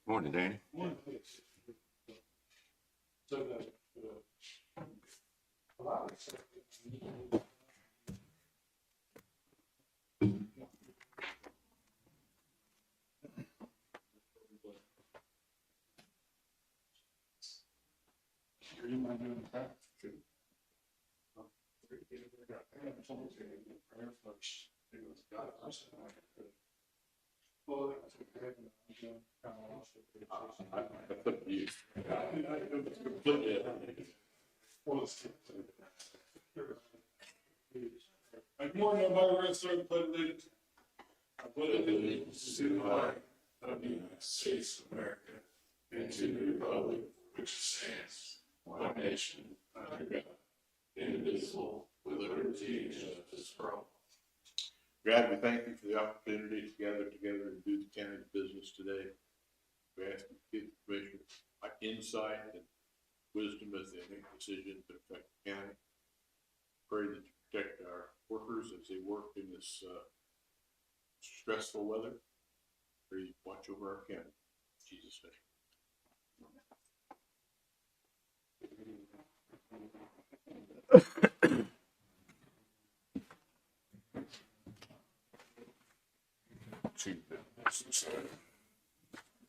Morning, Danny. Good morning, everybody. We're going to start the pledge of allegiance. I pledge allegiance to the flag of the United States of America and to the republic which stands one nation under God, indivisible, with liberty and justice for all. God, we thank you for the opportunity to gather together and do the county's business today. We ask you to give the commissioners insight and wisdom as they make decisions that affect the county. Pray that you protect our workers as they work in this stressful weather. Pray you watch over our county. In Jesus' name.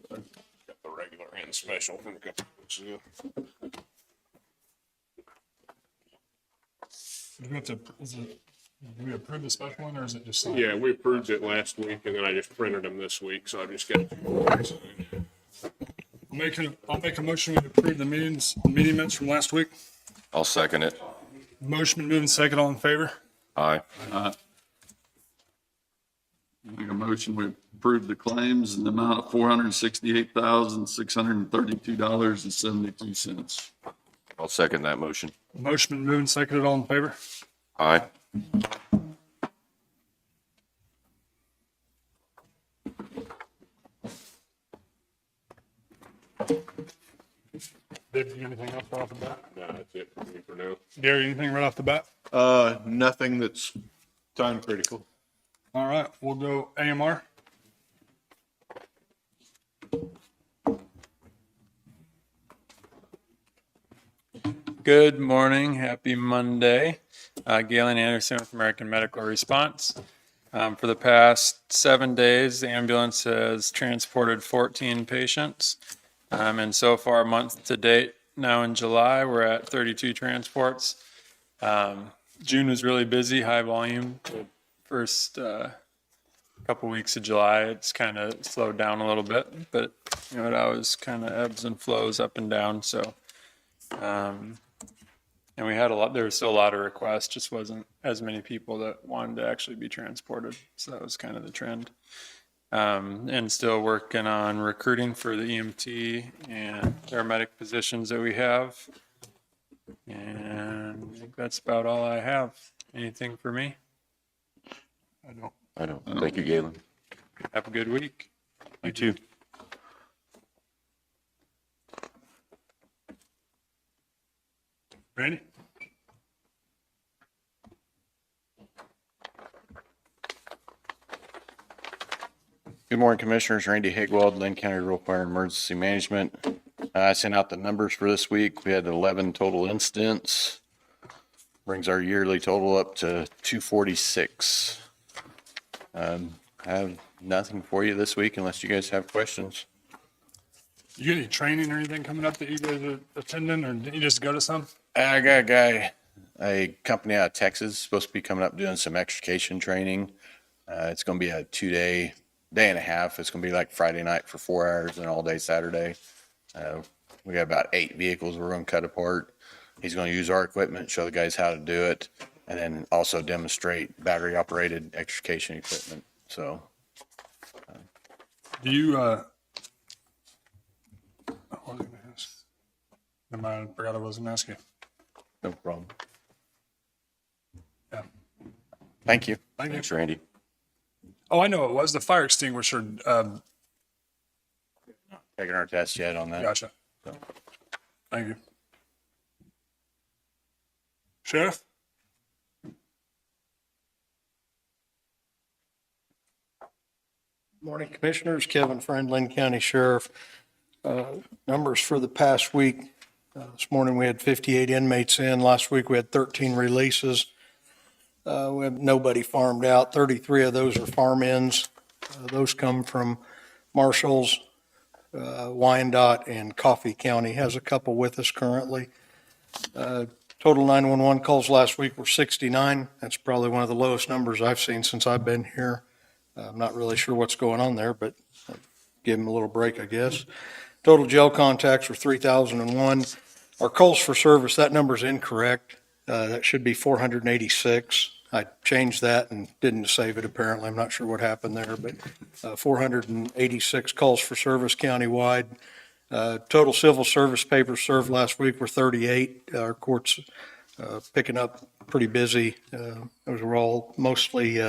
Got the regular and special from a couple of weeks ago. Do we approve the special one, or is it just signed? Yeah, we approved it last week, and then I just printed them this week, so I just got it. I'll make a motion to approve the meeting minutes from last week. I'll second it. Motion been moving second, all in favor? Aye. Make a motion, we approve the claims in the amount of $468,632.72. I'll second that motion. Motion been moving second, all in favor? Aye. Dave, do you have anything else right off the bat? No, that's it for me for now. Gary, anything right off the bat? Nothing that's time critical. All right, we'll go AMR. Good morning. Happy Monday. Galen Anderson with American Medical Response. For the past 7 days, the ambulance has transported 14 patients. And so far, month to date, now in July, we're at 32 transports. June was really busy, high volume. The first couple weeks of July, it's kind of slowed down a little bit, but you know, it always kind of ebbs and flows up and down. So, and we had there was still a lot of requests, just wasn't as many people that wanted to actually be transported. So that was kind of the trend. And still working on recruiting for the EMT and paramedic positions that we have. And I think that's about all I have. Anything for me? I don't. Thank you, Galen. Have a good week. You too. Randy? Good morning, Commissioners. Randy Higwald, Linn County Rural Fire and Emergency Management. I sent out the numbers for this week. We had 11 total incidents. Brings our yearly total up to 246. I have nothing for you this week unless you guys have questions. You get any training or anything coming up that you guys are attending, or did you just go to some? I got a guy, a company out of Texas, supposed to be coming up doing some extrication training. It's going to be a 2-day, day and a half. It's going to be like Friday night for 4 hours and all day Saturday. We got about 8 vehicles we're going to cut apart. He's going to use our equipment, show the guys how to do it, and then also demonstrate battery operated extrication equipment. So Do you, what was I gonna ask? Never mind, I forgot I was gonna ask you. no problem. Yeah. Thank you. Thank you. Thanks, Randy. Oh, I know, it was the fire extinguisher. Taking our test yet on that. Gotcha. Thank you. Sheriff? Morning, Commissioners. Kevin Friend, Linn County Sheriff. Numbers for the past week. This morning, we had 58 inmates in. Last week, we had 13 releases. We have nobody farmed out. 33 of those are farm-ins. Those come from Marshall's, Wyandotte, and Coffee County. Has a couple with us currently. Total 911 calls last week were 69. That's probably one of the lowest numbers I've seen since I've been here. I'm not really sure what's going on there, but give them a little break, I guess. Total jail contacts were 3,001. Our calls for service, that number's incorrect. That should be 486. I changed that and didn't save it apparently. I'm not sure what happened there, but 486 calls for service countywide. Total civil service papers served last week were 38. Our courts picking up pretty busy. Those were all mostly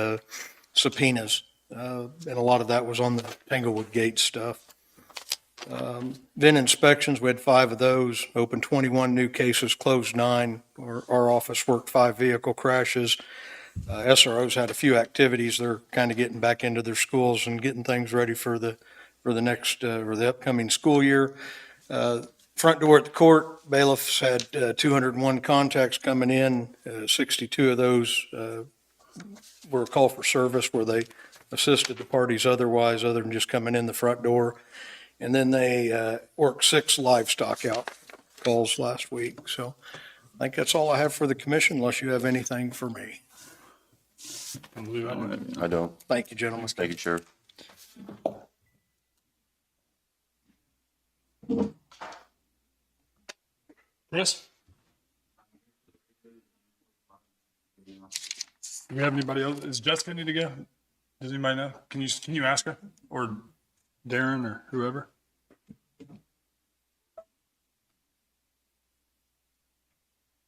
subpoenas. And a lot of that was on the Tanglewood Gate stuff. Then inspections, we had 5 of those, opened 21 new cases, closed 9. Our office worked 5 vehicle crashes. SROs had a few activities. They're kind of getting back into their schools and getting things ready for the next, or the upcoming school year. Front door at the court, bailiffs had 201 contacts coming in. 62 of those were a call for service where they assisted the parties otherwise, other than just coming in the front door. And then they worked 6 livestock out calls last week. So I think that's all I have for the commission, unless you have anything for me. I believe I do. I don't. Thank you, gentlemen. Thank you, Sheriff. Chris? Do we have anybody else? Is Jessica need to go? Does anybody know? Can you ask her? Or Darren or whoever?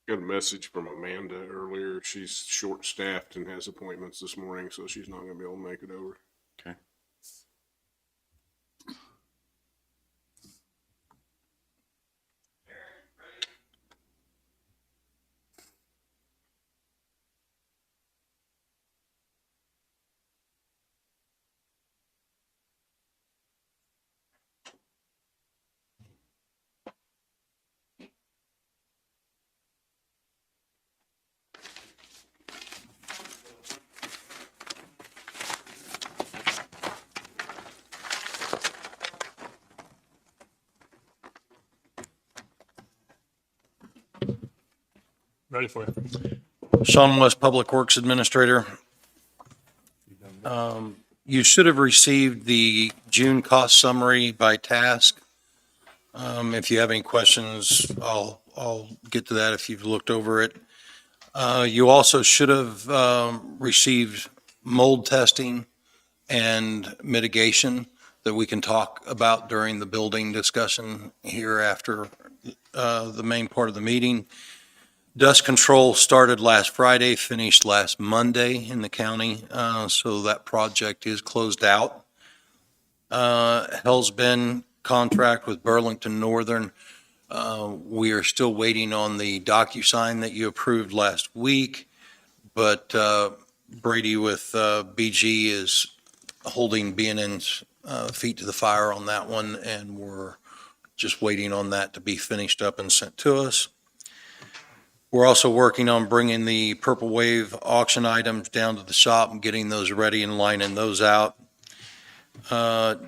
Got a message from Amanda earlier. She's short-staffed and has appointments this morning, so she's not gonna be able to make it over. Okay. Ready for you. Sean West, Public Works Administrator. You should have received the June cost summary by task. If you have any questions, I'll get to that if you've looked over it. You also should have received mold testing and mitigation that we can talk about during the building discussion here after the main part of the meeting. Dust control started last Friday, finished last Monday in the county, so that project is closed out. Hell's Bend contract with Burlington Northern. We are still waiting on the DocuSign that you approved last week, but Brady with BG is holding B&N's feet to the fire on that one, and we're just waiting on that to be finished up and sent to us. We're also working on bringing the Purple Wave auction items down to the shop and getting those ready and lining those out. Danny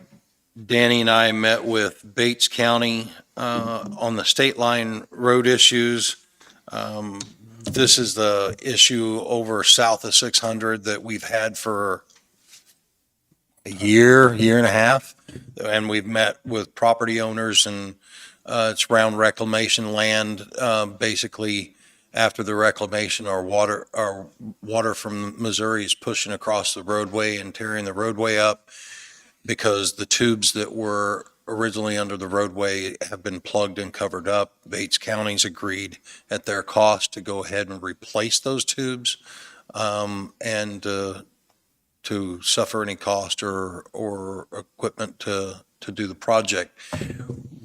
and I met with Bates County on the state line road issues. This is the issue over south of 600 that we've had for a year and a half. And we've met with property owners and It's around reclamation land. Basically, after the reclamation, our water from Missouri is pushing across the roadway and tearing the roadway up because the tubes that were originally under the roadway have been plugged and covered up. Bates County's agreed at their cost to go ahead and replace those tubes, and to suffer any cost or equipment to do the project.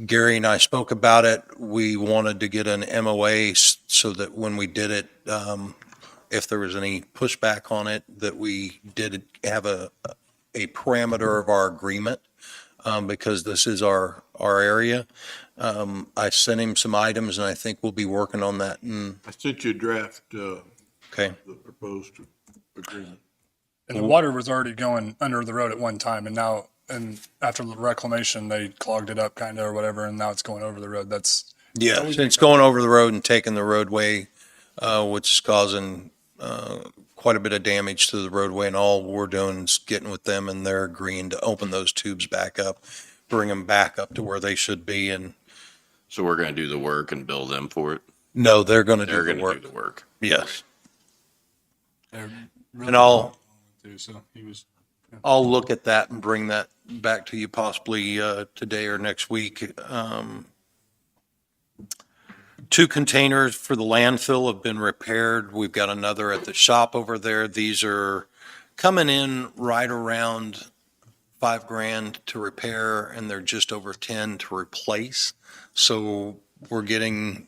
Gary and I spoke about it. We wanted to get an MOA so that when we did it, if there was any pushback on it, that we did have a parameter of our agreement, because this is our area. I sent him some items and I think we'll be working on that. And, I sent you a draft, okay. the proposed agreement. And the water was already going under the road at one time, and now, and after the reclamation, they clogged it up kind of or whatever, and now it's going over the road. That's, Yeah, it's going over the road and taking the roadway, which is causing quite a bit of damage to the roadway. And all we're doing is getting with them, and they're agreeing to open those tubes back up, bring them back up to where they should be. And So we're going to do the work and bill them for it. no, they're going to They're do going the to work. do the work. Yes. they're really And I'll so he was. look at that and bring that back to you possibly today or next week. 2 containers for the landfill have been repaired. We've got another at the shop over there. These are coming in right around $5,000 to repair, and they're just over 10 to replace. So we're getting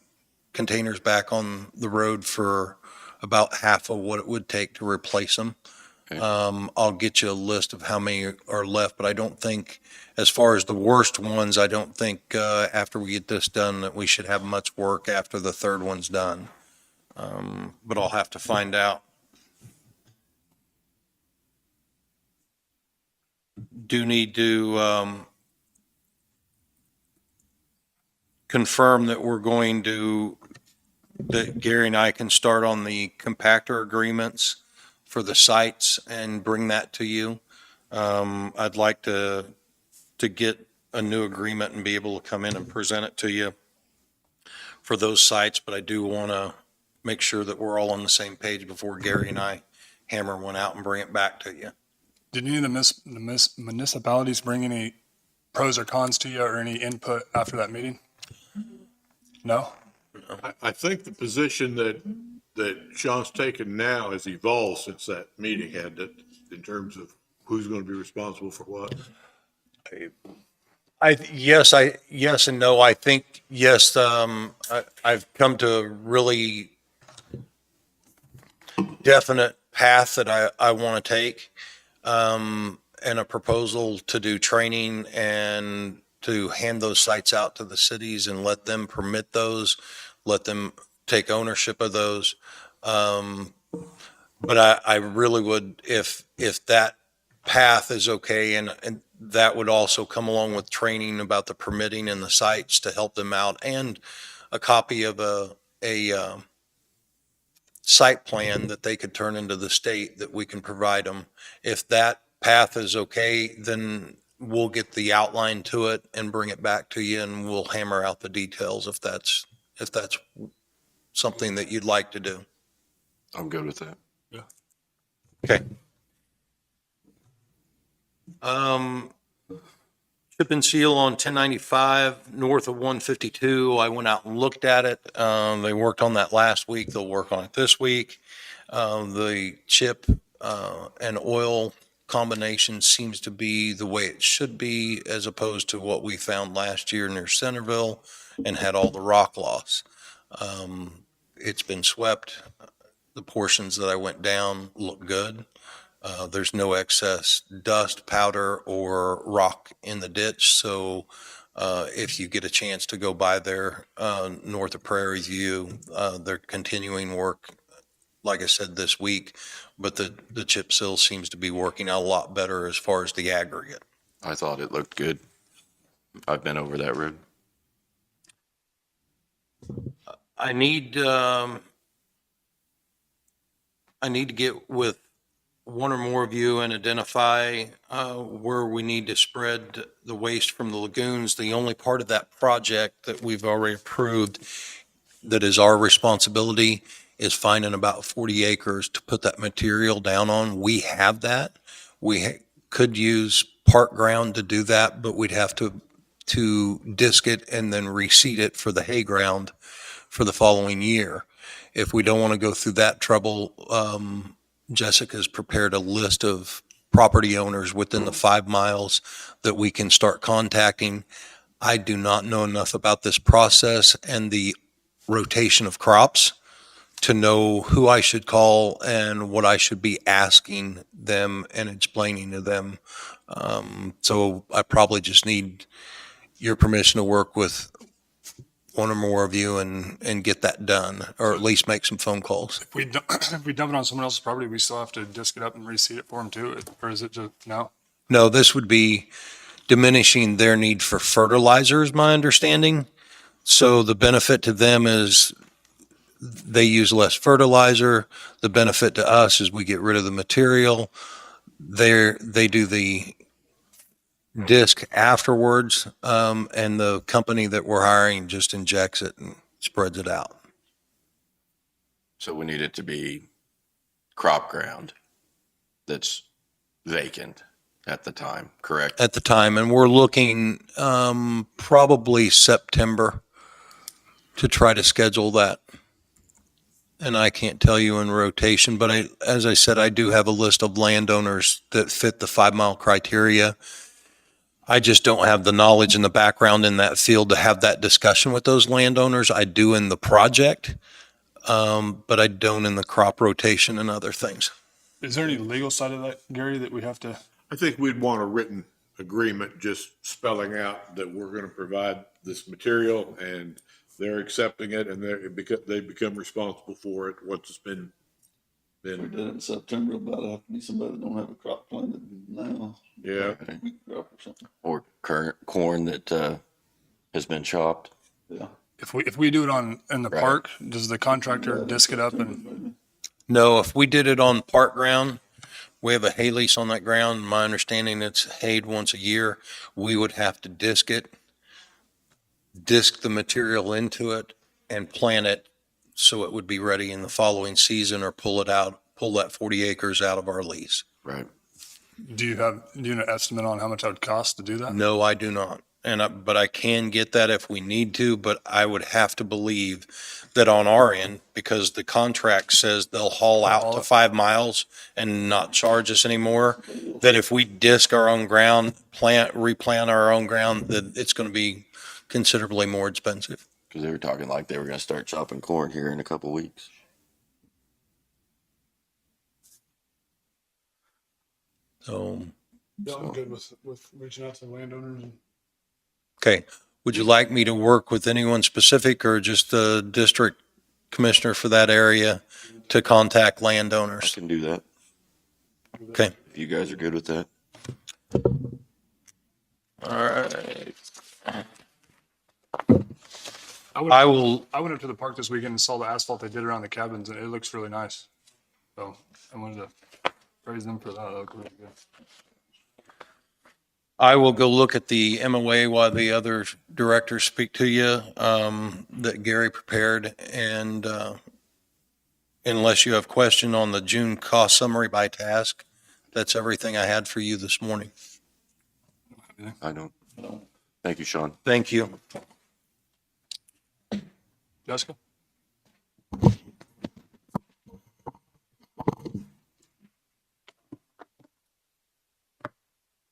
containers back on the road for about half of what it would take to replace them. Okay. I'll get you a list of how many are left, but I don't think, as far as the worst ones, I don't think after we get this done that we should have much work after the third one's done. But I'll have to find out. Do need to confirm that we're going to, that Gary and I can start on the compactor agreements for the sites and bring that to you. I'd like to get a new agreement and be able to come in and present it to you for those sites, but I do want to make sure that we're all on the same page before Gary and I hammer one out and bring it back to you. Did any of the municipalities bring any pros or cons to you or any input after that meeting? No? I think the position that Sean's taken now has evolved since that meeting had it, in terms of who's going to be responsible for what. Yes and no. I think, yes, I've come to a really definite path that I want to take, and a proposal to do training and to hand those sites out to the cities and let them permit those, let them take ownership of those. But I really would, if that path is okay, and that would also come along with training about the permitting and the sites to help them out, and a copy of a site plan that they could turn into the state that we can provide them. If that path is okay, then we'll get the outline to it and bring it back to you, and we'll hammer out the details if that's something that you'd like to do. I'm good with that. Okay. Chip and seal on 1095 north of 152. I went out and looked at it. They worked on that last week. They'll work on it this week. The chip and oil combination seems to be the way it should be, as opposed to what we found last year near Centerville and had all the rock loss. It's been swept. The portions that I went down look good. There's no excess dust, powder, or rock in the ditch. So if you get a chance to go by there north of Prairie View, they're continuing work, like I said, this week. But the chip seal seems to be working out a lot better as far as the aggregate. I thought it looked good. I've been over that road. I need to get with one or more of you and identify where we need to spread the waste from the lagoons. The only part of that project that we've already approved that is our responsibility is finding about 40 acres to put that material down on. We have that. Could use park ground to do that, but we'd have to disc it and then reseed it for the hay ground for the following year. If we don't want to go through that trouble, Jessica's prepared a list of property owners within the 5 miles that we can start contacting. I do not know enough about this process and the rotation of crops to know who I should call and what I should be asking them and explaining to them. So I probably just need your permission to work with one or more of you and get that done, or at least make some phone calls. If we dump, if we dump it on someone else's property, we still have to disc it up and reseed it for them too, or is it just no? No, this would be diminishing their need for fertilizer, is my understanding. So the benefit to them is they use less fertilizer. The benefit to us is we get rid of the material. They do the disc afterwards, and the company that we're hiring just injects it and spreads it out. So we need it to be crop ground that's vacant at the time, correct? At the time, and we're looking probably September to try to schedule that. And I can't tell you in rotation, but as I said, I do have a list of landowners that fit the 5 mile criteria. I just don't have the knowledge and the background in that field to have that discussion with those landowners. I do in the project, but I don't in the crop rotation and other things. Is there any legal side of that, Gary, that we have to? I think we'd want a written agreement just spelling out that we're gonna provide this material and they're accepting it and they become responsible for it, once it's been. We did it in September, about have to be somebody that don't have a crop planted now. Yeah. Wheat crop or something. Or current corn that has been chopped. Yeah. If we do it in the Right. park, does the contractor disc it up and? Maybe. No, if we did it on park ground, we have a hay lease on that ground. My understanding it's hayed once a year. We would have to disc it, disc the material into it and plant it so it would be ready in the following season, or pull that 40 acres out of our lease. Right. Do you have an estimate on how much that would cost to do that? No, I do not. But I can get that if we need to, but I would have to believe that on our end, because the contract says they'll haul out to 5 miles and not charge us anymore, that if we disc our own ground, replant our own ground, that it's going to be considerably more expensive. Because they were talking like they were going to start chopping corn here in a couple weeks. So, Yeah, I'm good with reaching out to the landowners. okay. Would you like me to work with anyone specific or just the district commissioner for that area to contact I landowners? can do that. Okay. If you guys are good with that. All right. I will. I went up to the park this weekend and saw the asphalt they did around the cabins, and it looks really nice. So I wanted to praise them for that. That looked really good. I will go look at the MOA while the other directors speak to you, that Gary prepared. And, unless you have question on the June cost summary by task, that's everything I had for you this morning. I don't. Thank you, Sean. Thank you. Jessica?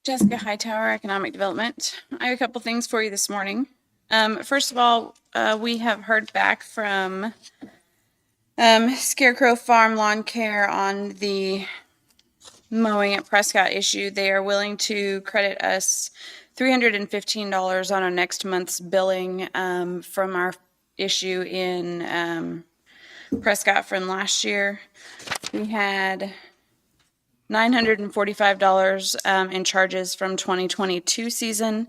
Jessica Hightower, Economic Development. I have a couple things for you this morning. First of all, we have heard back from Scarecrow Farm Lawn Care on the mowing at Prescott issue. They are willing to credit us $315 on our next month's billing from our issue in Prescott from last year. We had $945 in charges from 2022 season.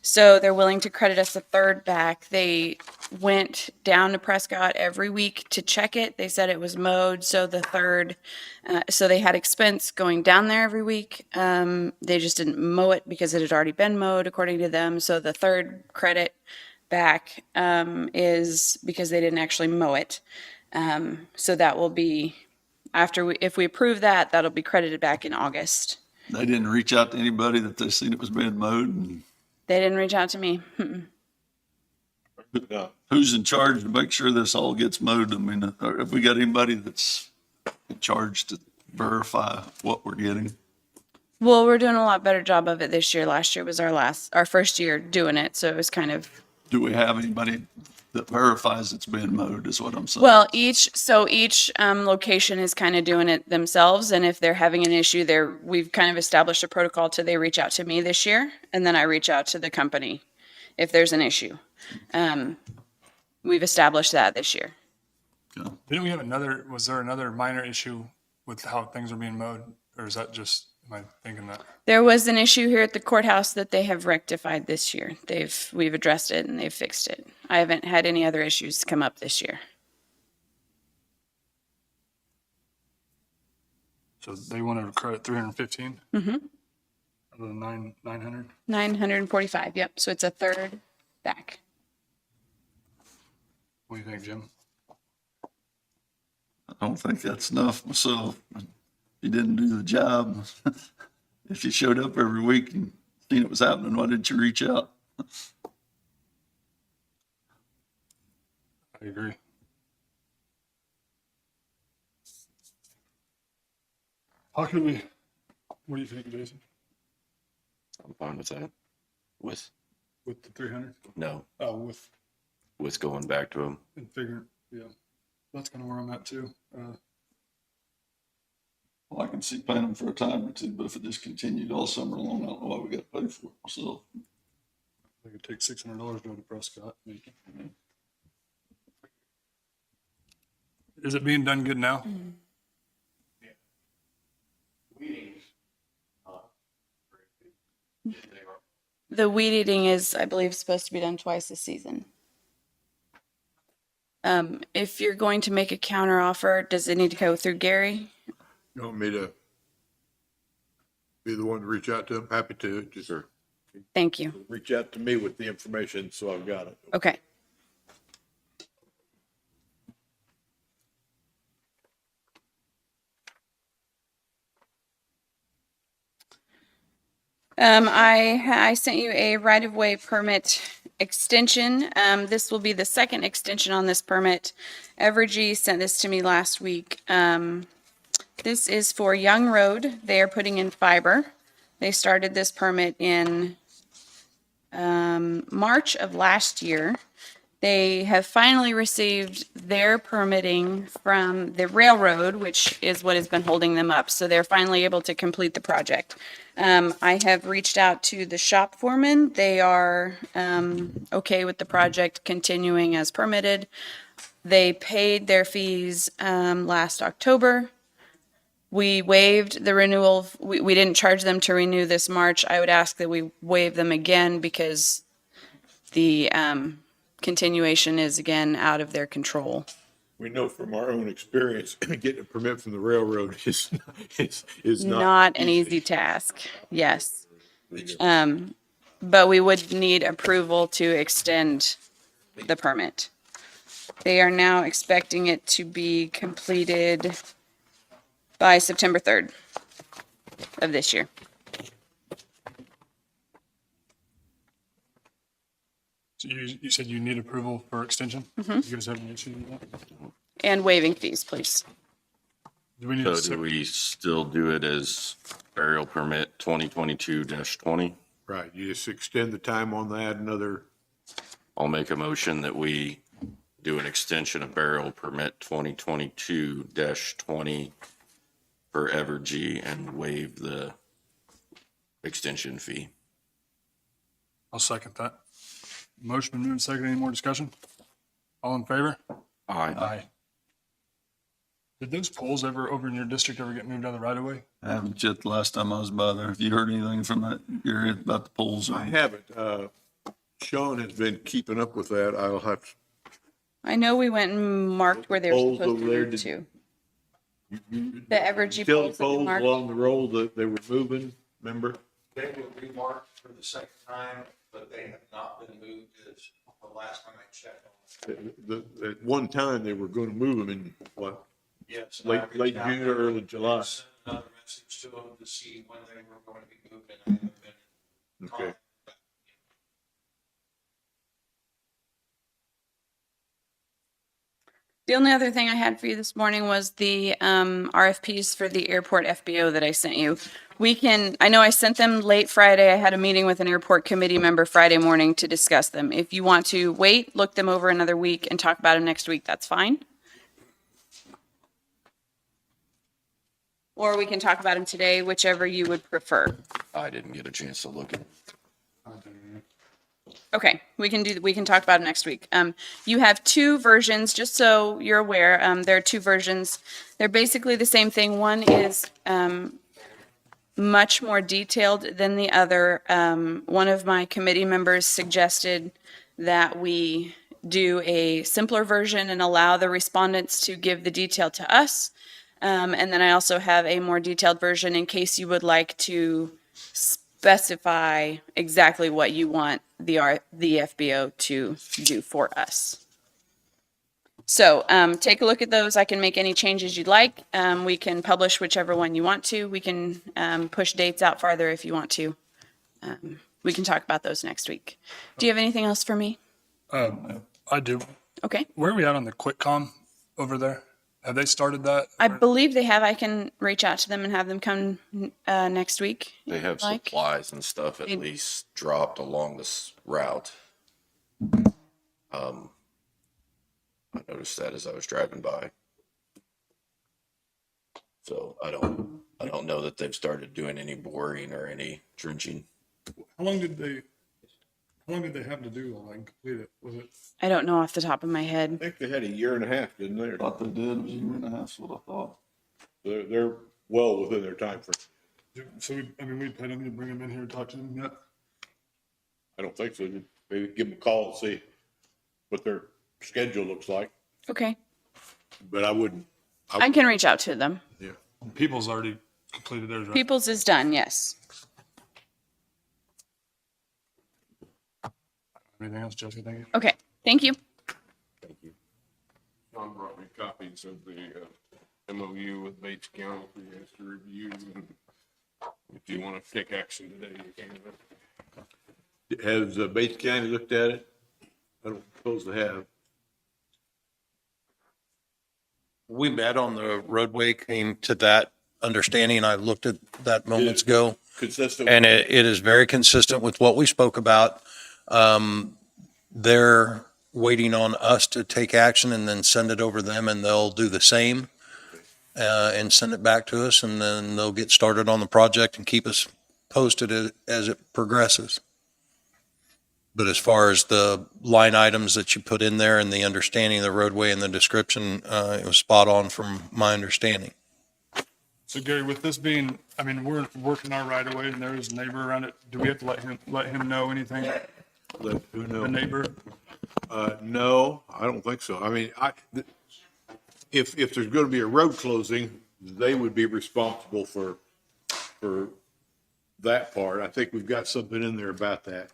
So they're willing to credit us a third back. They went down to Prescott every week to check it. They said it was mowed, so the third, so they had expense going down there every week. They just didn't mow it because it had already been mowed, according to them. So the third credit back is because they didn't actually mow it. So that will be if we approve that, that'll be credited back in August. They didn't reach out to anybody that they seen it was being mowed, and They didn't reach out to me. No, who's in charge to make sure this all gets mowed? I mean, or have we got anybody that's in charge to verify what we're getting? Well, we're doing a lot better job of it this year. Last year was our first year doing it, so it was kind of. Do we have anybody that verifies it's being mowed is what I'm saying? Well, each location is kind of doing it themselves, and if they're having an issue, we've kind of established a protocol to they reach out to me this year, and then I reach out to the company if there's an issue. We've established that this year. Didn't we have was there another minor issue with how things are being mowed? Or is that just, am I thinking that? There was an issue here at the courthouse that they have rectified this year. We've addressed it and they've fixed it. I haven't had any other issues come up this year. So they wanted to credit 315? Mm-hmm. Other than 900? 945, yep. So it's a third back. What do you think, Jim? I don't think that's enough myself. You didn't do the job. If you showed up every week and seen it was happening, why didn't you reach out? I agree. How can we, what do you think, Jason? I'm fine with that. With, With the 300? no, Oh, with going back to them. and figuring, yeah. That's kind of where I'm at too. Well, I can see paying them for a time or two, but if it just continued all summer long, I don't know why we got to pay for it myself. I could take $600 to go to Prescott. Is it being done good now? The weed eating is, I believe, supposed to be done twice this season. If you're going to make a counter offer, does it need to go through Gary? you want me to be the one to reach out to them? Happy to. Just Thank you. reach out to me with the information so I've got it. Okay. I sent you a right-of-way permit extension. This will be the second extension on this permit. Evergy sent this to me last week. This is for Young Road. They are putting in fiber. They started this permit in March of last year. They have finally received their permitting from the railroad, which is what has been holding them up. So they're finally able to complete the project. I have reached out to the shop foreman. They are okay with the project continuing as permitted. They paid their fees last October. We waived the renewal. We didn't charge them to renew this March. I would ask that we waive them again because the continuation is again out of their control. We know from our own experience, getting a permit from the railroad is Not an easy task, yes. But we would need approval to extend the permit. They are now expecting it to be completed by September 3rd of this year. So you said you need approval for extension? You guys have any issue with that? And waiving fees, please. Do we need So to do we still do it as burial permit 2022-20? right. You just extend the time on that another, I'll make a motion that we do an extension of burial permit 2022-20 for Evergy and waive the extension fee. I'll second that. Motion been moved, second. Any more discussion? All in favor? Aye. Aye. Did those poles ever over in your district ever get moved out of the right of way? I haven't checked the last time I was by there. Have you heard anything from that area about the poles? I haven't, Sean has been keeping up with that. I'll have to. I know we went and marked where they were Poles supposed to over there, move did- to. The Evergy Utility poles that we poles marked. along the road that they were moving, remember? They were remarked for the second time, but they have not been moved as the last time I checked on it. At one time, they were gonna move them in, what, Yes. late June or early July? Sent another message to them to see when they were going to be moved, and I haven't been. Okay. The only other thing I had for you this morning was the RFPs for the airport FBO that I sent you. I know I sent them late Friday. I had a meeting with an airport committee member Friday morning to discuss them. If you want to wait, look them over another week and talk about them next week, that's fine. Or we can talk about them today, whichever you would prefer. I didn't get a chance to look at it. Okay, we can talk about it next week. You have two versions, just so you're aware. There are two versions. They're basically the same thing. One is much more detailed than the other. One of my committee members suggested that we do a simpler version and allow the respondents to give the detail to us. And then I also have a more detailed version in case you would like to specify exactly what you want the FBO to do for us. So take a look at those. I can make any changes you'd like. We can publish whichever one you want to. We can push dates out farther if you want to. We can talk about those next week. Do you have anything else for me? I do. Okay. Where are we at on the quick comm over there? Have they started that? I believe they have. I can reach out to them and have them come next week. They have Like? supplies and stuff at They- least dropped along this route. I noticed that as I was driving by. So I don't know that they've started doing any boring or any drenching. How long did they have to do all that and complete it? Was it? I don't know off the top of my head. I think they had a year and a half, didn't they? I thought they did. It was a year and a half, is what I thought. They're well within their time frame. So we paid them to bring them in here and talk to them yet? I don't think so. Maybe give them a call and see what their schedule looks like, Okay. but I wouldn't. I can reach out to them. Yeah. People's already completed theirs, right? People's is done, yes. Anything else, Jessica? Thank you. Okay, thank you. John brought me copies of the MOU with Bates County for you guys to review. If you want to take action today, you can. Has Bates County looked at it? I don't suppose they have. We met on the roadway, came to that understanding. I looked at that moments ago. Consistent. And it is very consistent with what we spoke about. They're waiting on us to take action and then send it over to them, and they'll do the same and send it back to us, and then they'll get started on the project and keep us posted as it progresses. But as far as the line items that you put in there and the understanding of the roadway and the description, it was spot on from my understanding. So Gary, with this being, we're working our right of way and there is a neighbor around it. Do we have to let him know anything? Let who know? The neighbor? No, I don't think so. If there's going to be a road closing, they would be responsible for that part. I think we've got something in there about that.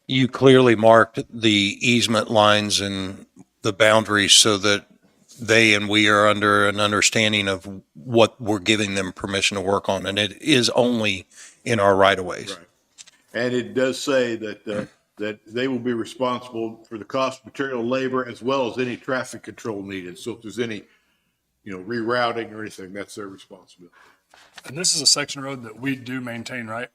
You clearly marked the easement lines and the boundaries so that they and we are under an understanding of what we're giving them permission to work on. And it is only in our right of ways. Right. And it does say that they will be responsible for the cost of material, labor, as well as any traffic control needed. So if there's any, rerouting or anything, that's their responsibility. And this is a section of road that we do maintain, right?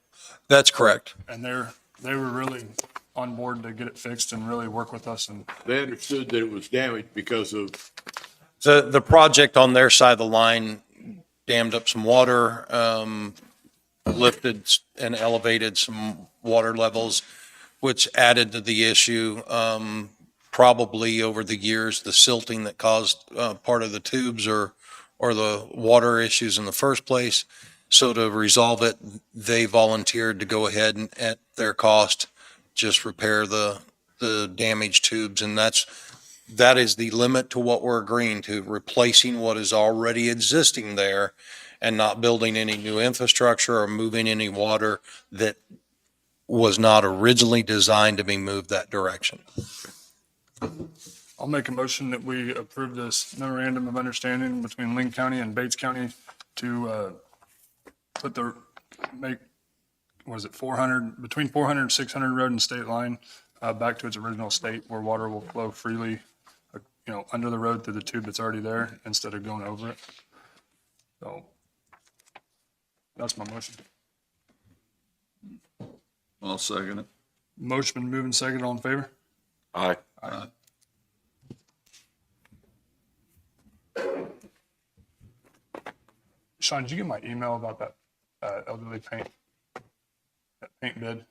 That's correct. And they were really on board to get it fixed and really work with us. And They understood that it was damaged because of, The project on their side of the line dammed up some water, lifted and elevated some water levels, which added to the issue. probably over the years, the silting that caused part of the tubes or the water issues in the first place. So to resolve it, they volunteered to go ahead and at their cost, just repair the damaged tubes. And that is the limit to what we're agreeing to, replacing what is already existing there and not building any new infrastructure or moving any water that was not originally designed to be moved that direction. I'll make a motion that we approve this memorandum of understanding between Linn County and Bates County to what is it, 400, between 400 and 600 road and state line, back to its original state where water will flow freely, under the road through the tube that's already there instead of going over it. So that's my motion. I'll second it. Motion been moving second, all in favor? Aye. Aye. Sean, did you get my email about that elderly paint bid?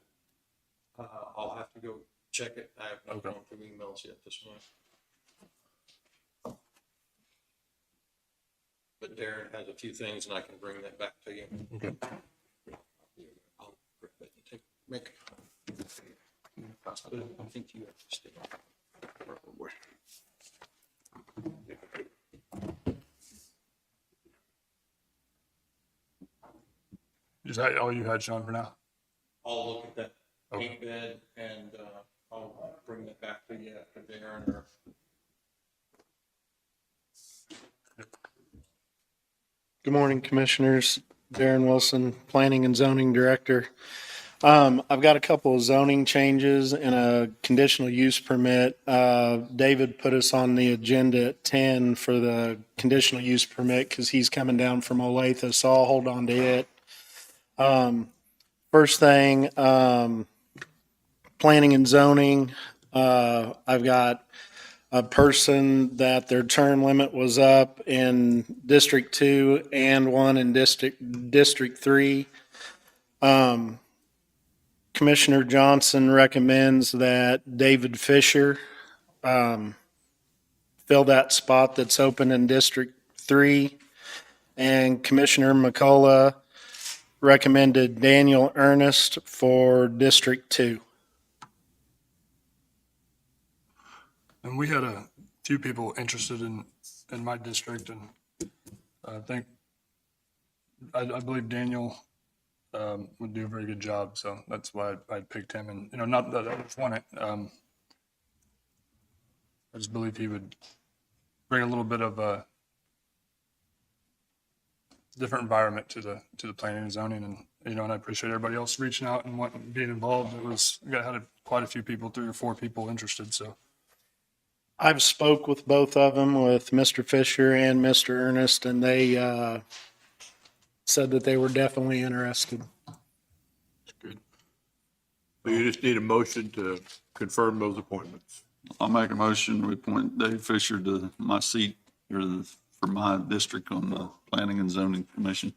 I'll have to go check it. I have not Okay. gone through emails yet this morning. But Darren has a few things and I can bring that back to you. Okay. I'll grab it and make a copy. I think you have to stay. Is that all you had, Sean, for now? I'll look at that Okay. paint bed and I'll bring that back to you after Darren or. Good morning, Commissioners. Darren Wilson, Planning and Zoning Director. I've got a couple of zoning changes and a conditional use permit. David put us on the agenda at 10 for the conditional use permit because he's coming down from Olathe, so I'll hold on to it. First thing, planning and zoning. I've got a person that their term limit was up in District 2 and one in District 3. Commissioner Johnson recommends that David Fisher fill that spot that's open in District 3. And Commissioner McCullough recommended Daniel Ernest for District 2. And we had a few people interested in my district, and I believe Daniel would do a very good job, so that's why I picked him. And not that I just want it. I just believe he would bring a little bit of a different environment to the planning and zoning, and and I appreciate everybody else reaching out and being involved. Had quite a few people, 3 or 4 people interested, so. I've spoke with both of them, with Mr. Fisher and Mr. Ernest, and they said that they were definitely interested. Good. So you just need a motion to confirm those appointments. I'll make a motion, we appoint Dave Fisher to my seat for my district on the Planning and Zoning Commission.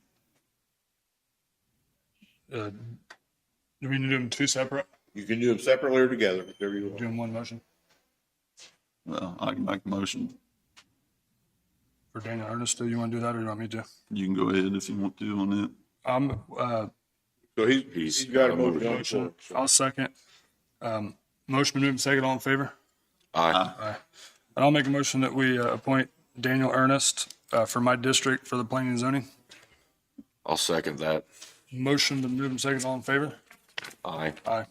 Do we need to do them 2 separate? You can do them separately or together, whichever you Do want. them one motion Well, I can make a motion. for Daniel Ernest? Do you want to do that, or do you want me to? You can go ahead if you want to on it. So he's got a motion on the floor. so- I'll second. Motion been moved second, all in favor? Aye. Aye. And I'll make a motion that we appoint Daniel Ernest for my district for the planning and zoning. I'll second that. Motion been moved second, all in favor? Aye. Aye.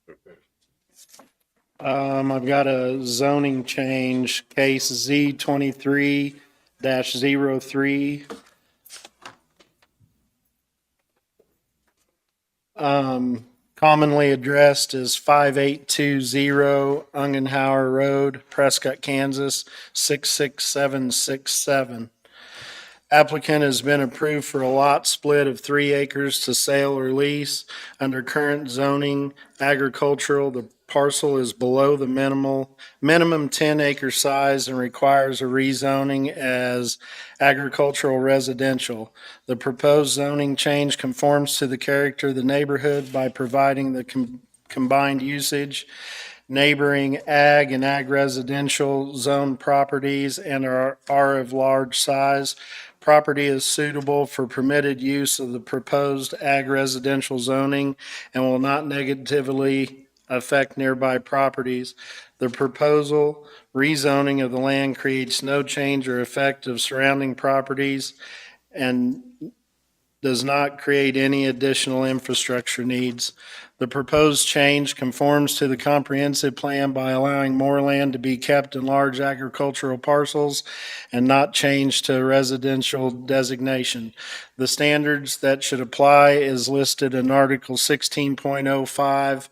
Okay. I've got a zoning change, case Z23-03. Commonly addressed as 5820 Ungenhauer Road, Prescott, Kansas, 66767. Applicant has been approved for a lot split of 3 acres to sale or lease under current zoning agricultural. The parcel is below the minimum 10-acre size and requires a rezoning as agricultural residential. The proposed zoning change conforms to the character of the neighborhood by providing the combined usage, neighboring ag and ag residential zone properties and are of large size. Property is suitable for permitted use of the proposed ag residential zoning and will not negatively affect nearby properties. The proposal rezoning of the land creates no change or effect of surrounding properties and does not create any additional infrastructure needs. The proposed change conforms to the comprehensive plan by allowing more land to be kept in large agricultural parcels and not changed to residential designation. The standards that should apply is listed in Article 16.05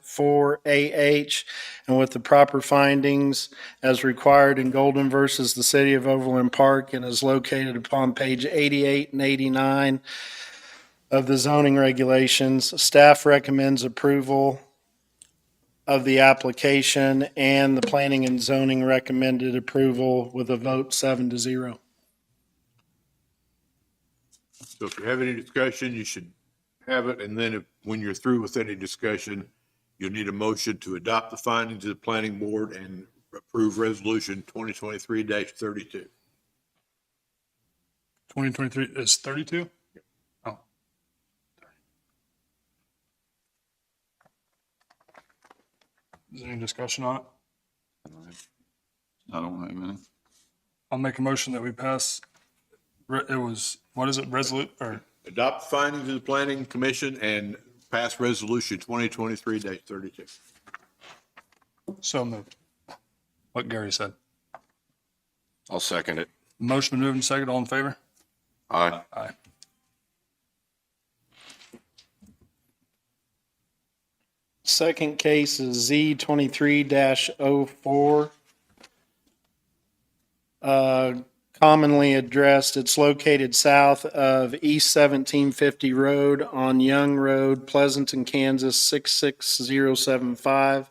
4AH and with the proper findings as required in Golden versus the City of Overland Park and is located upon page 88 and 89 of the zoning regulations. Staff recommends approval of the application and the planning and zoning recommended approval with a vote 7-0. So if you have any discussion, you should have it, and then when you're through with any discussion, you'll need a motion to adopt the findings of the planning board and approve resolution 2023-32. 2023 is 32? Oh. Is there any discussion on it? I don't have any. I'll make a motion that we pass, it was, what is it, resolute, or Adopt the findings of the planning commission and pass resolution 2023-32. so moved. What Gary said. I'll second it. Motion been moved and second, all in favor? Aye. Aye. Second case is Z23-04. Commonly addressed, it's located south of East 1750 Road on Young Road, Pleasanton, Kansas 66075.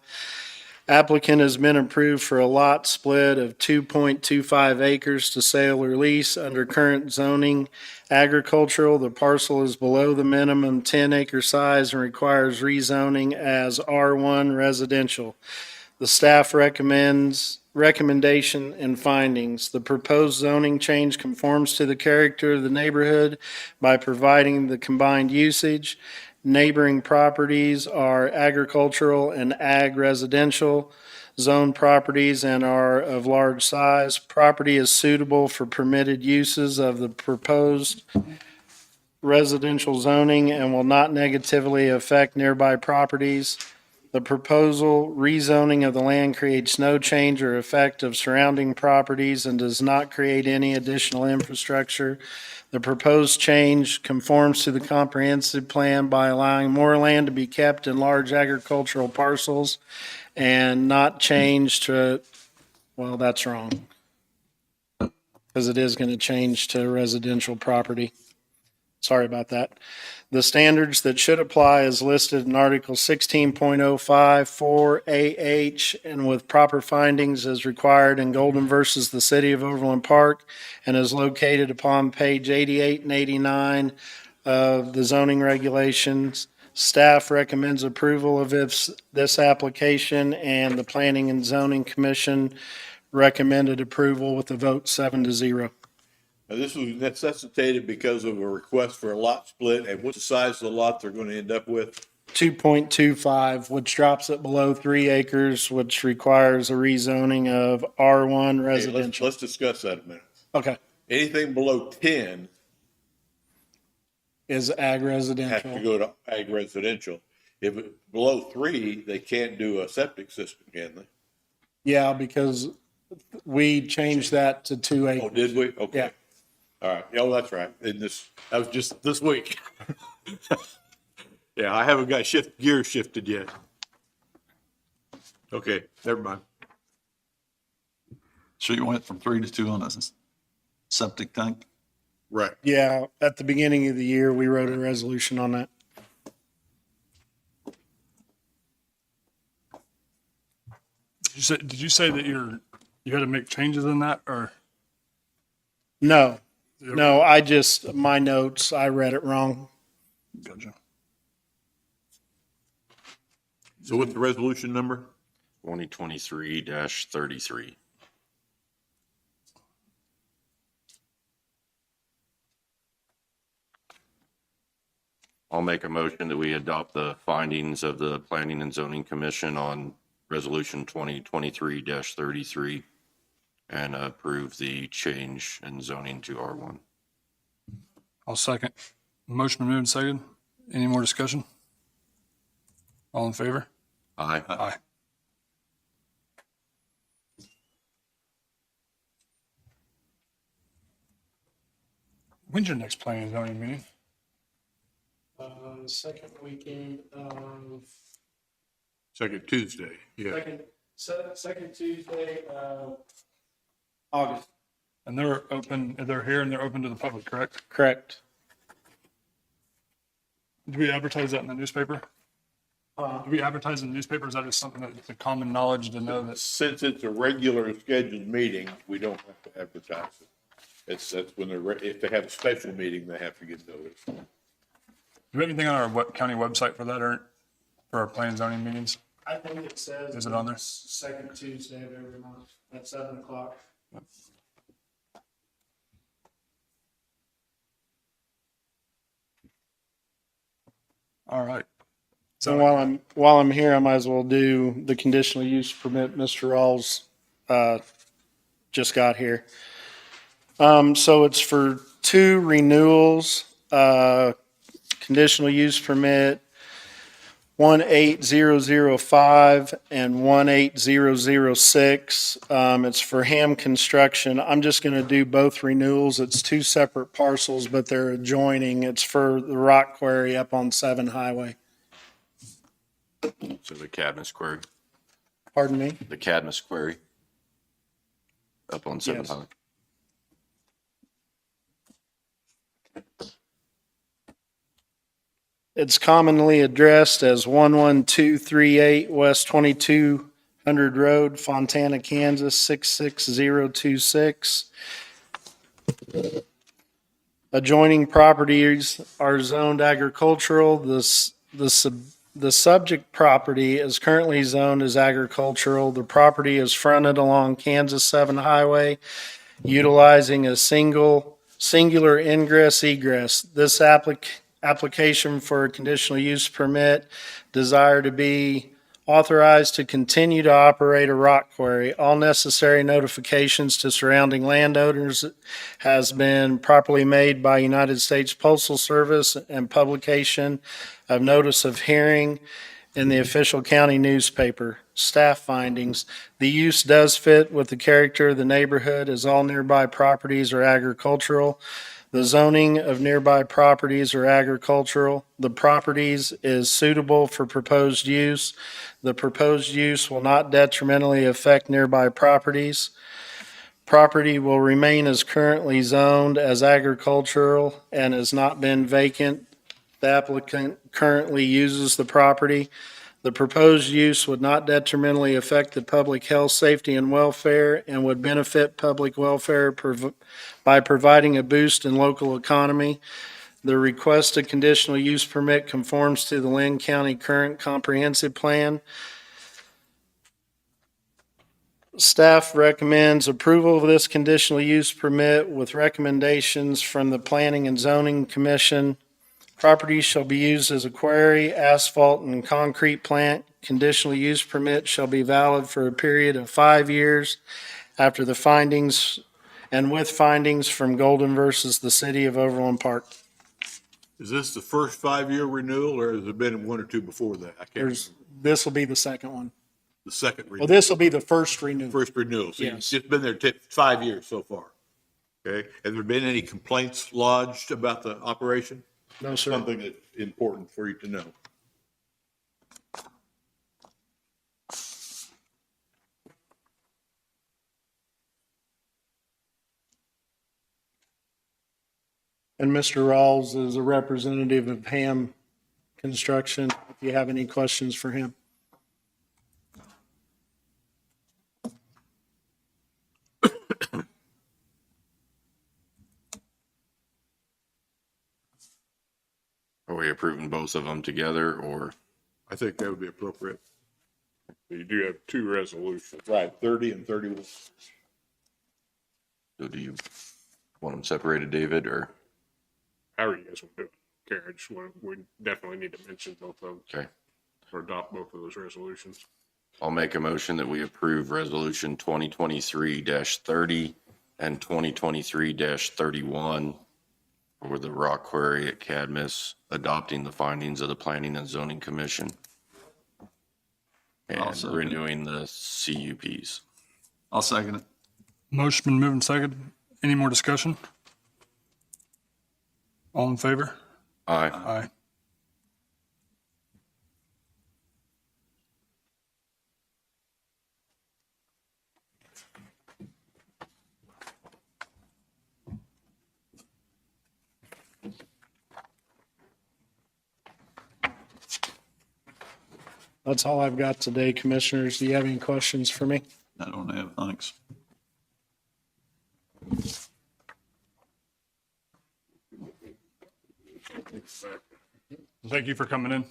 Applicant has been approved for a lot split of 2.25 acres to sale or lease under current zoning. Agricultural, the parcel is below the minimum 10-acre size and requires rezoning as R1 residential. The staff recommendation and findings. The proposed zoning change conforms to the character of the neighborhood by providing the combined usage. Neighboring properties are agricultural and ag residential zone properties and are of large size. Property is suitable for permitted uses of the proposed residential zoning and will not negatively affect nearby properties. The proposal rezoning of the land creates no change or effect of surrounding properties and does not create any additional infrastructure. The proposed change conforms to the comprehensive plan by allowing more land to be kept in large agricultural parcels and not change to, well, that's wrong. Because it is going to change to residential property. Sorry about that. The standards that should apply is listed in Article 16.05 4AH and with proper findings as required in Golden versus the City of Overland Park and is located upon page 88 and 89 of the zoning regulations. Staff recommends approval of this application and the Planning and Zoning Commission recommended approval with a vote 7-0. Now, this was necessitated because of a request for a lot split, and what's the size of the lot they're going to end up with? 2.25, which drops it below 3 acres, which requires a rezoning of R1 Okay, residential. let's discuss that a minute. Okay, Anything below 10 is ag has to residential. go to ag residential. If it's below 3, they can't do a septic system, can they? Yeah, because we changed that to 2 Oh, acres. did we? Okay. Yeah. All right. Oh, that's right. And that was just this week. Yeah, I haven't got gear shifted yet. Okay, never mind. So you went from 3 to 2 on a septic tank? Right. Yeah, at the beginning of the year, we wrote a resolution on that. Did you say that you had to make changes in that or? No, my notes, I read it wrong. Gotcha. So what's the resolution number? 2023-33. I'll make a motion that we adopt the findings of the Planning and Zoning Commission on Resolution 2023-33 and approve the change in zoning to R1. I'll second. Motion been moved and second. Any more discussion? All in favor? Aye. Aye. When's your next planning and zoning meeting? Second weekend of, Second Tuesday, yeah. second Tuesday of August. And they're here and they're open to the public, correct? Correct. Do we advertise that in the newspaper? Do we advertise in the newspaper? Is that just something that's a common knowledge to know that? Since it's a regular scheduled meeting, we don't have to advertise it. That's when if they have a special meeting, they have to get notice. Do we have anything on our county website for that or for our planning and zoning meetings? I think it says. Is it on there? Second Tuesday of every month at 7:00. All right. So while I'm here, I might as well do the conditional use permit. Mr. Rawls just got here. So it's for 2 renewals, conditional use permit 18005 and 18006. It's for Ham Construction. I'm just going to do both renewals. It's 2 separate parcels, but they're adjoining. It's for the rock quarry up on 7 Highway. So the Cadmus Quarry, Pardon me? the Cadmus Quarry up on 7 Yes. High. It's commonly addressed as 11238 West 2200 Road, Fontana, Kansas 66026. Adjoining properties are zoned agricultural. The subject property is currently zoned as agricultural. The property is fronted along Kansas 7 Highway, utilizing a singular ingress egress. This application for a conditional use permit desire to be authorized to continue to operate a rock quarry. All necessary notifications to surrounding landowners has been properly made by United States Postal Service and publication of notice of hearing in the official county newspaper. Staff findings. The use does fit with the character of the neighborhood as all nearby properties are agricultural. The zoning of nearby properties are agricultural. The properties is suitable for proposed use. The proposed use will not detrimentally affect nearby properties. Property will remain as currently zoned as agricultural and has not been vacant. The applicant currently uses the property. The proposed use would not detrimentally affect the public health, safety, and welfare and would benefit public welfare by providing a boost in local economy. The requested conditional use permit conforms to the Linn County current comprehensive plan. Staff recommends approval of this conditional use permit with recommendations from the Planning and Zoning Commission. Property shall be used as a quarry, asphalt, and concrete plant. Conditional use permit shall be valid for a period of 5 years after the findings and with findings from Golden versus the City of Overland Park. Is this the first 5-year renewal or has there been 1 or 2 before that? I can't remember. This will be the second one. The second Well, renewal, this will be the first renewal. first renewal. So Yes. it's just been there 5 years so far. Okay. Has there been any complaints lodged about the operation? No, sir. Something that's important for you to know. And Mr. Rawls is a representative of Ham Construction, if you have any questions for him. Are we approving both of them together or? I think that would be appropriate. You do have two resolutions. Right, 30 and 31. So do you want them separated, David, or? However you guys want to do it. Okay, I just want, we definitely need to mention both of them Okay. or adopt both of those resolutions. I'll make a motion that we approve resolution 2023-30 and 2023-31 for the rock quarry at Cadmus, adopting the findings of the Planning and Zoning Commission and Awesome. renewing the CUPs. I'll second it. Motion been moved and seconded. Any more discussion? All in favor? Aye. Aye. That's all I've got today, Commissioners. Do you have any questions for me? I don't have, thanks. Thank you for coming in.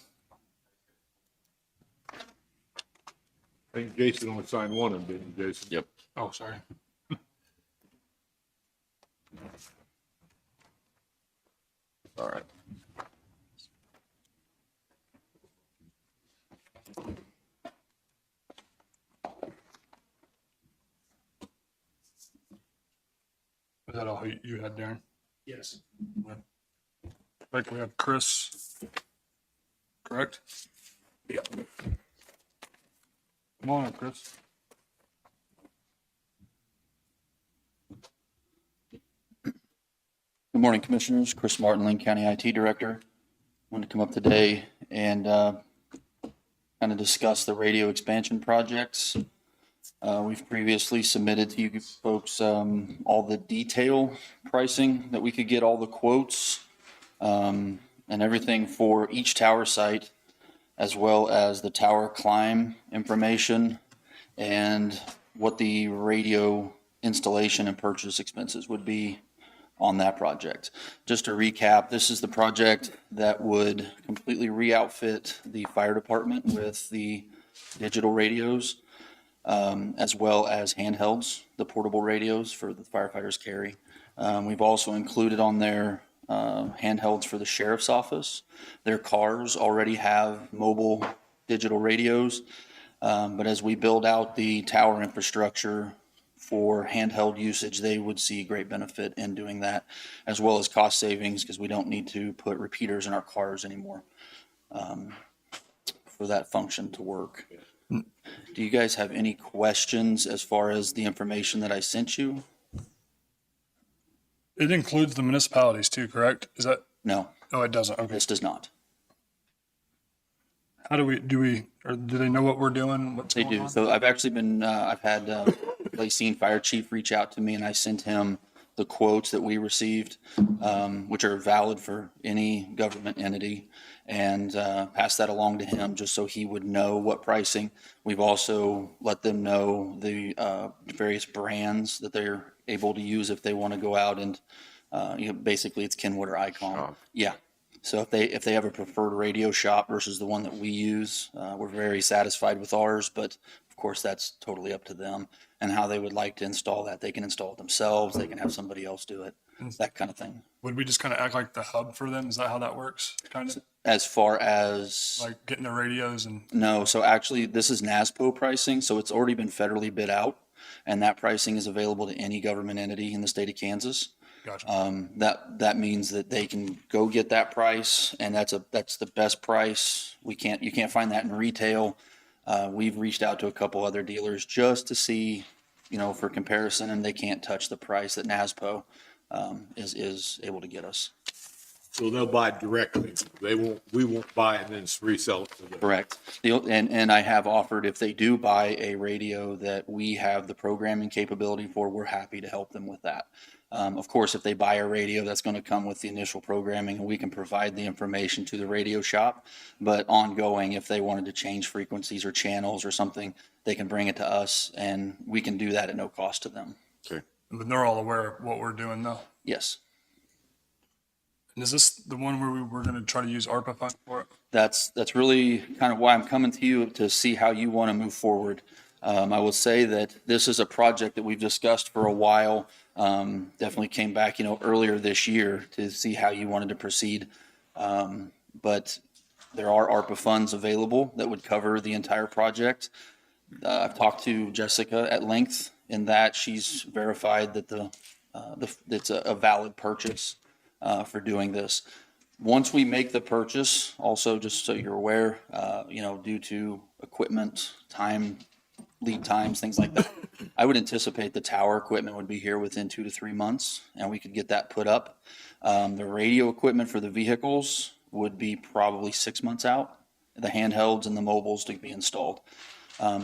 I think Jason only signed one of them, didn't you, Jason? Yep. Oh, sorry. All right. Is that all you had, Darren? Yes. I think we have Chris, correct? Yeah. Come on up, Chris. Good morning, Commissioners. Chris Martin, Linn County IT Director. Wanted to come up today and kind of discuss the radio expansion projects. We've previously submitted to you folks all the detail pricing that we could get, all the quotes, and everything for each tower site, as well as the tower climb information and what the radio installation and purchase expenses would be on that project. Just to recap, this is the project that would completely re-outfit the fire department with the digital radios, as well as handhelds, the portable radios for the firefighters carry. We've also included on there handhelds for the sheriff's office. Their cars already have mobile digital radios, but as we build out the tower infrastructure for handheld usage, they would see great benefit in doing that, as well as cost savings, because we don't need to put repeaters in our cars anymore for that function to work. Do you guys have any questions as far as the information that I sent you? It includes the municipalities too, correct? Is that, No, oh, it doesn't. Okay. this does not. How do we, or do they know what we're doing? What's They going do. on? So I've actually been, I've had Lacine Fire Chief reach out to me, and I sent him the quotes that we received, which are valid for any government entity, and pass that along to him just so he would know what pricing. We've also let them know the various brands that they're able to use if they want to go out and, basically it's Kenwood or Icon. Oh. Yeah. So if they have a preferred radio shop versus the one that we use, we're very satisfied with ours, but of course that's totally up to them and how they would like to install that. They can install it themselves. They can have somebody else do it, that kind of thing. Would we just kind of act like the hub for them? Is that how that works? Kind of As far as, like getting the radios and, no, so actually this is NASPO pricing, so it's already been federally bid out, and that pricing is available to any government entity in the state of Kansas. gotcha. That means that they can go get that price, and that's the best price. You can't find that in retail. We've reached out to a couple other dealers just to see, for comparison, and they can't touch the price that NASPO is able to get us. So they'll buy directly. We won't buy it and then resell it to them. Correct. And I have offered, if they do buy a radio that we have the programming capability for, we're happy to help them with that. Of course, if they buy a radio, that's going to come with the initial programming, and we can provide the information to the radio shop. But ongoing, if they wanted to change frequencies or channels or something, they can bring it to us, and we can do that at no cost to them. Okay. But they're all aware of what we're doing though. Yes. And is this the one where we were going to try to use ARPA fund for it? That's really kind of why I'm coming to you to see how you want to move forward. I will say that this is a project that we've discussed for a while. Definitely came back, earlier this year to see how you wanted to proceed. But there are ARPA funds available that would cover the entire project. I've talked to Jessica at length in that she's verified that it's a valid purchase for doing this. Once we make the purchase, also just so you're aware, due to equipment, lead times, things like that, I would anticipate the tower equipment would be here within 2 to 3 months, and we could get that put up. The radio equipment for the vehicles would be probably 6 months out, the handhelds and the mobiles to be installed.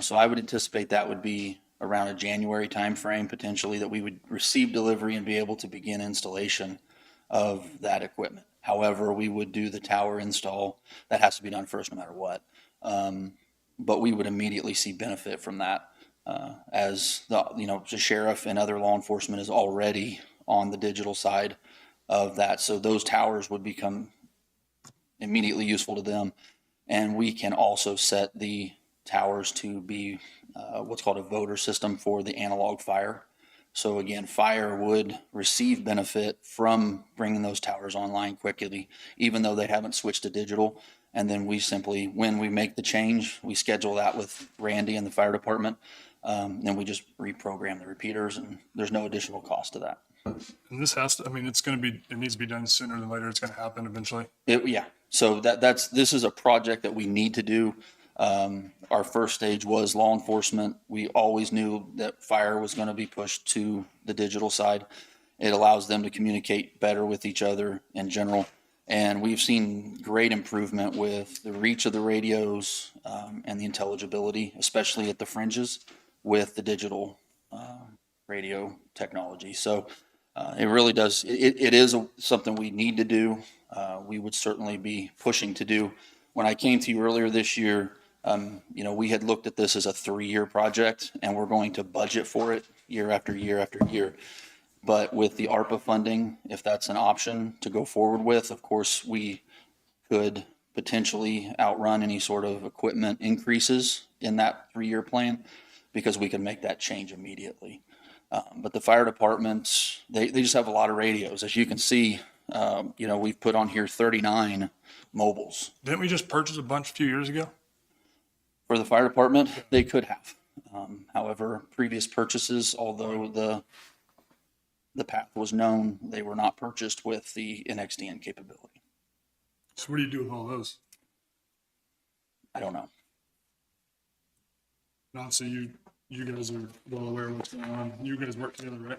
So I would anticipate that would be around a January timeframe, potentially, that we would receive delivery and be able to begin installation of that equipment. However, we would do the tower install. That has to be done first, no matter what. But we would immediately see benefit from that, as the sheriff and other law enforcement is already on the digital side of that. So those towers would become immediately useful to them. And we can also set the towers to be what's called a voter system for the analog fire. So again, fire would receive benefit from bringing those towers online quickly, even though they haven't switched to digital. And then we simply, when we make the change, we schedule that with Randy and the fire department. Then we just reprogram the repeaters, and there's no additional cost to that. And this has to, it needs to be done sooner than later. It's going to happen eventually. Yeah. So this is a project that we need to do. Our first stage was law enforcement. We always knew that fire was going to be pushed to the digital side. It allows them to communicate better with each other in general. And we've seen great improvement with the reach of the radios and the intelligibility, especially at the fringes with the digital radio technology. So it really does. It is something we need to do. We would certainly be pushing to do. When I came to you earlier this year, we had looked at this as a 3-year project, and we're going to budget for it year after year after year. But with the ARPA funding, if that's an option to go forward with, of course, we could potentially outrun any sort of equipment increases in that 3-year plan, because we can make that change immediately. But the fire departments, they just have a lot of radios. As you can see, we've put on here 39 mobiles. Didn't we just purchase a bunch a few years ago? For the fire department, they could have. However, previous purchases, although the path was known, they were not purchased with the NXDN capability. So what do you do with all those? I don't know. Not so you guys are well aware of what's going on. You guys work together, right?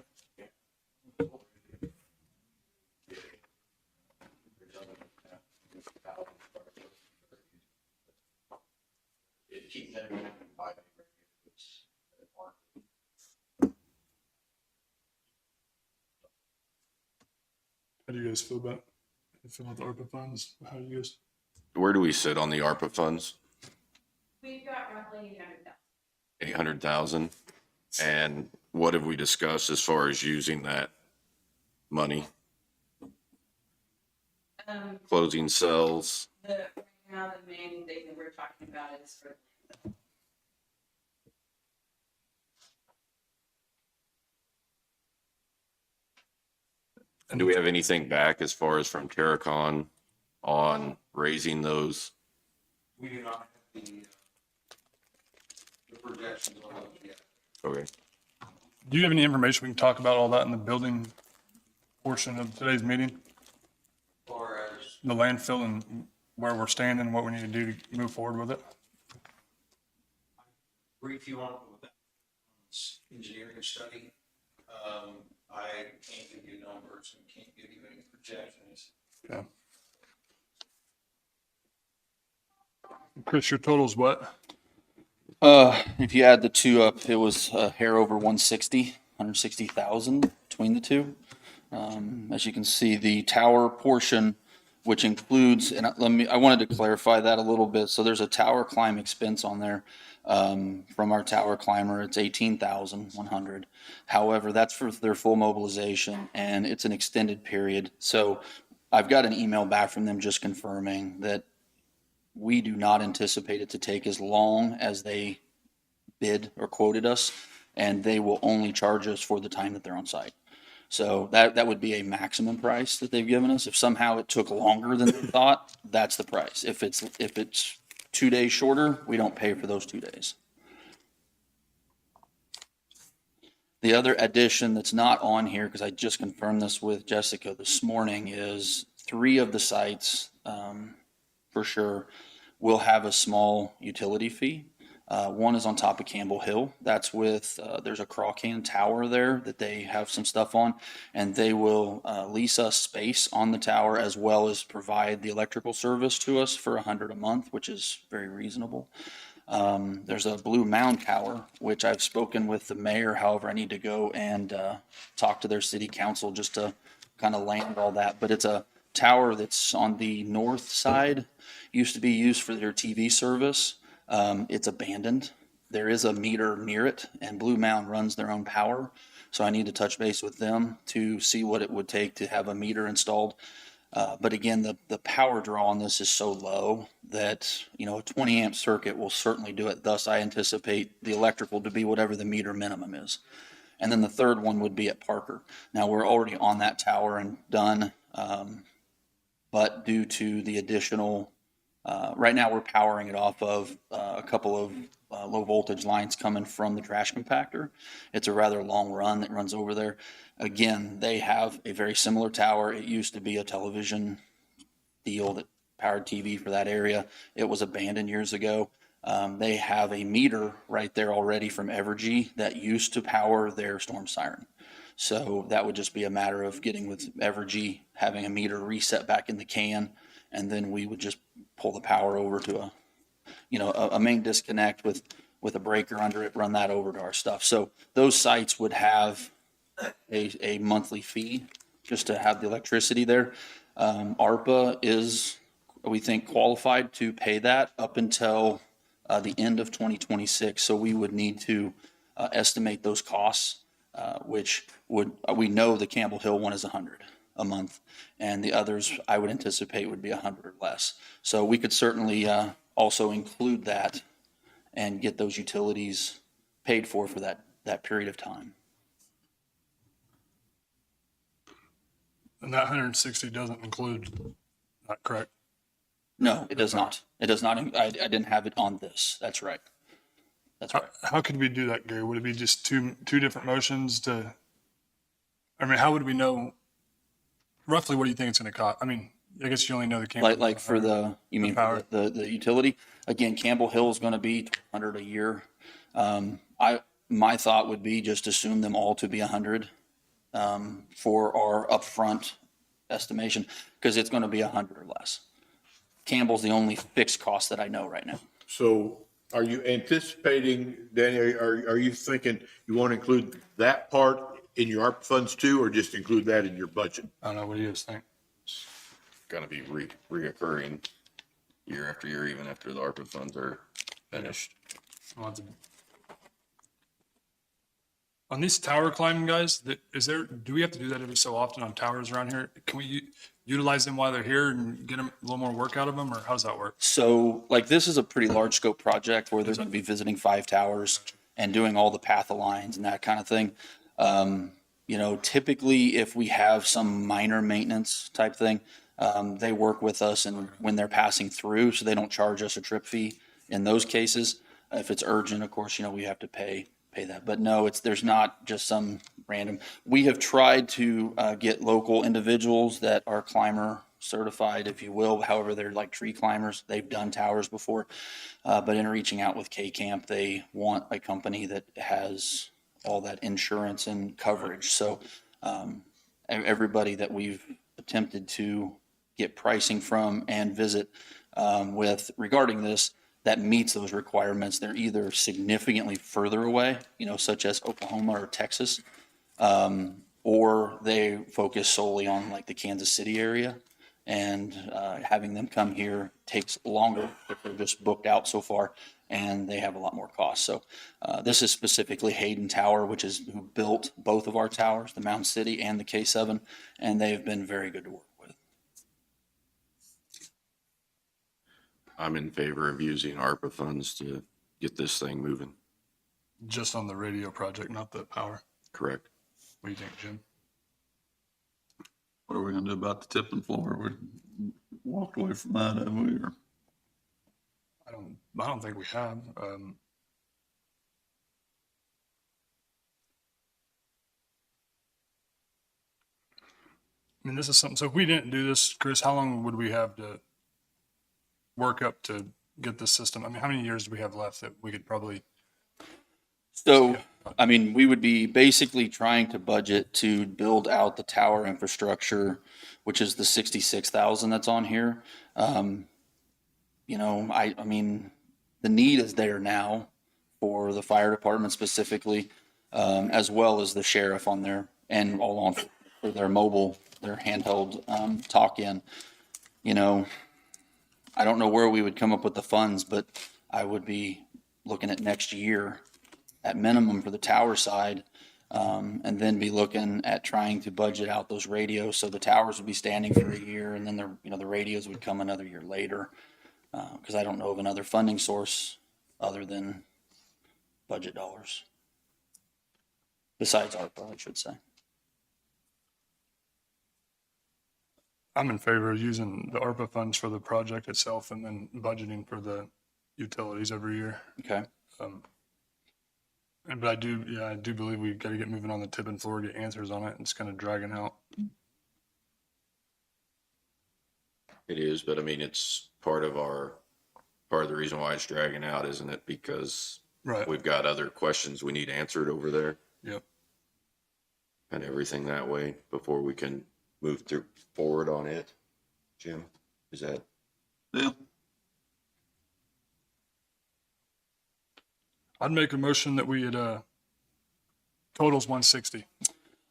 How do you guys feel about the ARPA funds? How do you guys? Where do we sit on the ARPA funds? We've got roughly 800,000. 800,000. And what have we discussed as far as using that money? Closing cells. Right now, the main thing that we're talking about is for. And do we have anything back as far as from Terracon on raising those? We do not have the projections on those yet. Okay. Do you have any information we can talk about all that in the building portion of today's meeting? Or as The landfill and where we're standing and what we need to do to move forward with it? brief you on with that engineering study. I can't give you numbers and can't give you any projections. Okay. Chris, your total's what? If you add the two up, it was a hair over 160,000 between the two. As you can see, the tower portion, which includes, and I wanted to clarify that a little bit. So there's a tower climb expense on there. From our tower climber, it's 18,100. However, that's for their full mobilization and it's an extended period. So I've got an email back from them just confirming that we do not anticipate it to take as long as they bid or quoted us, and they will only charge us for the time that they're on site. So that would be a maximum price that they've given us. If somehow it took longer than they thought, that's the price. If it's 2 days shorter, we don't pay for those 2 days. The other addition that's not on here, because I just confirmed this with Jessica this morning, is 3 of the sites, for sure, will have a small utility fee. One is on top of Campbell Hill. That's with, there's a crawl can tower there that they have some stuff on, and they will lease us space on the tower as well as provide the electrical service to us for $100 a month, which is very reasonable. There's a Blue Mound Tower, which I've spoken with the mayor. However, I need to go and talk to their city council just to kind of land all that. But it's a tower that's on the north side, used to be used for their TV service. It's abandoned. There is a meter near it, and Blue Mound runs their own power. So I need to touch base with them to see what it would take to have a meter installed. But again, the power draw on this is so low that, a 20 amp circuit will certainly do it. Thus, I anticipate the electrical to be whatever the meter minimum is. And then the third one would be at Parker. Now, we're already on that tower and done. But due to the additional, right now we're powering it off of a couple of low voltage lines coming from the trash compactor. It's a rather long run that runs over there. Again, they have a very similar tower. It used to be a television deal that powered TV for that area. It was abandoned years ago. They have a meter right there already from Evergy that used to power their storm siren. So that would just be a matter of getting with Evergy, having a meter reset back in the can, and then we would just pull the power over to a main disconnect with a breaker under it, run that over to our stuff. So those sites would have a monthly fee just to have the electricity there. ARPA is, we think, qualified to pay that up until the end of 2026. So we would need to estimate those costs, which we know the Campbell Hill one is $100 a month, and the others I would anticipate would be $100 or less. So we could certainly also include that and get those utilities paid for that period of time. And that 160 doesn't include, that correct? No, it does not. It does not. I didn't have it on this. That's right. That's right. How could we do that, Gary? Would it be just two different motions to, how would we know roughly what do you think it's going to cost? I guess you only know the Campbell. Like for you mean power. For the utility? Again, Campbell Hill is going to be $100 a year. My thought would be just assume them all to be $100 for our upfront estimation, because it's going to be $100 or less. Campbell's the only fixed cost that I know right now. So are you anticipating, Danny, are you thinking you want to include that part in your ARP funds too, or just include that in your budget? I don't know. What do you guys think? Going to be reoccurring year after year, even after the ARPA funds are finished. On these tower climbing guys, do we have to do that every so often on towers around here? Can we utilize them while they're here and get them a little more work out of them, or how does that work? So this is a pretty large scope project where they're going to be visiting 5 towers and doing all the path lines and that kind of thing. Typically if we have some minor maintenance type thing, they work with us and when they're passing through, so they don't charge us a trip fee in those cases. If it's urgent, of course, we have to pay that. But no, there's not just some random. We have tried to get local individuals that are climber certified, if you will. However, they're like tree climbers. They've done towers before. But in reaching out with K-Camp, they want a company that has all that insurance and coverage. So everybody that we've attempted to get pricing from and visit with regarding this, that meets those requirements, they're either significantly further away, such as Oklahoma or Texas, or they focus solely on like the Kansas City area, and having them come here takes longer if they're just booked out so far, and they have a lot more costs. So this is specifically Hayden Tower, which is who built both of our towers, the Mound City and the K7, and they've been very good to work with. I'm in favor of using ARPA funds to get this thing moving. Just on the radio project, not the power. Correct. What do you think, Jim? What are we gonna do about the tipping floor? We walked away from that, have we? Or I don't think we have. I mean, this is something, so if we didn't do this, Chris, how long would we have to work up to get this system? I mean, how many years do we have left that we could probably, So, I mean, we would be basically trying to budget to build out the tower infrastructure, which is the 66,000 that's on here. You know, I mean, the need is there now for the fire department specifically, as well as the sheriff on there and all on for their mobile, their handheld, talk-in. You know, I don't know where we would come up with the funds, but I would be looking at next year at minimum for the tower side, and then be looking at trying to budget out those radios. So the towers would be standing for a year, and then the radios would come another year later. Because I don't know of another funding source other than budget dollars. Besides ARPA, I should say. I'm in favor of using the ARPA funds for the project itself and then budgeting for the utilities every year. Okay. But I do believe we got to get moving on the tip and floor, get answers on it. It's kind of dragging out. It is, but I mean, it's part of the reason why it's dragging out, isn't it? Because Right. we've got other questions we need answered over there Yep. and everything that way before we can move forward on it. Jim, is that? yeah, I'd make a motion that we had, totals 160.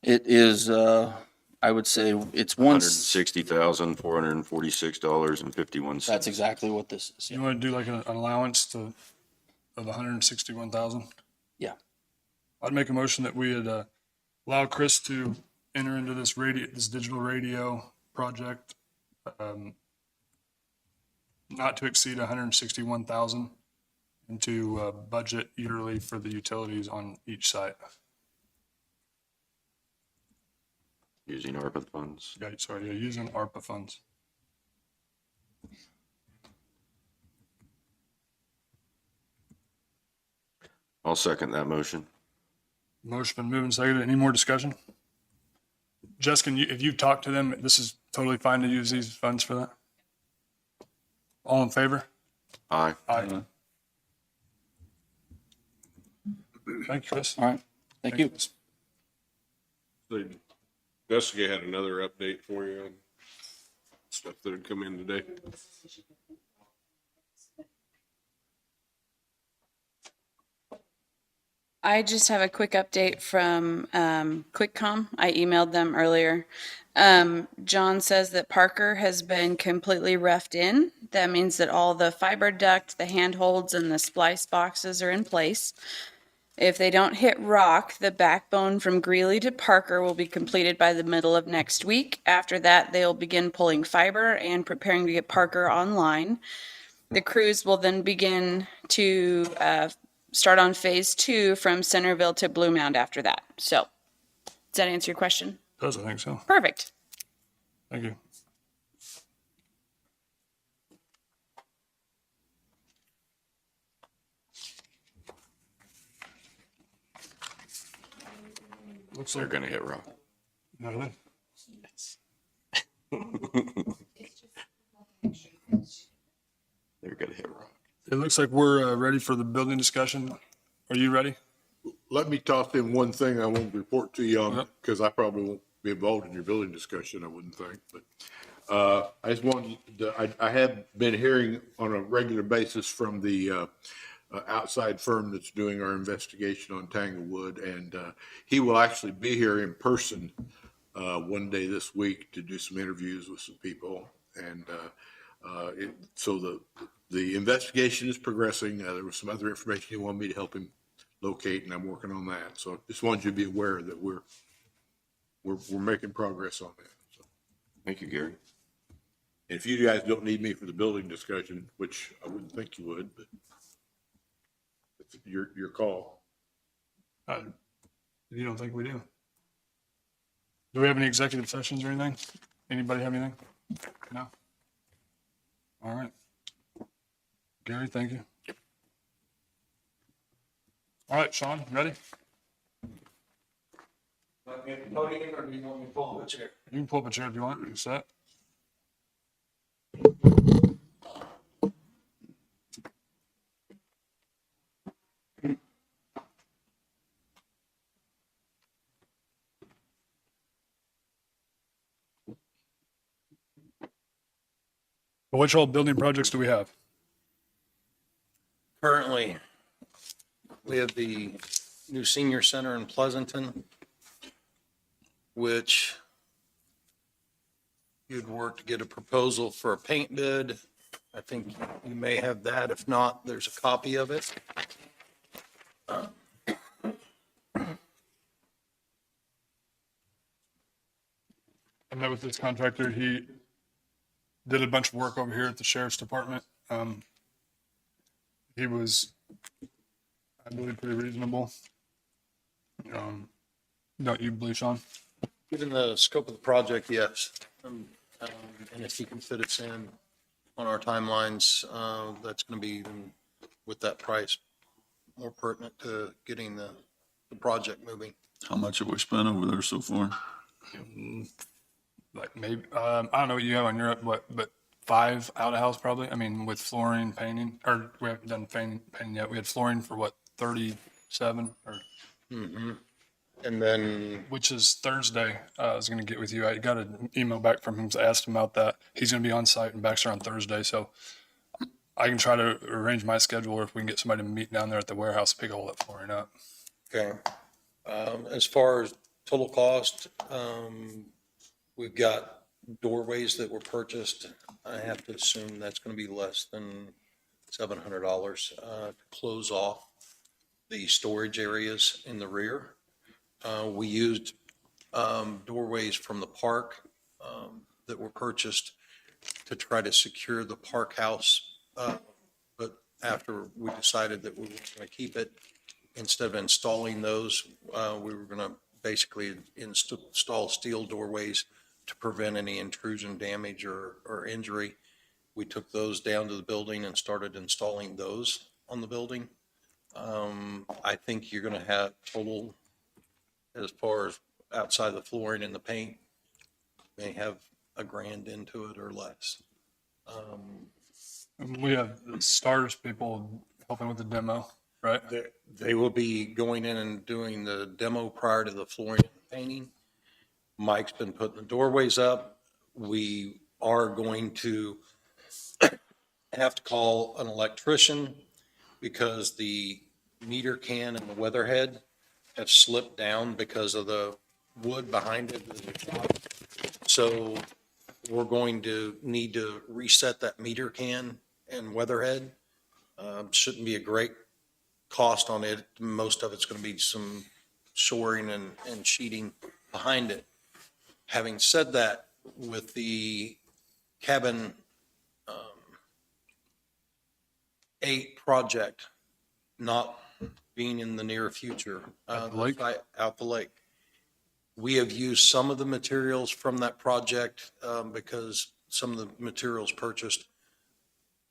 It is, I would say it's $160,446.51. That's exactly what this is. You want to do like an allowance of 161,000? Yeah. I'd make a motion that we had, allow Chris to enter into this digital radio project, not to exceed 161,000 and to, budget yearly for the utilities on each site. Using ARPA funds. Yeah, sorry, using ARPA funds. I'll second that motion. Motion been moved and seconded. Any more discussion? Jessica, if you've talked to them, this is totally fine to use these funds for that? All in favor? Aye. Aye. Thank you, Chris. All right. Thank you. So Jessica had another update for you on stuff that had come in today. I just have a quick update from QuickCom. I emailed them earlier. John says that Parker has been completely roughed in. That means that all the fiber duct, the handholds, and the splice boxes are in place. If they don't hit rock, the backbone from Greeley to Parker will be completed by the middle of next week. After that, they'll begin pulling fiber and preparing to get Parker online. The crews will then begin to start on phase 2 from Centerville to Blue Mound after that. So, does that answer your question? Does, I think so. Perfect. Thank you. Looks They're like, gonna hit rock. no, they- They're gonna hit rock. it looks like we're ready for the building discussion. Are you ready? Let me toss in one thing I won't report to you on, Yep. because I probably won't be involved in your building discussion, I wouldn't think, but I just wanted I have been hearing on a regular basis from the outside firm that's doing our investigation on Tanglewood, and he will actually be here in person one day this week to do some interviews with some people, and so the investigation is progressing. There was some other information he wanted me to help him locate, and I'm working on that. So just wanted you to be aware that we're making progress on that. So. Thank you, Gary. And if you guys don't need me for the building discussion, which I wouldn't think you would, but it's your call. You don't think we do? Do we have any executive sessions or anything? Anybody have anything? No? All right. Gary, thank you. All right, Sean, ready? Want me at the podium, or do you want me to pull the chair? You can pull up a chair if you want. You set? Which all building projects do we have? Currently, we have the new senior center in Pleasanton, which you'd work to get a proposal for a paint bid. I think you may have that. If not, there's a copy of it. I met with this contractor. He did a bunch of work over here at the sheriff's department. He was, I believe, pretty reasonable. Don't you believe, Sean? Given the scope of the project, yes. And if you can fit us in on our timelines, that's going to be, even with that price, more pertinent to getting the project moving. How much have we spent over there so far? Like maybe, I don't know what you have on your, but 5 out of house probably. I mean, with flooring, painting, or we haven't done painting yet. We had flooring for what, 37 or, And then, which is Thursday. I was going to get with you. I got an email back from him, asked him about that. He's going to be on site in Baxter on Thursday. So I can try to arrange my schedule, or if we can get somebody to meet down there at the warehouse, pick all that flooring up. okay, as far as total cost, we've got doorways that were purchased. I have to assume that's going to be less than $700 to close off the storage areas in the rear. We used doorways from the park that were purchased to try to secure the park house. But after we decided that we were going to keep it, instead of installing those, we were going to basically install steel doorways to prevent any intrusion, damage, or injury. We took those down to the building and started installing those on the building. I think you're going to have total, as far as outside the flooring and the paint, may have $1,000 into it or less. We have the stars people helping with the demo, right? They will be going in and doing the demo prior to the flooring and painting. Mike's been putting the doorways up. We are going to have to call an electrician because the meter can and the weatherhead have slipped down because of the wood behind it. So we're going to need to reset that meter can and weatherhead. Shouldn't be a great cost on it. Most of it's going to be some shoring and sheeting behind it. Having said that, with the cabin 8 project not being in the near future, At the lake? out the lake, we have used some of the materials from that project because some of the materials purchased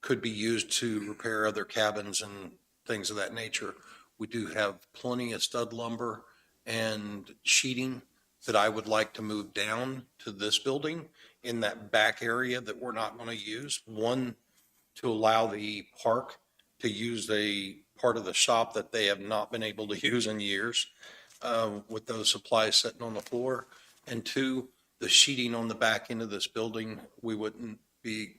could be used to repair other cabins and things of that nature. We do have plenty of stud lumber and sheeting that I would like to move down to this building in that back area that we're not going to use. One, to allow the park to use a part of the shop that they have not been able to use in years with those supplies sitting on the floor. And 2, the sheeting on the back end of this building, we wouldn't be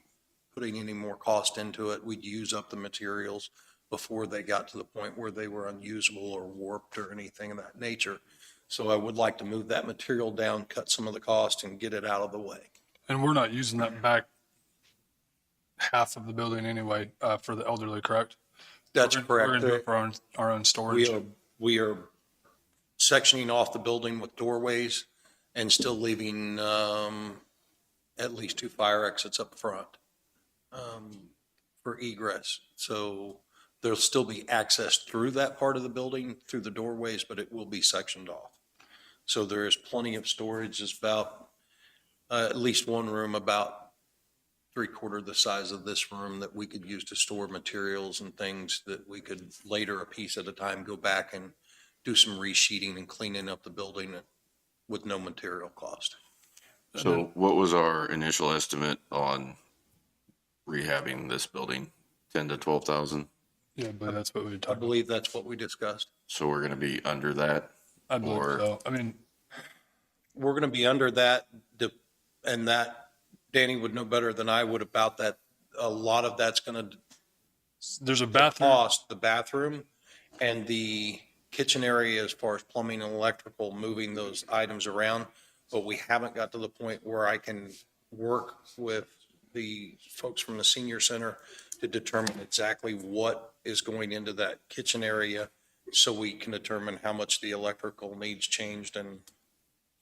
putting any more cost into it. We'd use up the materials before they got to the point where they were unusable or warped or anything of that nature. So I would like to move that material down, cut some of the cost, and get it out of the way. And we're not using that back half of the building anyway, for the elderly, correct? That's We're gonna do it correct. for our own storage. We are sectioning off the building with doorways and still leaving at least 2 fire exits up front for egress. So there'll still be access through that part of the building, through the doorways, but it will be sectioned off. So there is plenty of storage. It's about at least one room about 3/4 the size of this room that we could use to store materials and things that we could later, a piece at a time, go back and do some resheeting and cleaning up the building with no material cost. So what was our initial estimate on rehabbing this building? 10 to 12,000? Yeah, but that's what we I talked about. believe that's what we discussed. So we're going to be under that? I believe or- so. I mean, We're going to be under that, and that Danny would know better than I would about that. A lot of that's going to there's a bathroom. cost the bathroom and the kitchen area as far as plumbing and electrical, moving those items around. But we haven't got to the point where I can work with the folks from the senior center to determine exactly what is going into that kitchen area so we can determine how much the electrical needs changed. And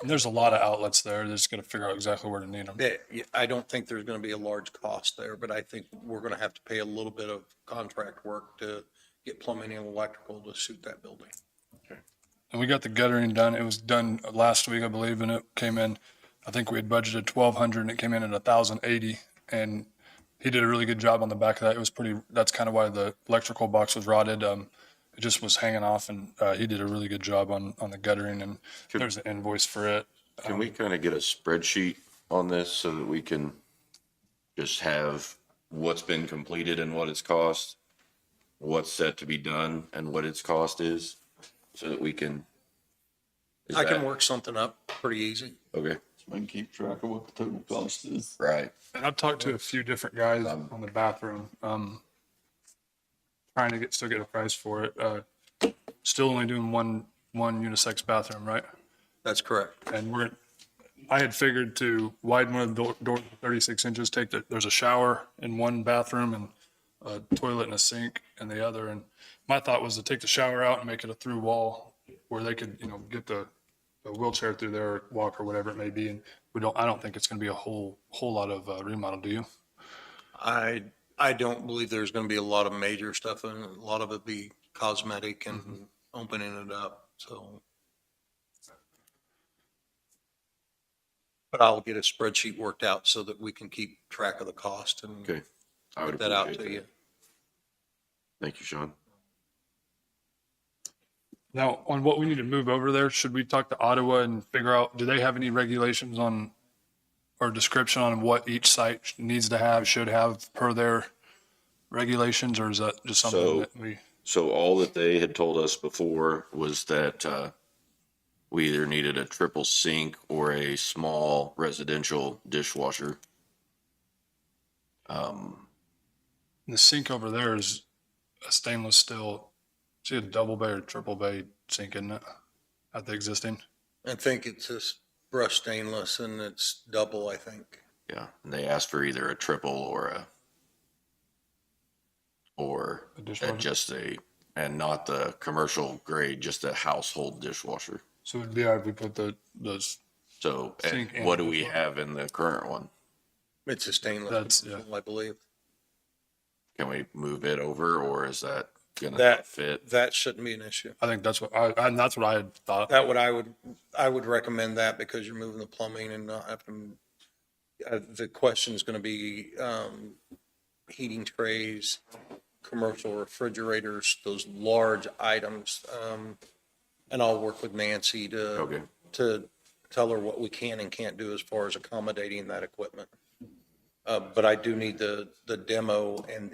There's a lot of outlets there. They're just going to figure out exactly where to need them. I don't think there's going to be a large cost there, but I think we're going to have to pay a little bit of contract work to get plumbing and electrical to suit that building. And we got the guttering done. It was done last week, I believe, and it came in, I think we had budgeted 1,200 and it came in at 1,080. And he did a really good job on the back of that. It was pretty, that's kind of why the electrical box was rotted. It just was hanging off, and he did a really good job on the guttering, and there's an invoice for it. Can we kind of get a spreadsheet on this so that we can just have what's been completed and what it's cost, what's set to be done and what its cost is, so that we can? I can work something up pretty easy. Okay, So we can keep track of what the total cost is. right. And I've talked to a few different guys on the bathroom, trying to still get a price for it. Still only doing one unisex bathroom, right? That's correct. And I had figured to widen one of the doors to 36 inches, there's a shower in one bathroom and a toilet and a sink in the other. And my thought was to take the shower out and make it a through wall where they could, get the wheelchair through there, or walk or whatever it may be. And I don't think it's going to be a whole lot of remodel, do you? I don't believe there's going to be a lot of major stuff, and a lot of it be cosmetic and opening it up. So, but I'll get a spreadsheet worked out so that we can keep track of the cost and Okay. I would get that out appreciate to that. you. Thank you, Sean. Now, on what we need to move over there, should we talk to Ottawa and figure out, do they have any regulations on, or description on what each site needs to have, should have per their regulations, or is that just something So- that we? So all that they had told us before was that we either needed a triple sink or a small residential dishwasher. The sink over there is a stainless steel, is it a double bay or triple bay sink, isn't it? At the existing? I think it's just brushed stainless and it's double, I think. Yeah, and they asked for either a triple or A dishwasher? and not the commercial grade, just a household dishwasher. So it'd be all right if we put those, So, and Sink and what do we dishwasher. have in the current one? It's a stainless, That's- yeah. I believe. Can we move it over, or is that gonna That not fit? That shouldn't be an issue. I think that's what that's what I had thought. I would recommend that because you're moving the plumbing and not having, the question is going to be, heating trays, commercial refrigerators, those large items. And I'll work with Nancy Okay, to tell her what we can and can't do as far as accommodating that equipment. But I do need the demo and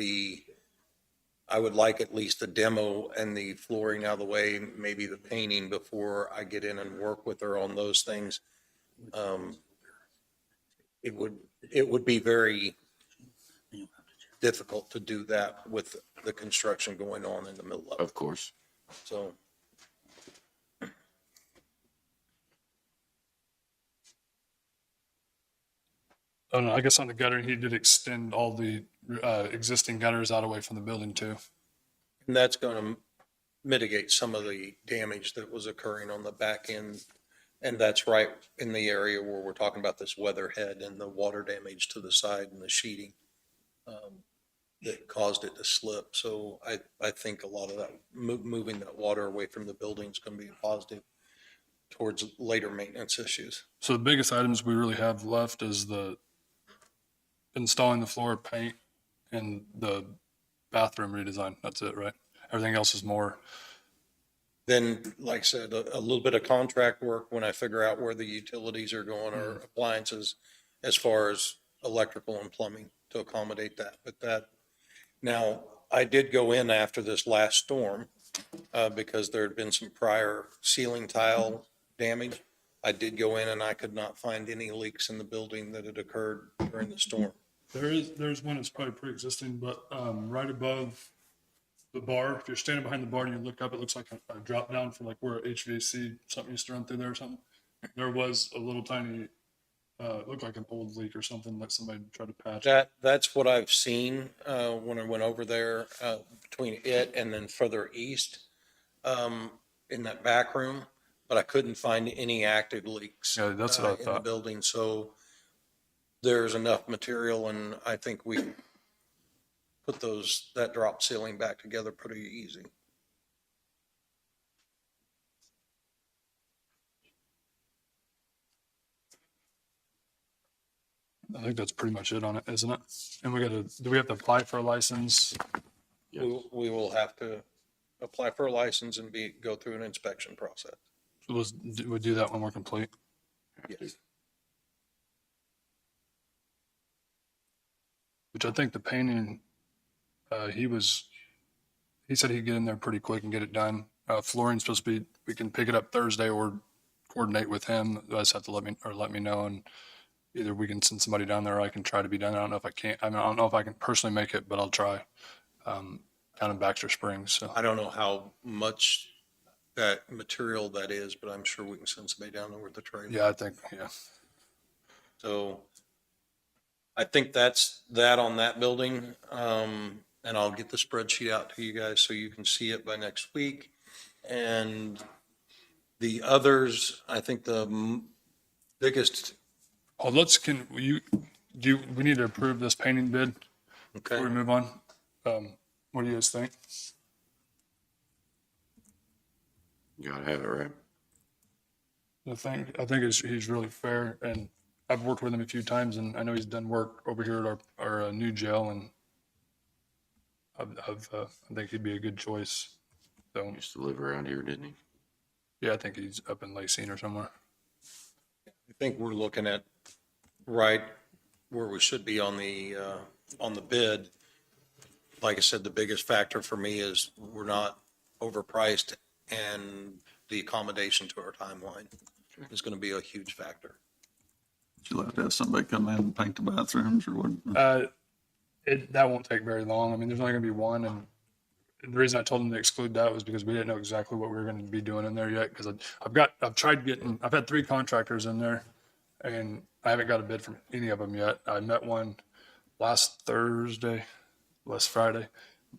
I would like at least the demo and the flooring out of the way, maybe the painting before I get in and work with her on those things. It would be very difficult to do that with the construction going on in the middle of it. of course. So Oh, no, I guess on the gutter, he did extend all the existing gutters out away from the building too. and that's going to mitigate some of the damage that was occurring on the back end And that's right in the area where we're talking about this weatherhead and the water damage to the side and the sheeting that caused it to slip. So I think a lot of that, moving that water away from the building is going to be a positive towards later maintenance issues. So the biggest items we really have left is the installing the floor paint and the bathroom redesign. That's it, right? Everything else is more. Then, like I said, a little bit of contract work when I figure out where the utilities are going or appliances as far as electrical and plumbing to accommodate that. But that, now, I did go in after this last storm because there had been some prior ceiling tile damage. I did go in and I could not find any leaks in the building that had occurred during the storm. There's one that's probably pre-existing, but right above the bar, if you're standing behind the bar and you look up, it looks like a drop down for like where HVAC, something used to run through there or something. There was a little tiny, it looked like an old leak or something that somebody tried to patch. That's what I've seen when I went over there between it and then further east in that back room, but I couldn't find any active leaks Yeah, that's what I in the thought. building. So there's enough material, and I think we put that drop ceiling back together pretty easy. I think that's pretty much it on it, isn't it? And do we have to apply for a license? We will have to apply for a license and go through an inspection process. We'll do that when we're complete. Yes. Which I think the painting, he said he'd get in there pretty quick and get it done. Flooring's supposed to be, we can pick it up Thursday or coordinate with him. You guys have to let me know, and either we can send somebody down there or I can try to be done. I don't know if I can. I mean, I don't know if I can personally make it, but I'll try. Down in Baxter Springs. So I don't know how much that material that is, but I'm sure we can send somebody down there with the trailer. yeah, I think, yeah. So I think that's that on that building. And I'll get the spreadsheet out to you guys so you can see it by next week. And the others, I think the biggest, Oh, we need to approve this painting bid okay, before we move on. What do you guys think? You gotta have it, right? I think he's really fair, and I've worked with him a few times, and I know he's done work over here at our new jail, and I think he'd be a good choice. So Used to live around here, didn't he? yeah, I think he's up in Lacine or somewhere. I think we're looking at right where we should be on the bid. Like I said, the biggest factor for me is we're not overpriced, and the accommodation to our timeline is going to be a huge factor. You'll have to have somebody come in and paint the bathrooms or what? That won't take very long. I mean, there's only gonna be one, and the reason I told them to exclude that was because we didn't know exactly what we were gonna be doing in there yet. Because I've had 3 contractors in there, and I haven't got a bid from any of them yet. I met one last Friday,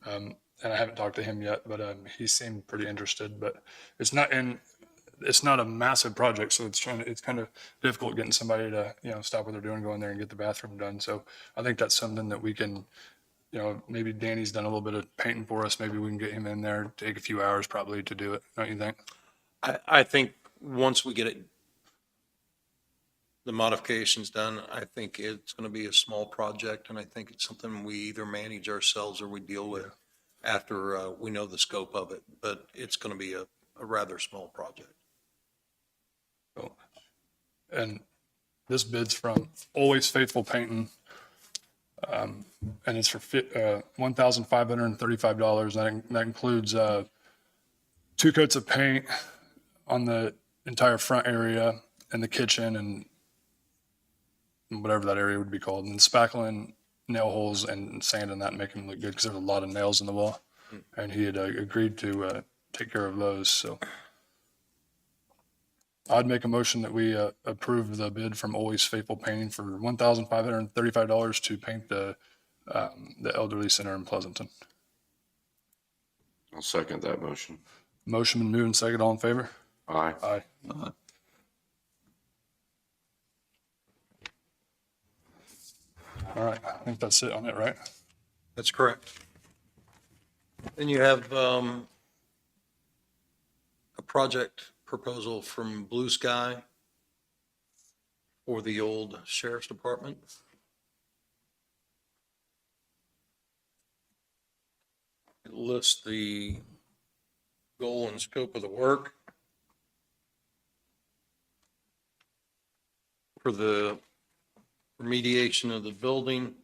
and I haven't talked to him yet, but he seemed pretty interested. But it's not a massive project, so it's kind of difficult getting somebody to, stop what they're doing, go in there and get the bathroom done. So I think that's something that we can, maybe Danny's done a little bit of painting for us. Maybe we can get him in there, take a few hours probably to do it. Don't you think? I think once we get the modifications done, I think it's going to be a small project, and I think it's something we either manage ourselves or we deal with after we know the scope of it. But it's going to be a rather small project. And this bid's from Always Faithful Painting. And it's for $1,535. That includes 2 coats of paint on the entire front area and the kitchen and whatever that area would be called, and spackling nail holes and sanding that and making them look good because there's a lot of nails in the wall. And he had agreed to take care of those. So I'd make a motion that we approve the bid from Always Faithful Painting for $1,535 to paint the elderly center in Pleasanton. I'll second that motion. Motion been moved and second. All in favor? Aye. Aye. All right, I think that's it on it, right? That's correct. Then you have a project proposal from Blue Sky for the old sheriff's department. It lists the goal and scope of the work for the remediation of the building.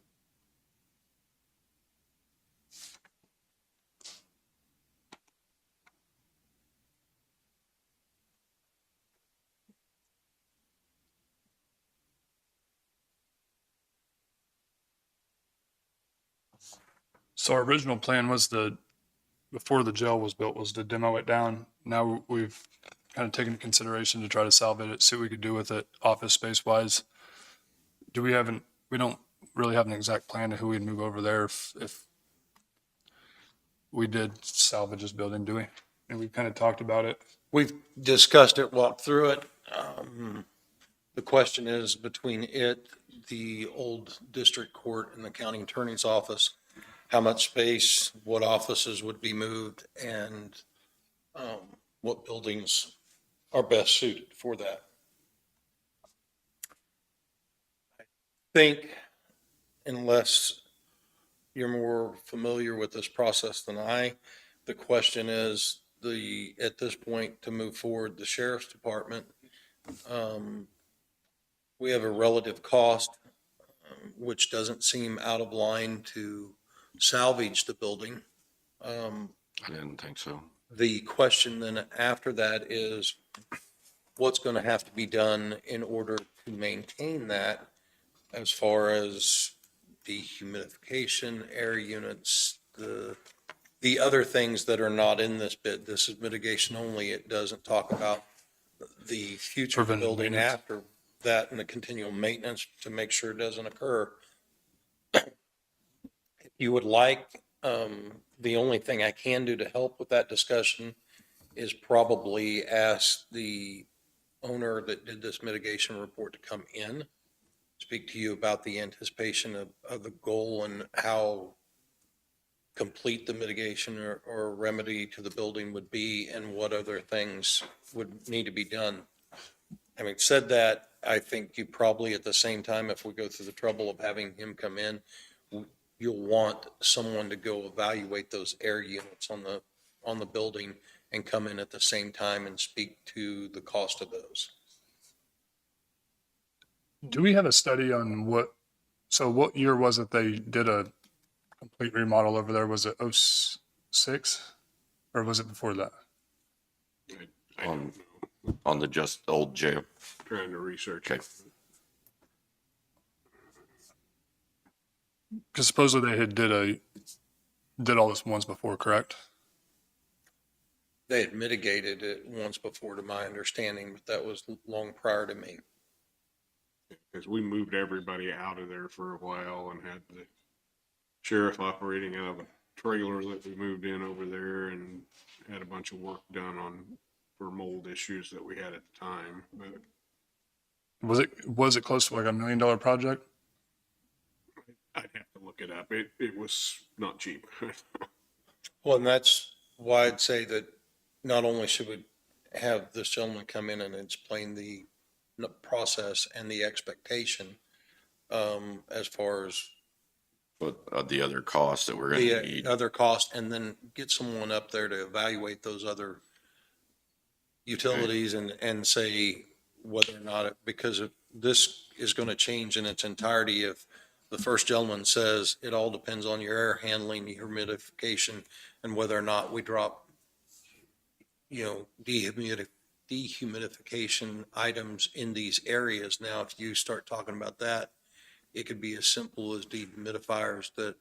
So our original plan was before the jail was built, was to demo it down. Now we've kind of taken into consideration to try to salvage it, see what we could do with it office space wise. We don't really have an exact plan to who we'd move over there if we did salvage this building, do we? And we kind of talked about it. We've discussed it, walked through it. The question is between it, the old district court and the county attorney's office, how much space, what offices would be moved, and what buildings are best suited for that. I think, unless you're more familiar with this process than I, the question is at this point, to move forward, the sheriff's department, we have a relative cost, which doesn't seem out of line to salvage the building. I didn't think so. The question then after that is what's going to have to be done in order to maintain that, as far as dehumidification, air units, the other things that are not in this bid. This is mitigation only. It doesn't talk about the future Preventive building maintenance. after that and the continual maintenance to make sure it doesn't occur. If you would like, the only thing I can do to help with that discussion is probably ask the owner that did this mitigation report to come in, speak to you about the anticipation of the goal and how complete the mitigation or remedy to the building would be and what other things would need to be done. Having said that, I think you probably at the same time, if we go through the trouble of having him come in, you'll want someone to go evaluate those air units on the building and come in at the same time and speak to the cost of those. Do we have a study on what year was it they did a complete remodel over there? Was it 06 or was it before that? I don't know. On the just old jail. Trying to research Okay. it. Because supposedly they had did all this once before, correct? They had mitigated it once before, to my understanding, but that was long prior to me. Because we moved everybody out of there for a while and had the sheriff operating out of a trailer that we moved in over there and had a bunch of work done for mold issues that we had at the time. But Was it close to like $1 million project? I'd have to look it up. It was not cheap. Well, and that's why I'd say that not only should we have this gentleman come in and explain the process and the expectation, as far as But the other costs that we're going to the need. other cost, and then get someone up there to evaluate those other utilities and say whether or not because this is going to change in its entirety. If the first gentleman says it all depends on your air handling, your humidification, and whether or not we drop, dehumidification items in these areas. Now, if you start talking about that, it could be as simple as dehumidifiers that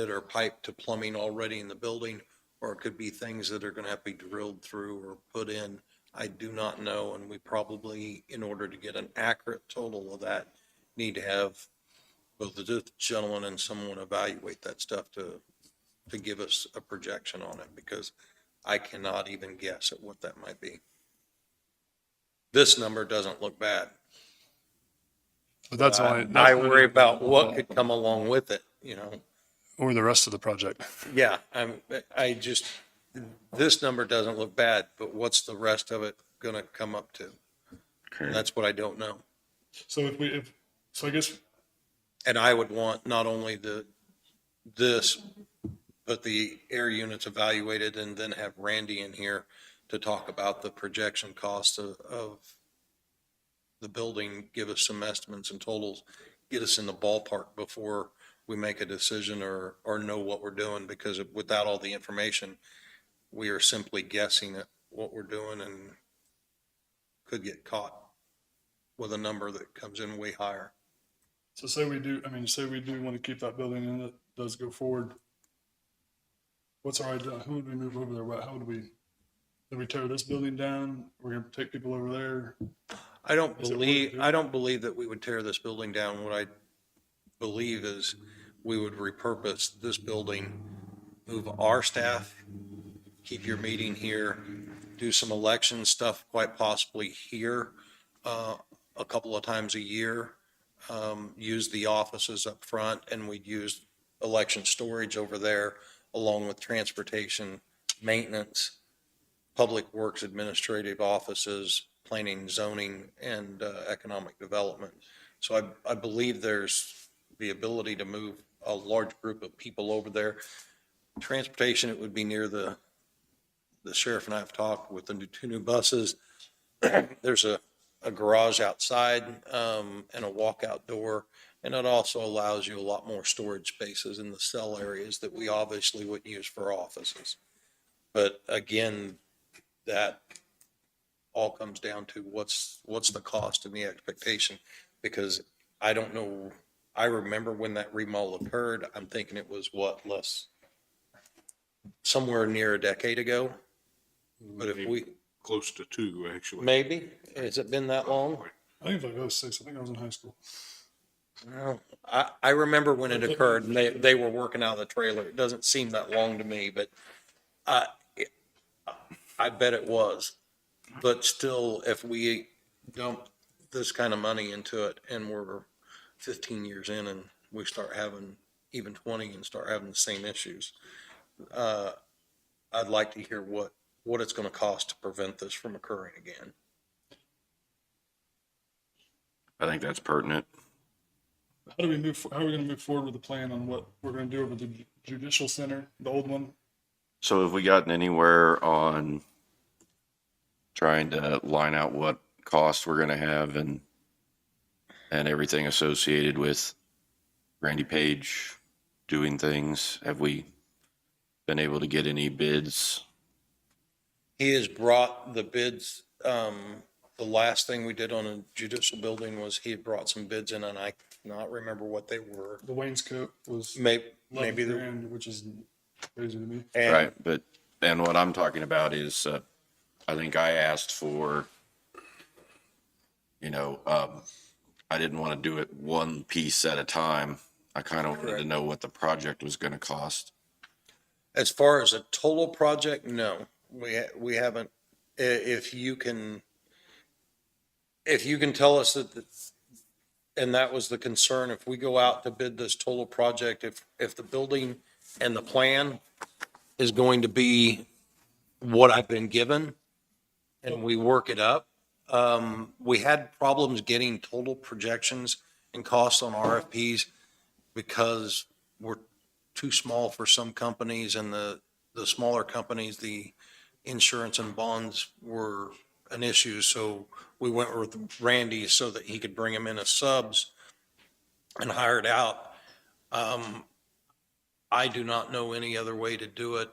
are piped to plumbing already in the building, or it could be things that are going to have to be drilled through or put in. I do not know, and we probably, in order to get an accurate total of that, need to have both the gentleman and someone evaluate that stuff to give us a projection on it, because I cannot even guess at what that might be. This number doesn't look bad. But that's only, I worry about what could come along with it, you know? or the rest of the project. Yeah, I just, this number doesn't look bad, but what's the rest of it gonna come up to? And that's what I don't know. So so I guess, And I would want not only this, but the air units evaluated and then have Randy in here to talk about the projection cost of the building, give us some estimates and totals, get us in the ballpark before we make a decision or know what we're doing, because without all the information, we are simply guessing at what we're doing and could get caught with a number that comes in way higher. so say we do want to keep that building and it does go forward. What's our idea? Who would we move over there? How would we tear this building down? We're gonna take people over there. I don't Is it worth believe, doing? I don't believe that we would tear this building down. What I believe is we would repurpose this building, move our staff, keep your meeting here, do some election stuff, quite possibly here, a couple of times a year. Use the offices up front, and we'd use election storage over there along with transportation, maintenance, public works administrative offices, planning, zoning, and economic development. So I believe there's the ability to move a large group of people over there. Transportation, it would be near the sheriff and I have talked with the two new buses. There's a garage outside and a walkout door. And it also allows you a lot more storage spaces in the cell areas that we obviously wouldn't use for offices. But again, that all comes down to what's the cost and the expectation, because I don't know. I remember when that remodel occurred, I'm thinking it was somewhere near a decade ago. But if we, Close to 2, actually. maybe, has it been that long? I think it's like 06. I think I was in high school. Well, I remember when it occurred and they were working out of the trailer. It doesn't seem that long to me, but I bet it was. But still, if we dump this kind of money into it and we're 15 years in and we start having even 20 and start having the same issues, I'd like to hear what it's going to cost to prevent this from occurring again. I think that's pertinent. How are we going to move forward with the plan on what we're going to do over the judicial center, the old one? So have we gotten anywhere on trying to line out what costs we're going to have and everything associated with Randy Page doing things? Have we been able to get any bids? He has brought the bids. The last thing we did on a judicial building was he had brought some bids in, and I cannot remember what they were. The wainscot was Maybe 11 grand, which is crazy to me. and Right, but, and what I'm talking about is, I think I asked for, I didn't want to do it one piece at a time. I kind of wanted to know what the project was going to cost. As far as a total project, no, we haven't. If you can tell us that, and that was the concern, if we go out to bid this total project, if the building and the plan is going to be what I've been given and we work it up, we had problems getting total projections and costs on RFPs because we're too small for some companies, and the smaller companies, the insurance and bonds were an issue. So we went with Randy so that he could bring them in as subs and hire it out. I do not know any other way to do it.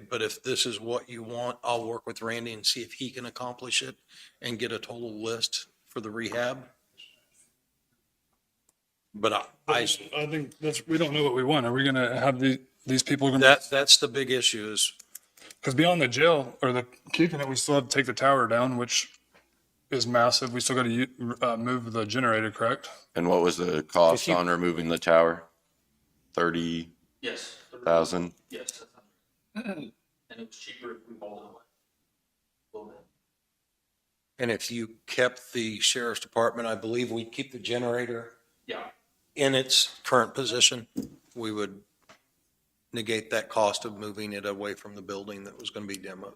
But if this is what you want, I'll work with Randy and see if he can accomplish it and get a total list for the rehab. But I think we don't know what we want. Are we going to have these people going to, that's the big issue is, because beyond the jail or the keeping it, we still have to take the tower down, which is massive. We still got to move the generator, correct? And what was the cost If you- on removing the tower? 30,000? Yes. Yes. And it was cheaper if we hauled it away. A little bit. and if you kept the sheriff's department, I believe we'd keep the generator in its current position, we would negate that cost of moving it away from the building that was going to be demoed.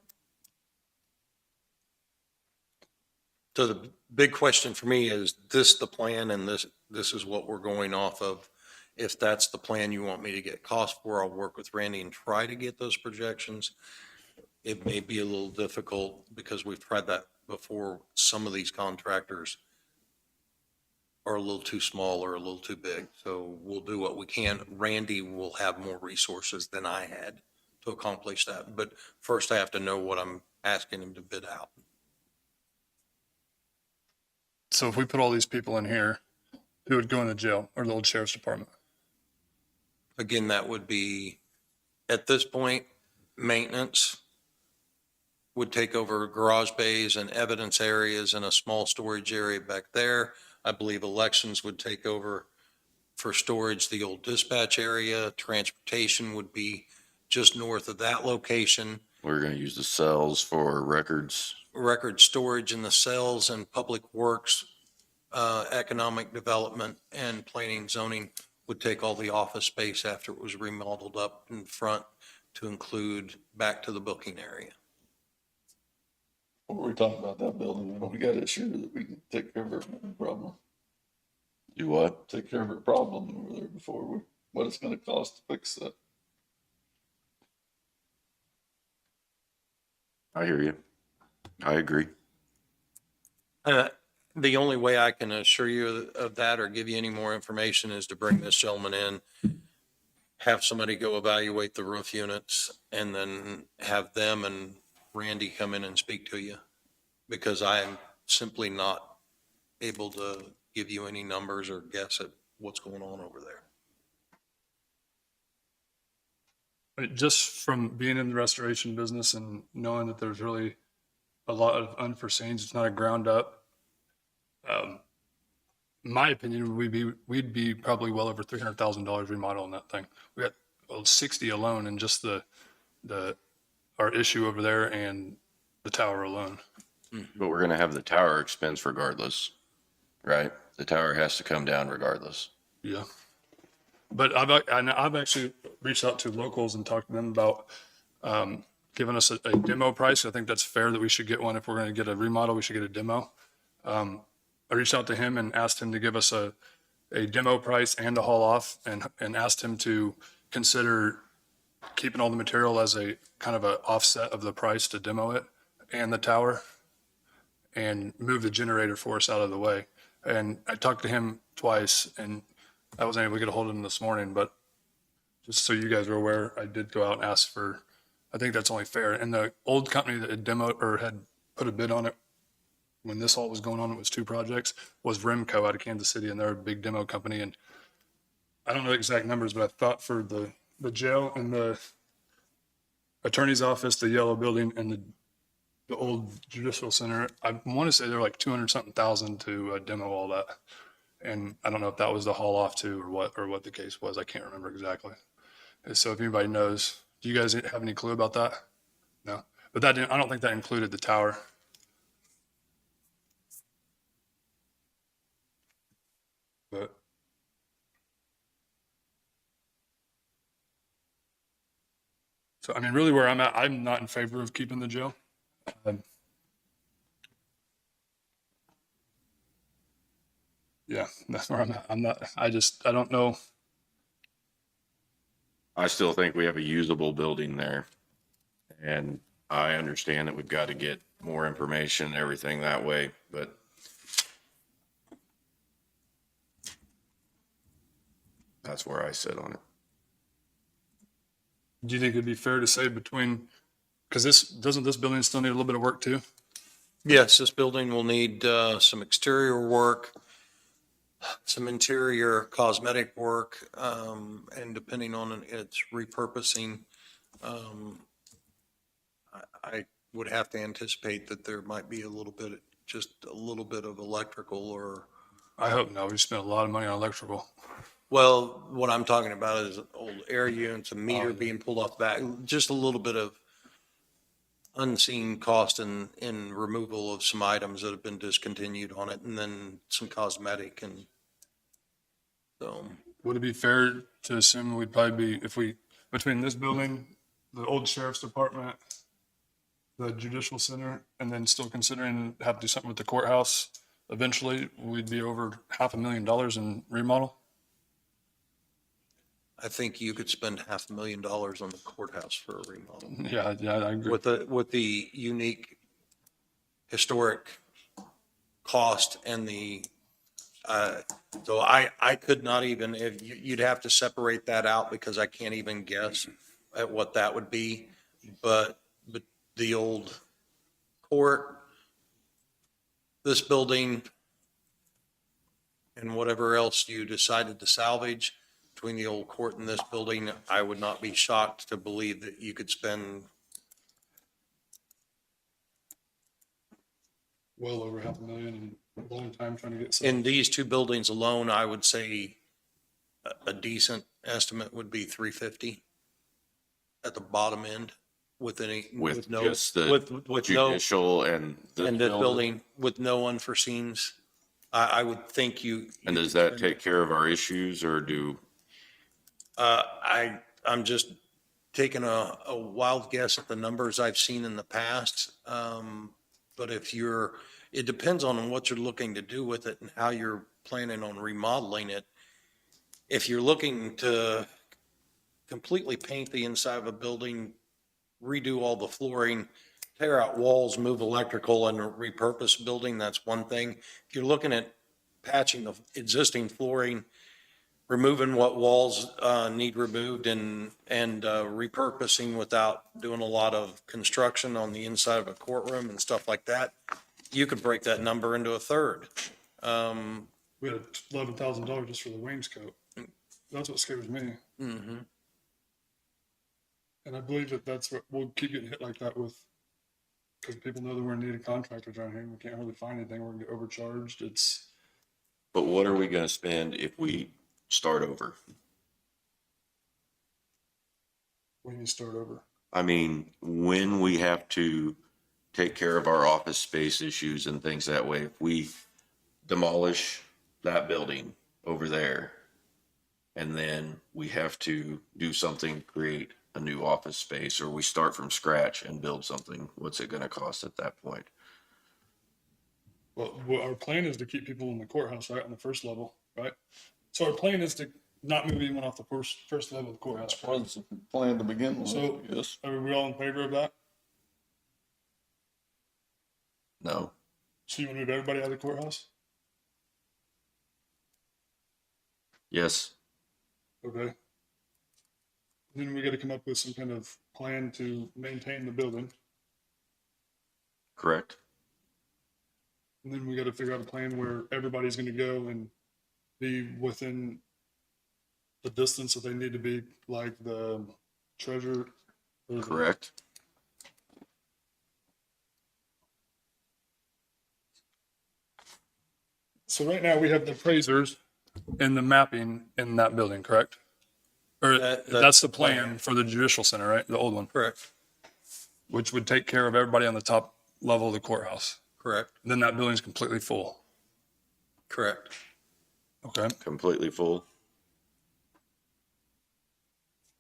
So the big question for me is this the plan and this is what we're going off of. If that's the plan you want me to get cost for, I'll work with Randy and try to get those projections. It may be a little difficult because we've tried that before. Some of these contractors are a little too small or a little too big. So we'll do what we can. Randy will have more resources than I had to accomplish that. But first I have to know what I'm asking him to bid out. So if we put all these people in here, who would go in the jail or the old sheriff's department? Again, that would be, at this point, maintenance would take over garage bays and evidence areas and a small storage area back there. I believe elections would take over for storage, the old dispatch area. Transportation would be just north of that location. We're going to use the cells for records. Record storage in the cells, and public works, economic development and planning zoning would take all the office space after it was remodeled up in front to include back to the booking area. Before we talk about that building, we got to assure that we can take care of our problem. Do what? Take care of our problem over there before what it's going to cost to fix that. I hear you. I agree. The only way I can assure you of that or give you any more information is to bring this gentleman in, have somebody go evaluate the roof units, and then have them and Randy come in and speak to you. Because I am simply not able to give you any numbers or guess at what's going on over there. But just from being in the restoration business and knowing that there's really a lot of unforeseens, it's not a ground up. My opinion, we'd be probably well over $300,000 remodeling that thing. We got 60 alone in just our issue over there and the tower alone. But we're going to have the tower expense regardless, right? The tower has to come down regardless. Yeah. But I've actually reached out to locals and talked to them about giving us a demo price. I think that's fair that we should get one. If we're going to get a remodel, we should get a demo. I reached out to him and asked him to give us a demo price and a haul off, and asked him to consider keeping all the material as a kind of a offset of the price to demo it and the tower, and move the generator for us out of the way. And I talked to him twice, and I wasn't able to get a hold of him this morning, but just so you guys are aware, I did go out and ask for, I think that's only fair. And the old company that had demoed or had put a bid on it when this all was going on, it was 2 projects, was Remco out of Kansas City, and they're a big demo company. And I don't know the exact numbers, but I thought for the jail and the attorney's office, the yellow building, and the old judicial center, I want to say they're like 200-something thousand to demo all that. And I don't know if that was the haul off too, or what the case was. I can't remember exactly. And so if anybody knows, do you guys have any clue about that? No, but I don't think that included the tower. But so, I mean, really where I'm at, I'm not in favor of keeping the jail. Yeah, that's where I'm at. I don't know. I still think we have a usable building there. And I understand that we've got to get more information and everything that way, but that's where I sit on it. Do you think it'd be fair to say because doesn't this building still need a little bit of work too? Yes, this building will need some exterior work, some interior cosmetic work, and depending on its repurposing, I would have to anticipate that there might be just a little bit of electrical or, I hope not. We spent a lot of money on electrical. well, what I'm talking about is old air units, a meter being pulled off the back, just a little bit of unseen cost in removal of some items that have been discontinued on it, and then some cosmetic and So, Would it be fair to assume we'd probably be, if we, between this building, the old sheriff's department, the judicial center, and then still considering have to do something with the courthouse, eventually we'd be over $500,000 in remodel? I think you could spend $500,000 on the courthouse for a remodel. Yeah, I agree. With the unique historic cost and so I could not even, if you'd have to separate that out because I can't even guess at what that would be. But the old court, this building, and whatever else you decided to salvage between the old court and this building, I would not be shocked to believe that you could spend Well over $500,000 in a long time trying to get some. in these two buildings alone, I would say a decent estimate would be 350 at the bottom end with With no, just the with no, judicial and the and this building with no unforeseens. I would think And does that take care of our issues or I'm just taking a wild guess at the numbers I've seen in the past. But it depends on what you're looking to do with it and how you're planning on remodeling it. If you're looking to completely paint the inside of a building, redo all the flooring, tear out walls, move electrical and repurpose the building, that's one thing. If you're looking at patching the existing flooring, removing what walls need removed and repurposing without doing a lot of construction on the inside of a courtroom and stuff like that, you could break that number into a third. We had $11,000 just for the wainscot. That's what scares me. Mm-hmm. And I believe that that's what we'll keep getting hit like that with, because people know that we're in need of contractors around here. We can't hardly find anything. We're gonna get overcharged. but what are we going to spend if we start over? We need to start over. I mean, when we have to take care of our office space issues and things that way, if we demolish that building over there, and then we have to do something, create a new office space, or we start from scratch and build something, what's it going to cost at that point? Well, our plan is to keep people in the courthouse, right, on the first level, right? So our plan is to not move anyone off the first level of the courthouse. That was the plan to begin with, So, yes. are we all in favor of that? No. So you want to move everybody out of the courthouse? Yes. Okay. Then we got to come up with some kind of plan to maintain the building. Correct. And then we got to figure out a plan where everybody's going to go and be within the distance that they need to be, like the treasurer. or the- Correct. So right now we have the appraisers and the mapping in that building, correct? Or that's the plan for the judicial center, right? The old one, Correct, which would take care of everybody on the top level of the courthouse. correct, Then that building's completely full. correct. Okay. Completely full.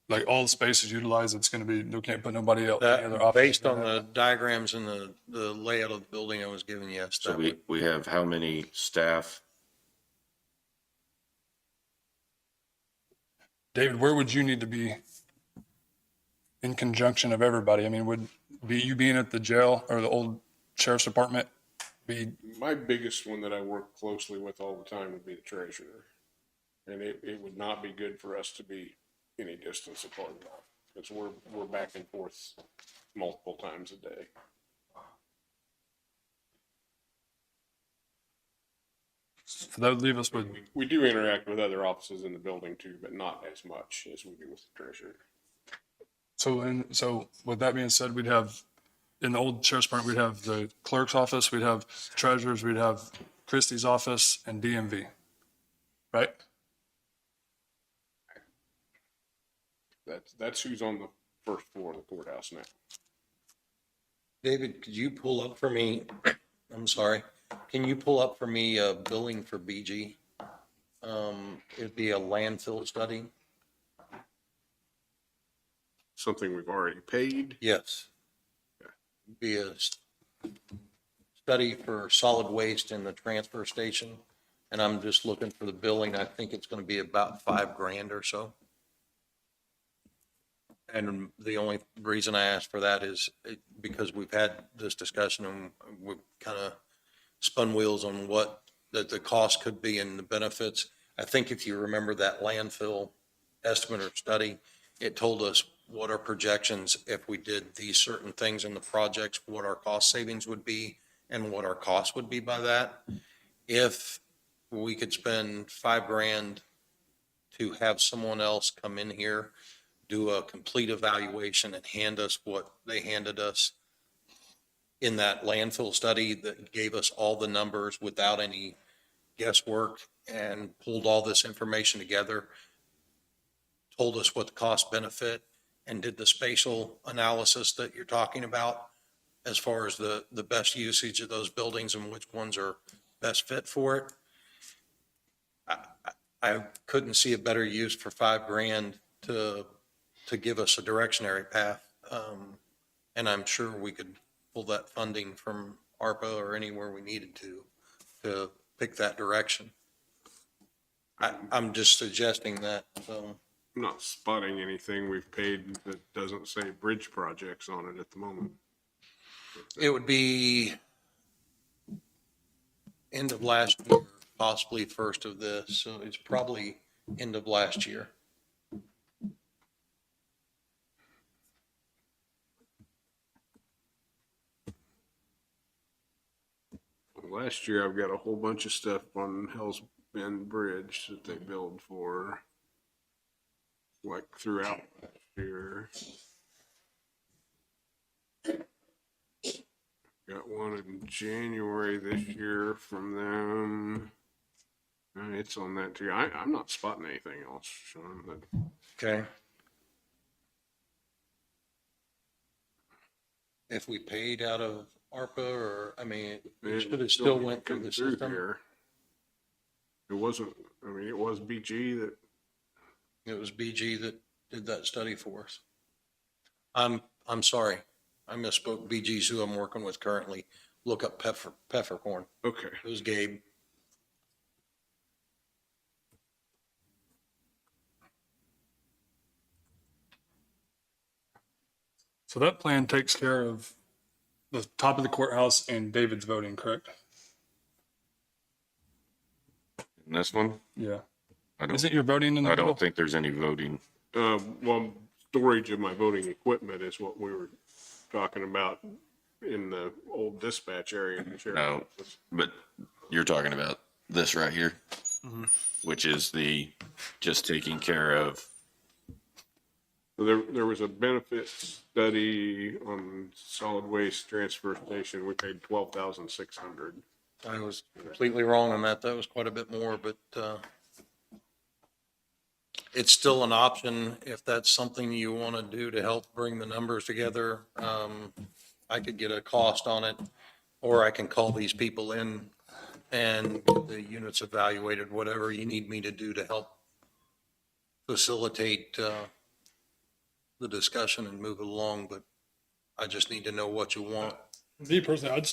Like all the space is utilized. It's going to be, we can't put nobody else. any other office Based in on that. the diagrams and the layout of the building I was giving, yes. So that would- we have how many staff? David, where would you need to be in conjunction of everybody? I mean, would be you being at the jail or the old sheriff's department be, My biggest one that I work closely with all the time would be the treasurer. And it would not be good for us to be any distance apart now, because we're back and forth multiple times a day. so that would leave us with, We do interact with other offices in the building too, but not as much as we do with the treasurer. so with that being said, we'd have, in the old sheriff's department, we'd have the clerk's office, we'd have treasurers, we'd have Christie's office and DMV, right? That's who's on the first floor of the courthouse now. David, could you pull up for me, I'm sorry, can you pull up for me billing for BG? It'd be a landfill study. Something we've already paid. Yes. Be a study for solid waste in the transfer station. And I'm just looking for the billing. I think it's going to be about $5,000 or so. And the only reason I asked for that is because we've had this discussion and we've kind of spun wheels on what the cost could be and the benefits. I think if you remember that landfill estimate or study, it told us what our projections, if we did these certain things in the projects, what our cost savings would be and what our cost would be by that. If we could spend $5,000 to have someone else come in here, do a complete evaluation and hand us what they handed us in that landfill study that gave us all the numbers without any guesswork and pulled all this information together, told us what the cost benefit and did the spatial analysis that you're talking about as far as the best usage of those buildings and which ones are best fit for it. I couldn't see a better use for $5,000 to give us a directionary path. And I'm sure we could pull that funding from ARPA or anywhere we needed to pick that direction. I'm just suggesting that, so. I'm not spotting anything we've paid that doesn't say bridge projects on it at the moment. It would be end of last year, possibly first of this, so it's probably end of last year. Last year, I've got a whole bunch of stuff on Hell's Bend Bridge that they billed for, like throughout last year. Got one in January this year from them. And it's on that too. I'm not spotting anything else, Sean, but Okay. If we paid out of ARPA or, I mean, it should have still went through the system. here. It wasn't, I mean, it was BG that, It was BG that did that study for us. I'm sorry. I misspoke. BG's who I'm working with currently. Look up Peppercorn. okay. It was Gabe. So that plan takes care of the top of the courthouse and David's voting, correct? And this one, Yeah. I don't, Isn't your voting in the I middle? don't think there's any voting. Well, storage of my voting equipment is what we were talking about in the old dispatch area. in the sheriff's No, office. but you're talking about this right here, which is the just taking care of. So there was a benefit study on solid waste transfer station. We paid 12,600. I was completely wrong on that. That was quite a bit more, but it's still an option if that's something you want to do to help bring the numbers together. I could get a cost on it, or I can call these people in and get the units evaluated, whatever you need me to do to help facilitate the discussion and move it along, but I just need to know what you want. Me personally,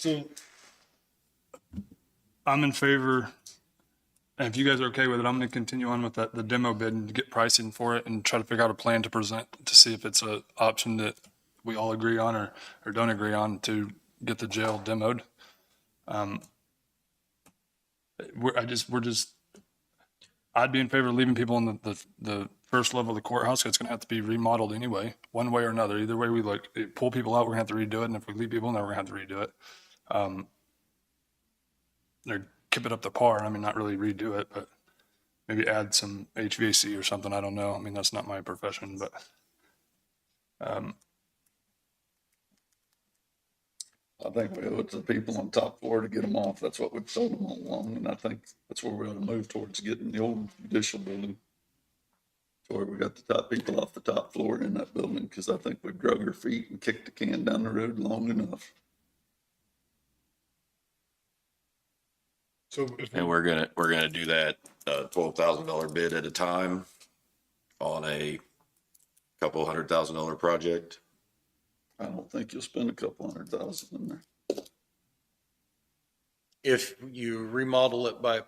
I'm in favor. And if you guys are okay with it, I'm going to continue on with the demo bid and get pricing for it and try to figure out a plan to present to see if it's an option that we all agree on or don't agree on to get the jail demoed. I'd be in favor of leaving people in the first level of the courthouse. It's going to have to be remodeled anyway, one way or another. Either way, we pull people out, we're going to have to redo it. And if we leave people in there, we're going to have to redo it. Or keep it up to par. I mean, not really redo it, but maybe add some HVAC or something. I don't know. I mean, that's not my profession, but I think we owe it to the people on top floor to get them off. That's what we've told them all along, and I think that's where we ought to move towards getting the old judicial building. To where we got the top people off the top floor in that building, because I think we've drug our feet and kicked the can down the road long enough. So if, And we're gonna do that, $12,000 bid at a time on a couple $100,000 project. I don't think you'll spend a couple $100,000 in there. If you remodel it by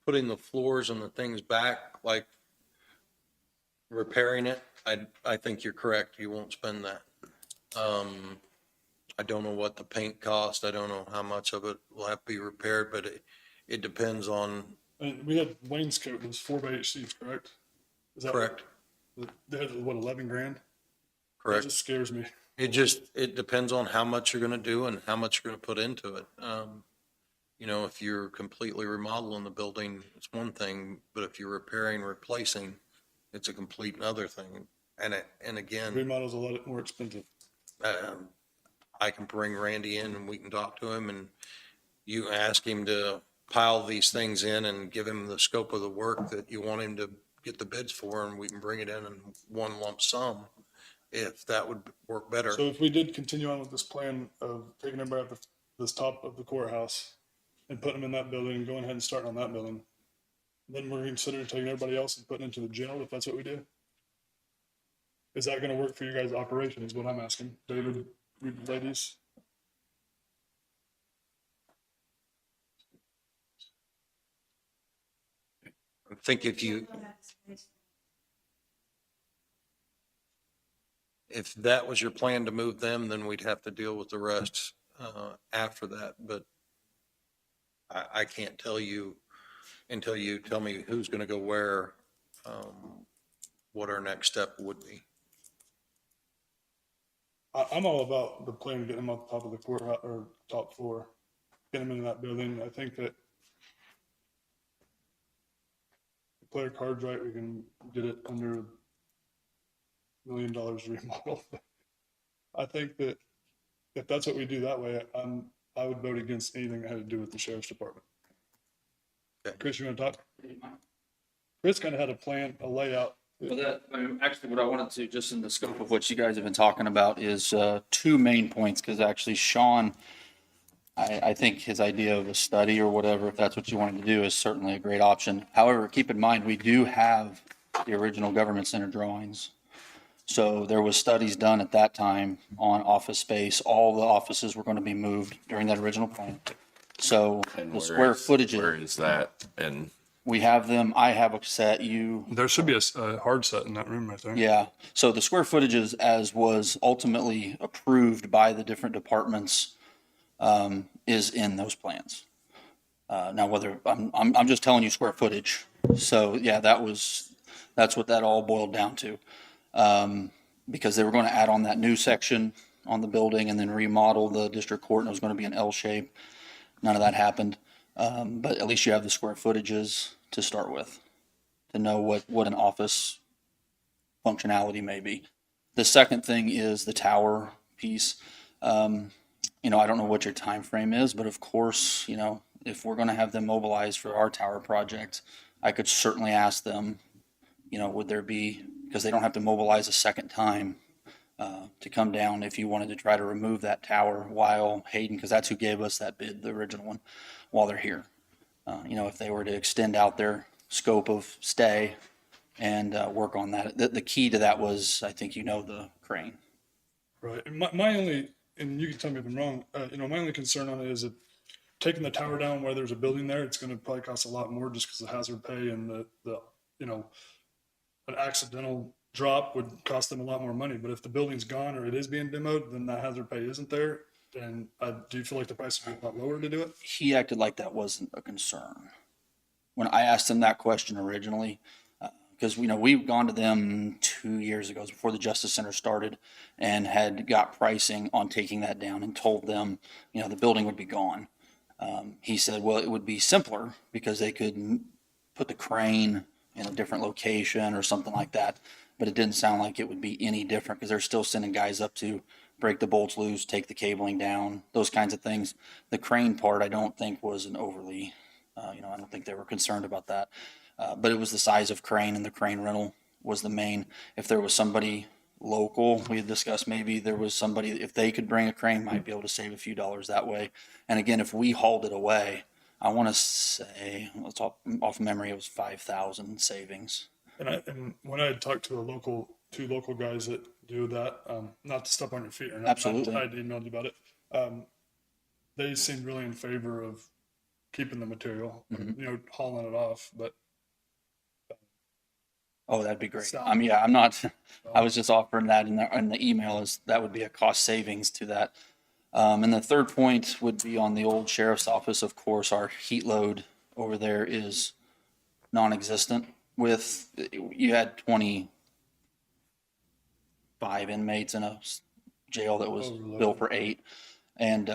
putting the floors and the things back, like repairing it, I think you're correct. You won't spend that. I don't know what the paint cost. I don't know how much of it will have to be repaired, but it depends on, and we had wainscot, it was 4x8 sheets, correct? Is that correct, They had, what, 11 grand? That correct. just scares me. It depends on how much you're gonna do and how much you're gonna put into it. You know, if you're completely remodeling the building, it's one thing, but if you're repairing, replacing, it's a complete other thing. And again, Remodel's a lot more expensive. I can bring Randy in and we can talk to him and you ask him to pile these things in and give him the scope of the work that you want him to get the bids for, and we can bring it in one lump sum, if that would work better. So if we did continue on with this plan of taking everybody at this top of the courthouse and putting them in that building and going ahead and starting on that building, then we're considering taking everybody else and putting into the jail, if that's what we do? Is that gonna work for you guys' operation, is what I'm asking. David, ladies? I think if that was your plan to move them, then we'd have to deal with the rest after that. But I can't tell you until you tell me who's going to go where, what our next step would be. I'm all about the plan, getting them on top of the courthouse, or top floor, getting them into that building. I think that if we play our cards right, we can get it under $1 million remodel. I think that if that's what we do that way, I would vote against anything that had to do with the sheriff's department. Okay. Chris, you want to talk? Chris kind of had a plan, a layout. Well, actually, what I wanted to, just in the scope of what you guys have been talking about, is two main points, because actually Sean, I think his idea of a study or whatever, if that's what you wanted to do, is certainly a great option. However, keep in mind, we do have the original government center drawings. So there was studies done at that time on office space. All the offices were going to be moved during that original plan. So And the square footage, where is that? And we have them, I have a set, There should be a hard set in that room right there. yeah. So the square footages, as was ultimately approved by the different departments, is in those plans. Now, whether, I'm just telling you square footage. So yeah, that's what that all boiled down to. Because they were going to add on that new section on the building and then remodel the district court, and it was going to be an L shape. None of that happened. But at least you have the square footages to start with, to know what an office functionality may be. The second thing is the tower piece. You know, I don't know what your time frame is, but of course, you know, if we're going to have them mobilized for our tower project, I could certainly ask them, you know, would there be, because they don't have to mobilize a second time to come down, if you wanted to try to remove that tower while Hayden, because that's who gave us that bid, the original one, while they're here. You know, if they were to extend out their scope of stay and work on that. The key to that was, I think, you know, the crane. Right. And my only, and you can tell me if I'm wrong, you know, my only concern on it is that taking the tower down where there's a building there, it's going to probably cost a lot more just because of hazard pay and the, you know, an accidental drop would cost them a lot more money. But if the building's gone or it is being demoed, then that hazard pay isn't there. And do you feel like the price would be a lot lower to do it? He acted like that wasn't a concern. When I asked him that question originally, because, you know, we've gone to them 2 years ago, before the Justice Center started, and had got pricing on taking that down and told them, you know, the building would be gone. He said, well, it would be simpler because they could put the crane in a different location or something like that. But it didn't sound like it would be any different because they're still sending guys up to break the bolts loose, take the cabling down, those kinds of things. The crane part, I don't think was an overly, you know, I don't think they were concerned about that. But it was the size of crane, and the crane rental was the main. If there was somebody local, we had discussed maybe there was somebody, if they could bring a crane, might be able to save a few dollars that way. And again, if we hauled it away, I want to say, let's off memory, it was 5,000 savings. And when I had talked to two local guys that do that, not to step on your feet or not, Absolutely. I'd emailed you about it. They seemed really in favor of keeping the material, hauling it off, but Oh, that'd be great. So- I mean, yeah, I'm not, I was just offering that in the email is that would be a cost savings to that. And the third point would be on the old sheriff's office. Of course, our heat load over there is non-existent with, you had 25 inmates in a jail that was Overloaded. built for 8. And,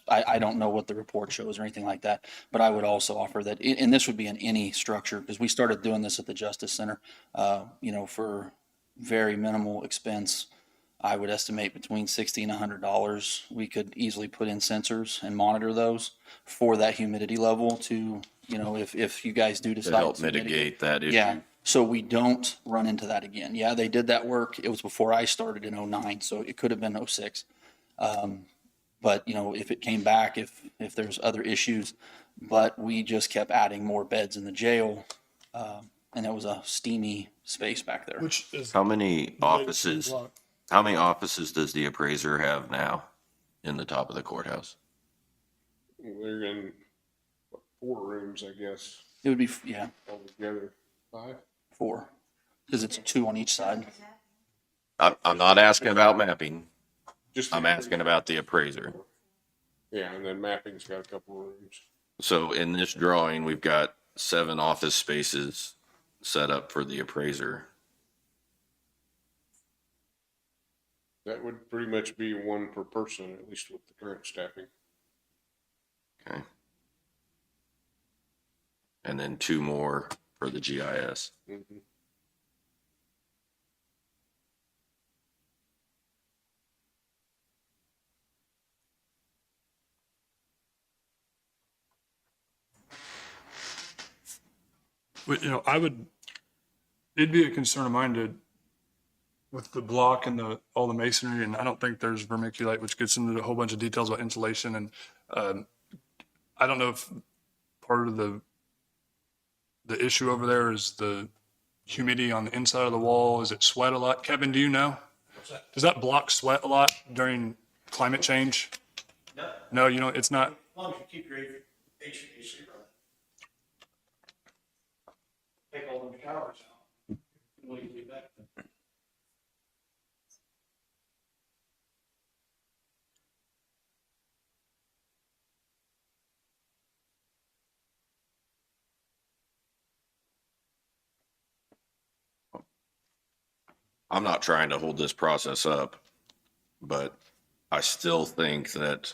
I don't know what the report shows or anything like that, but I would also offer that, and this would be in any structure, because we started doing this at the Justice Center, for very minimal expense. I would estimate between $60 and $100. We could easily put in sensors and monitor those for that humidity level to, if you guys do To decide. help mitigate that issue. Yeah, so we don't run into that again. Yeah, they did that work. It was before I started in '09, so it could have been '06. But, if it came back, if there's other issues, but we just kept adding more beds in the jail. And it was a steamy space back there. which is. How many offices does the appraiser have now in the top of the courthouse? They're in 4 rooms, I guess, It would be, yeah, altogether. 5? 4, because it's 2 on each side. I'm not asking about mapping. Just I'm asking about the appraiser. Yeah, and then mapping's got a couple rooms. So in this drawing, we've got 7 office spaces set up for the appraiser. That would pretty much be 1 per person, at least with the current staffing. Okay. And then 2 more for the GIS. Mm-hmm. But, it'd be a concern of mine with the block and all the masonry, and I don't think there's vermiculite, which gets into a whole bunch of details about insulation. And I don't know if part of the issue over there is the humidity on the inside of the wall. Is it sweat a lot? Kevin, do you know? Does that block sweat a lot during climate change? No, it's not. As long as you keep your HVAC running. Take all them showers out. Will you be back? I'm not trying to hold this process up, but I still think that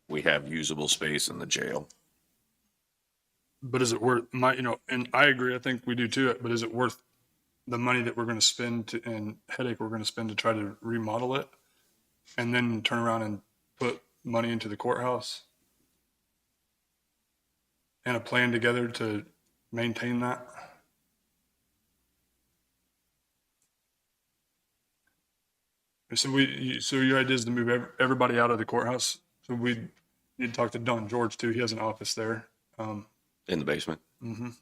we have usable space in the jail. But is it worth and I agree, I think we do too, but is it worth the money that we're going to spend and headache we're going to spend to try to remodel it and then turn around and put money into the courthouse and a plan together to maintain that? So your idea is to move everybody out of the courthouse? So we need to talk to Don George too. He has an office there. In the basement. Mm-hmm. So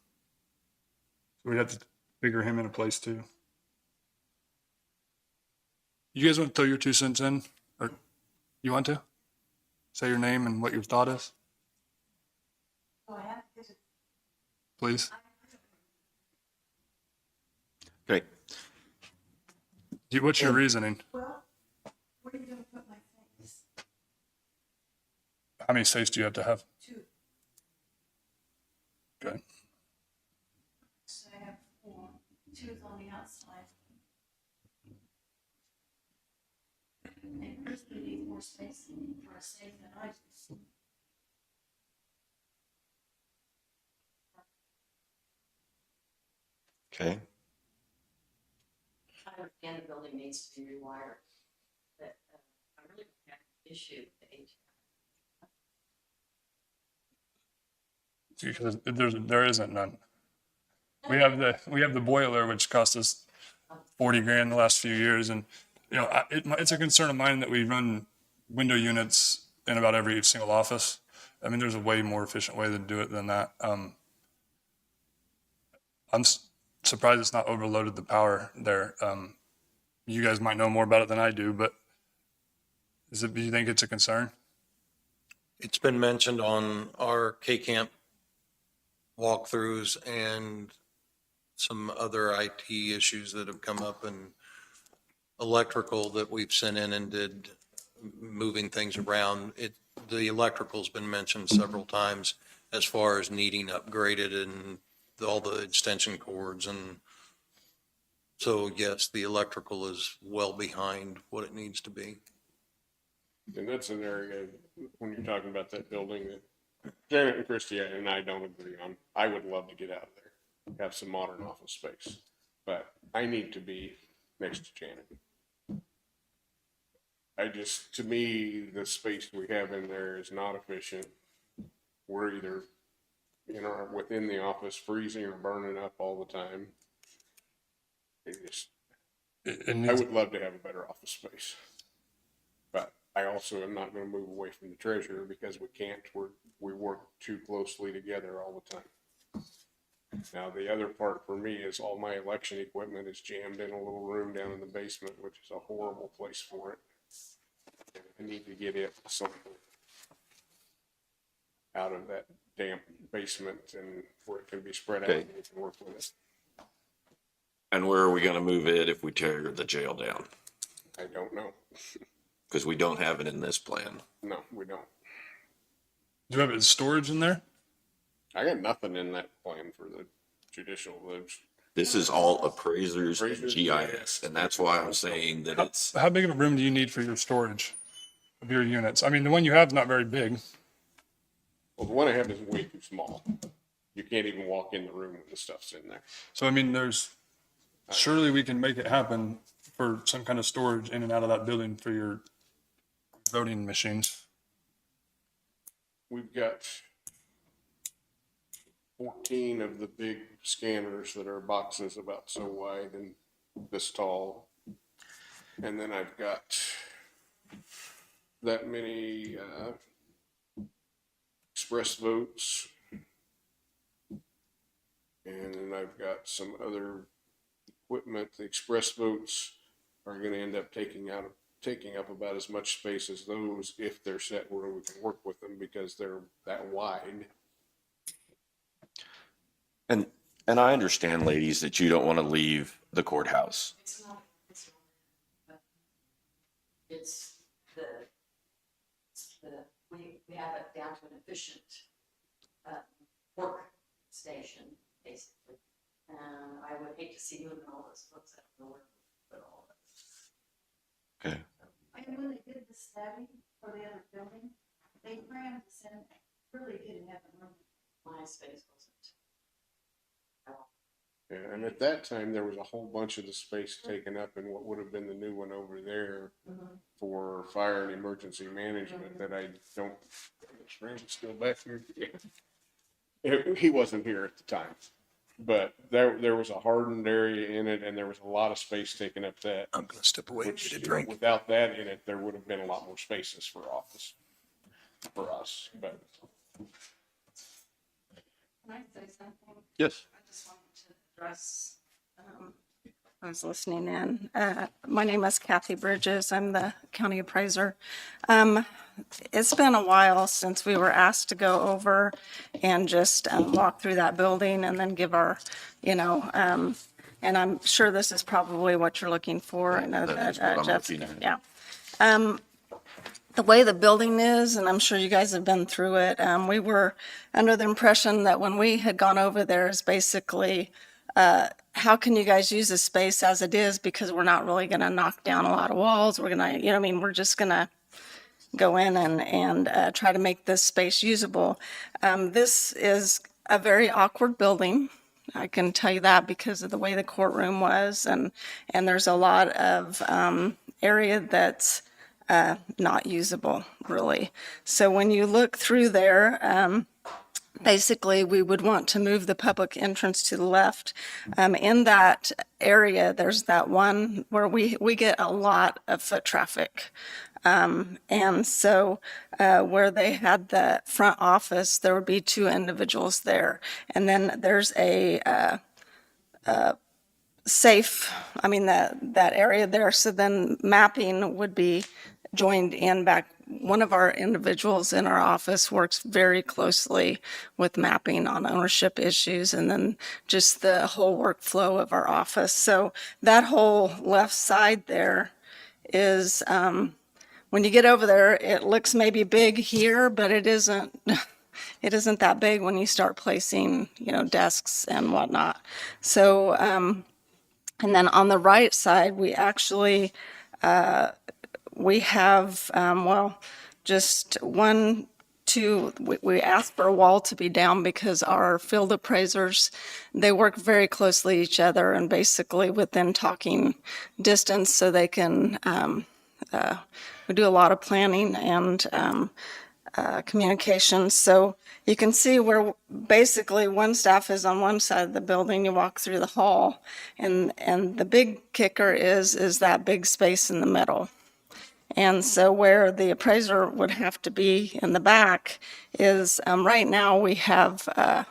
we'd have to figure him in a place too. You guys want to throw your 2 cents in? Or you want to? Say your name and what your thought is? Please. Okay. What's your reasoning? Well, where are you gonna put my things? How many safes do you have to have? 2. Okay. So I have 4. 2 is on the outside. And Chris would need more space for a safe than I do. Okay. I understand the building needs to be rewired, but I really don't have an issue with the HVAC. Because there isn't none. We have the boiler, which cost us 40 grand the last few years. And, it's a concern of mine that we run window units in about every single office. I mean, there's a way more efficient way to do it than that. I'm surprised it's not overloaded the power there. You guys might know more about it than I do, but do you think it's a concern? It's been mentioned on our K-Camp walkthroughs and some other IT issues that have come up and electrical that we've sent in and did moving things around. The electrical's been mentioned several times as far as needing upgraded and all the extension cords. And so, yes, the electrical is well behind what it needs to be. And that's an area, when you're talking about that building, that Janet and Christie and I don't agree on. I would love to get out of there, have some modern office space, but I need to be next to Janet. To me, the space we have in there is not efficient. We're either, within the office freezing or burning up all the time. I would love to have a better office space. But I also am not going to move away from the treasurer because we can't. We work too closely together all the time. Now, the other part for me is all my election equipment is jammed in a little room down in the basement, which is a horrible place for it. I need to get it somewhere out of that damp basement and where it can be spread out Okay. and we can work with it. And where are we going to move it if we tear the jail down? I don't know. Because we don't have it in this plan. No, we don't. Do you have it in storage in there? I got nothing in that plan for the judicial lives. This is all appraisers and Appraisers, GIS, and that's why I'm saying that it's, How big of a room do you need for your storage of your units? I mean, the one you have is not very big. Well, the one I have is way too small. You can't even walk in the room when the stuff's in there. So, I mean, surely we can make it happen for some kind of storage in and out of that building for your voting machines. We've got 14 of the big scanners that are boxes about so wide and this tall. And then I've got that many express votes. And then I've got some other equipment. The express votes are going to end up taking up about as much space as those if they're set where we can work with them because they're that wide. and I understand, ladies, that you don't want to leave the courthouse. It's not, we have it down to an efficient, work station, basically. And I would hate to see moving all those books out of the work, but all of it. Okay. And when they did the study for the other building, they ran this in, really didn't have a room. My space wasn't. Yeah, and at that time, there was a whole bunch of the space taken up in what would have been the new one over there for fire and emergency management that I don't, is Randy still back here? Yeah. He wasn't here at the time, but there was a hardened area in it and there was a lot of space taken up that. I'm going to step away and Which, get a drink. without that in it, there would have been a lot more spaces for office, for us, but. Can I say something? Yes. I just wanted to address, I was listening in. My name is Kathy Bridges. I'm the county appraiser. It's been a while since we were asked to go over and just walk through that building and then give our, and I'm sure this is probably what you're looking for. I know That is that, what I'm Jeff, looking at. yeah. The way the building is, and I'm sure you guys have been through it, we were under the impression that when we had gone over there is basically, how can you guys use this space as it is? Because we're not really going to knock down a lot of walls. We're going to, we're just going to go in and try to make this space usable. This is a very awkward building. I can tell you that because of the way the courtroom was, and there's a lot of area that's not usable, really. So when you look through there, basically we would want to move the public entrance to the left. In that area, there's that one where we get a lot of foot traffic. And so where they had the front office, there would be two individuals there. And then there's a safe, that area there. So then mapping would be joined in back. One of our individuals in our office works very closely with mapping on ownership issues and then just the whole workflow of our office. So that whole left side there is, when you get over there, it looks maybe big here, but it isn't. It isn't that big when you start placing, desks and whatnot. So, and then on the right side, we actually, we have, just one, two, we asked for a wall to be down because our field appraisers, they work very closely each other and basically within talking distance so they can, we do a lot of planning and communications. So you can see where basically one staff is on one side of the building, you walk through the hall, and the big kicker is that big space in the middle. And so where the appraiser would have to be in the back is, right now we have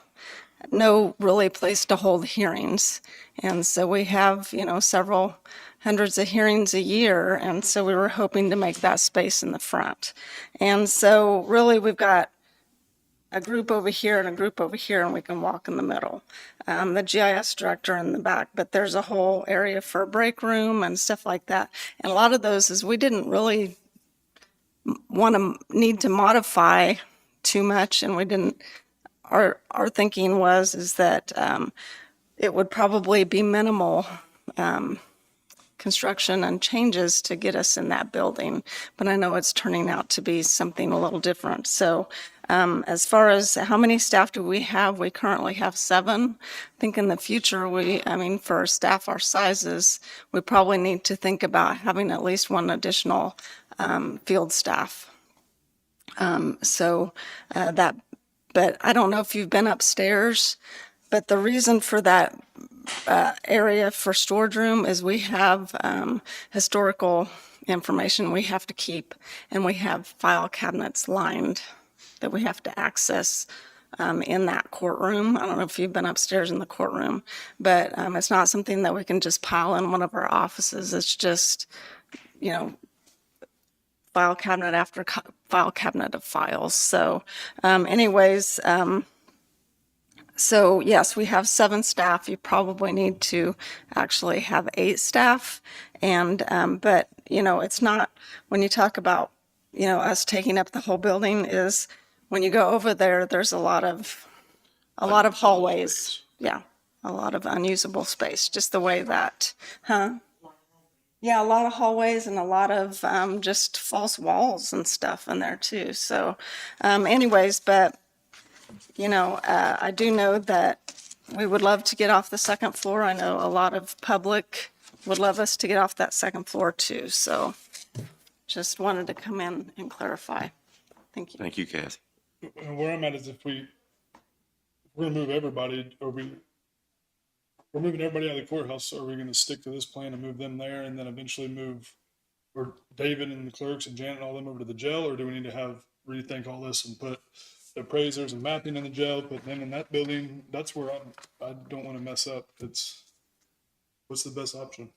no really place to hold hearings. And so we have, several hundreds of hearings a year. And so we were hoping to make that space in the front. And so really we've got a group over here and a group over here, and we can walk in the middle. The GIS director in the back, but there's a whole area for a break room and stuff like that. And a lot of those is we didn't really need to modify too much, and we didn't. Our thinking is that it would probably be minimal construction and changes to get us in that building, but I know it's turning out to be something a little different. So as far as how many staff do we have, we currently have 7. I think in the future, for staff our sizes, we probably need to think about having at least one additional field staff. But I don't know if you've been upstairs, but the reason for that area for storage room is we have historical information we have to keep, and we have file cabinets lined that we have to access in that courtroom. I don't know if you've been upstairs in the courtroom, but it's not something that we can just pile in one of our offices. It's just, file cabinet after file cabinet of files. So so yes, we have 7 staff. You probably need to actually have 8 staff. And, but, it's not, when you talk about, us taking up the whole building, is when you go over there, there's a lot of hallways. Yeah, a lot of unusable space, just the way that, Yeah, a lot of hallways and a lot of just false walls and stuff in there too. So but I do know that we would love to get off the second floor. I know a lot of public would love us to get off that second floor too. So just wanted to come in and clarify. Thank you. Thank you, Kathy. And where I'm at is if we're gonna move everybody, we're moving everybody out of the courthouse, so are we gonna stick to this plan and move them there and then eventually move, or David and the clerks and Janet and all them over to the jail, or do we need to rethink all this and put the appraisers and mapping in the jail, put them in that building? That's where I don't wanna mess up. What's the best option?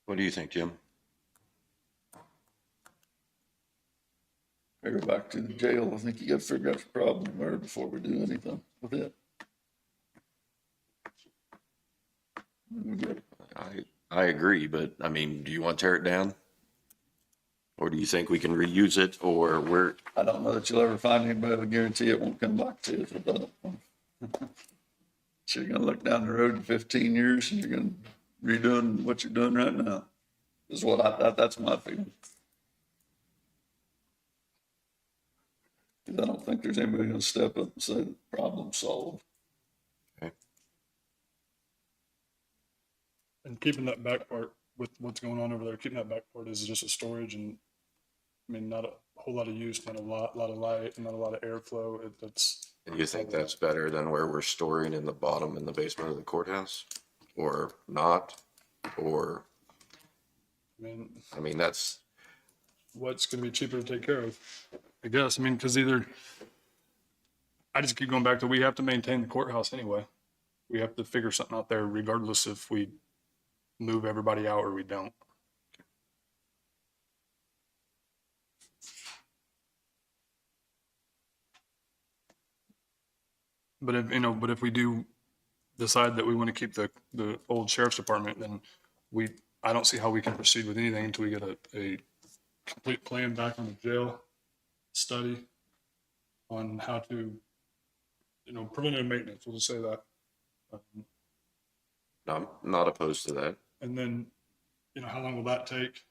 What do you think, Jim? Go back to the jail. I think you gotta figure out the problem there before we do anything with it. I agree, but do you want to tear it down? Or do you think we can reuse it, or where? I don't know that you'll ever find anybody to guarantee it won't come back to you if it doesn't. So you're gonna look down the road in 15 years and you're gonna redoing what you're doing right now. Is what that's my feeling. Because I don't think there's anybody gonna step up and say the problem's solved. And keeping that back part with what's going on over there, keeping that back part is just a storage and I mean, not a whole lot of use, not a lot of light, not a lot of airflow. It's, And you think that's better than where we're storing in the bottom in the basement of the courthouse? Or not? Or, I mean, that's, what's going to be cheaper to take care of, I guess. I mean, because either, I just keep going back to, we have to maintain the courthouse anyway. We have to figure something out there regardless if we move everybody out or we don't. But if, but if we do decide that we want to keep the old sheriff's department, then I don't see how we can proceed with anything until we get a complete plan back on the jail study on how to, preventative maintenance, we'll just say that. I'm not opposed to that. And then, how long will that take?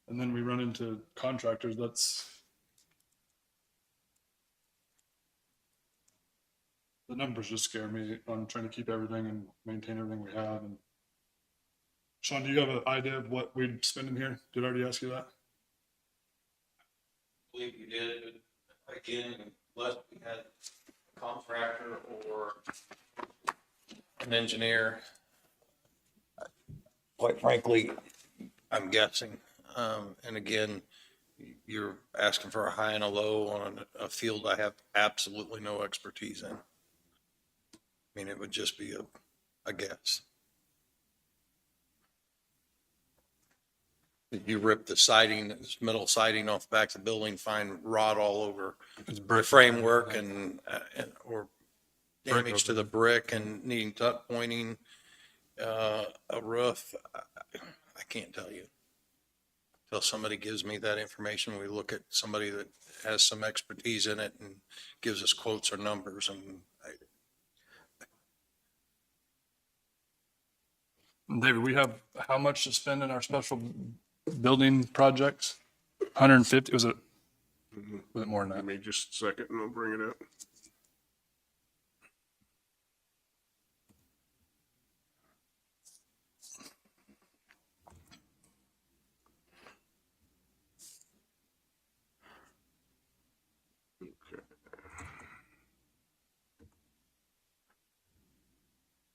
And then we run into contractors. The numbers just scare me on trying to keep everything and maintain everything we have. And Sean, do you have an idea of what we'd spend in here? Did I already ask you that? I believe you did, but again, unless we had a contractor or an engineer, quite frankly, I'm guessing. And again, you're asking for a high and a low on a field I have absolutely no expertise in. I mean, it would just be a guess. You rip the siding, this metal siding off the back of the building, find rot all over the framework or damage to the brick and needing tuck pointing, a roof. I can't tell you. Until somebody gives me that information, we look at somebody that has some expertise in it and gives us quotes or numbers. And David, we have how much to spend in our special building projects? 150, was it more than that? Give me just a second and I'll bring it up.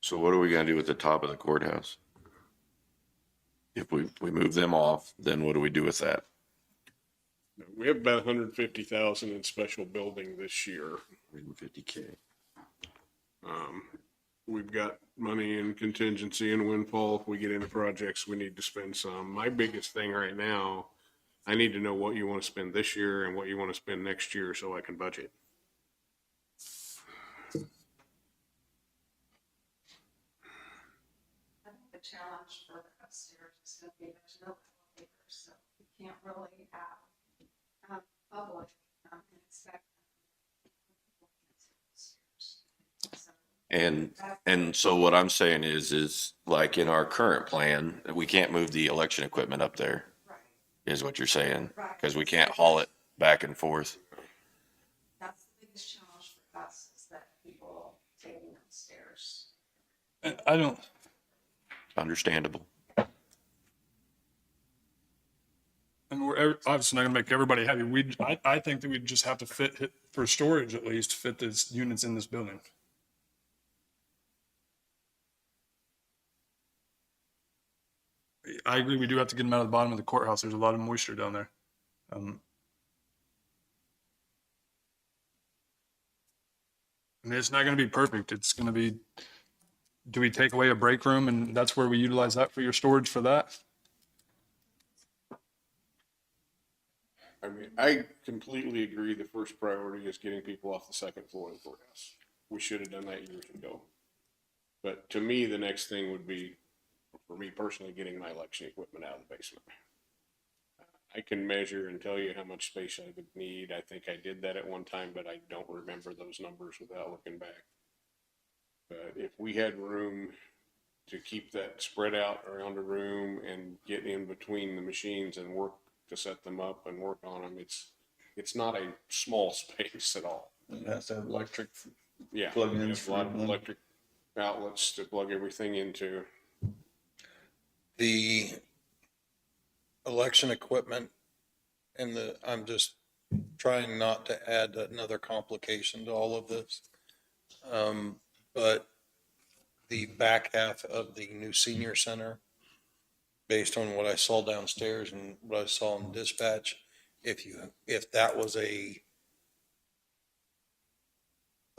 So what are we gonna do with the top of the courthouse? If we move them off, then what do we do with that? We have about 150,000 in special building this year. 150K. We've got money in contingency and windfall. If we get into projects, we need to spend some. My biggest thing right now, I need to know what you want to spend this year and what you want to spend next year so I can budget. I think the challenge for us here is going to be there's no elevators, so we can't really have public and expect. And so what I'm saying is like in our current plan, we can't move the election equipment up there, is what you're saying? Because we can't haul it back and forth. That's the biggest challenge for us is that people taking upstairs. I don't. Understandable. And we're obviously not gonna make everybody happy. I think that we'd just have to fit, for storage at least, fit these units in this building. I agree, we do have to get them out of the bottom of the courthouse. There's a lot of moisture down there. I mean, it's not gonna be perfect. It's gonna be, do we take away a break room and that's where we utilize that for your storage for that? I mean, I completely agree. The first priority is getting people off the second floor of the courthouse. We should have done that years ago. But to me, the next thing would be, for me personally, getting my election equipment out of the basement. I can measure and tell you how much space I would need. I think I did that at one time, but I don't remember those numbers without looking back. But if we had room to keep that spread out around the room and get in between the machines and work to set them up and work on them, it's not a small space at all. It has to have electric Yeah, plug-ins a lot of electric outlets to plug everything into. the election equipment and I'm just trying not to add another complication to all of this. But the back half of the new senior center, based on what I saw downstairs and what I saw in dispatch, if that was a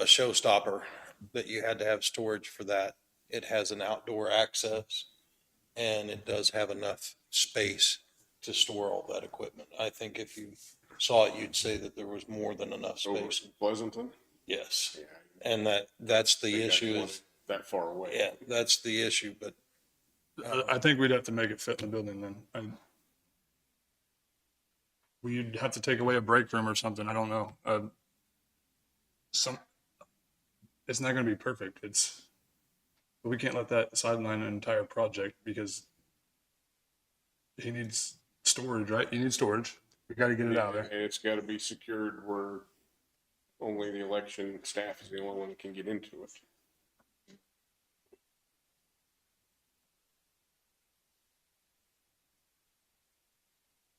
showstopper, that you had to have storage for that, it has an outdoor access and it does have enough space to store all that equipment. I think if you saw it, you'd say that there was more than enough Over space. Pleasanton? Yes. Yeah. And that's I the think I'd issue want is, it that far away. yeah, that's the issue, but I think we'd have to make it fit in the building then. We'd have to take away a break room or something. I don't know. It's not going to be perfect. But we can't let that sideline an entire project because he needs storage, right? He needs storage. We got to get it out there. And it's gotta be secured where only the election staff is the only one that can get into it.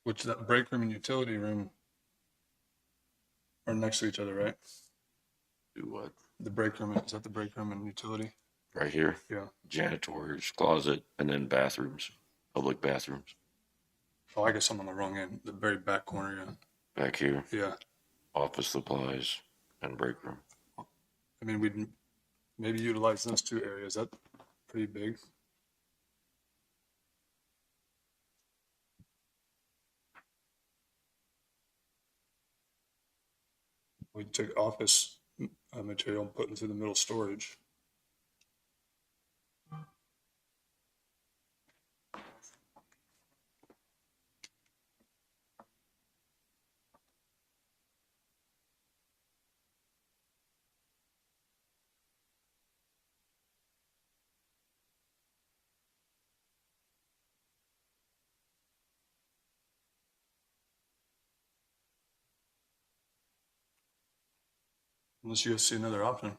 Which that break room and utility room are next to each other, right? Do what? The break room, is that the break room and utility? Right here, Yeah. janitor's closet, and then bathrooms, public bathrooms. Oh, I guess I'm on the wrong end, the very back corner, yeah. Back here, Yeah. office supplies and break room. I mean, we'd maybe utilize those two areas. That's pretty big. We took office material and put into the middle storage. Unless you guys see another option.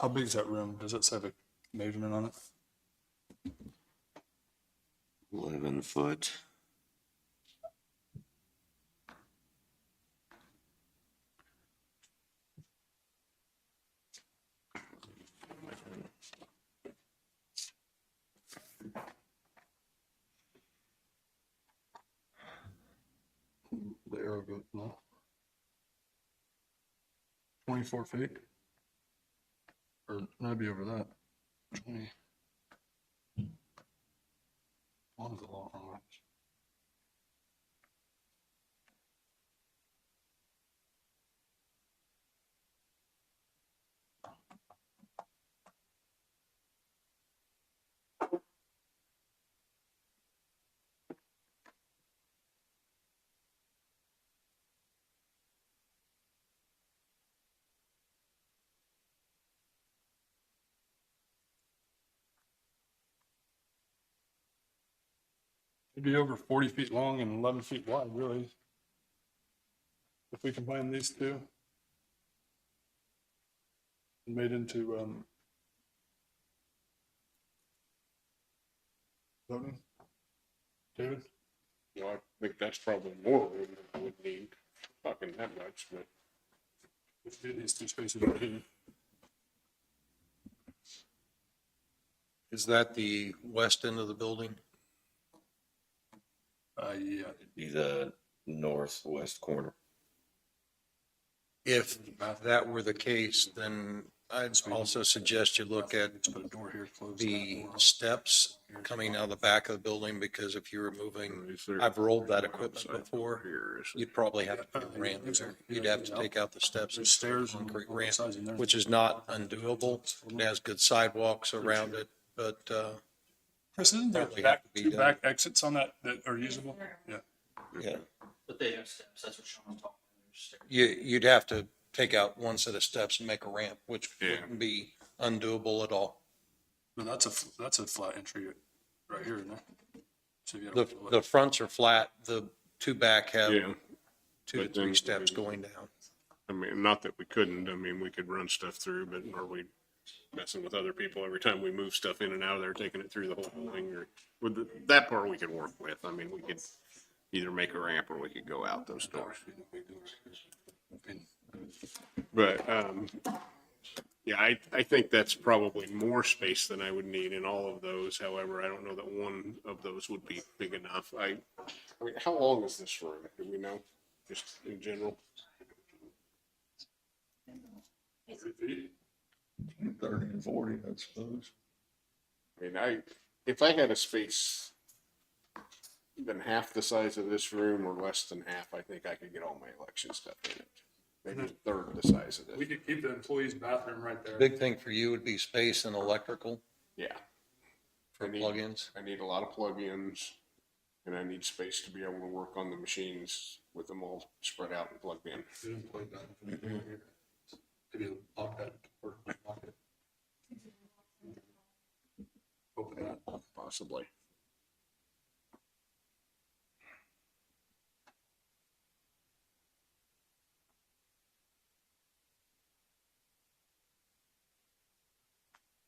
How big is that room? Does it have a measurement on it? 11 foot. The arrow goes, no. 24 feet? Or that'd be over that. 20. One's a lot wrong. It'd be over 40 feet long and 11 feet wide, really. If we combine these two and made into voting. David? You know, I think that's probably more room than we would need, talking that much, but Let's get these two spaces right here. is that the west end of the building? Yeah. Be the northwest corner. If that were the case, then I'd also suggest you look at Let's put a door here, close the that door. steps coming out of the back of the building, because if you're moving, I've rolled that equipment before, you'd probably have to put a ramp there. You'd have to take out the steps and There's stairs stairs, on concrete both ramp, sides in there. which is not undoable. It has good sidewalks around it, but, Chris, isn't there Probably back, have to be two done. back exits on that are usable? Yeah. yeah, But they have steps, that's what Sean's talking about. you'd have to take out one set of steps and make a ramp, which Yeah. wouldn't be undoable at all. No, that's a flat entry right here, isn't it? So you The, gotta- the fronts are flat, the two back have yeah. 2 to But 3 then- steps going down. I mean, not that we couldn't, I mean, we could run stuff through, but are we messing with other people every time we move stuff in and out of there, taking it through the whole thing, or with that part we could work with, I mean, we could either make a ramp or we could go out those doors. But, yeah, I think that's probably more space than I would need in all of those. However, I don't know that one of those would be big enough. I mean, how long is this room? Do we know? Just in general? 30 and 40, I suppose. I mean, if I had a space than half the size of this room or less than half, I think I could get all my election stuff in it. Maybe a third the size of We this. could keep the employee's bathroom right there. Big thing for you would be space and electrical Yeah. for plugins. I need a lot of plugins, and I need space to be able to work on the machines with them all spread out and plugged in. Good employee bathroom. Maybe lock that or lock it. Open that. Possibly.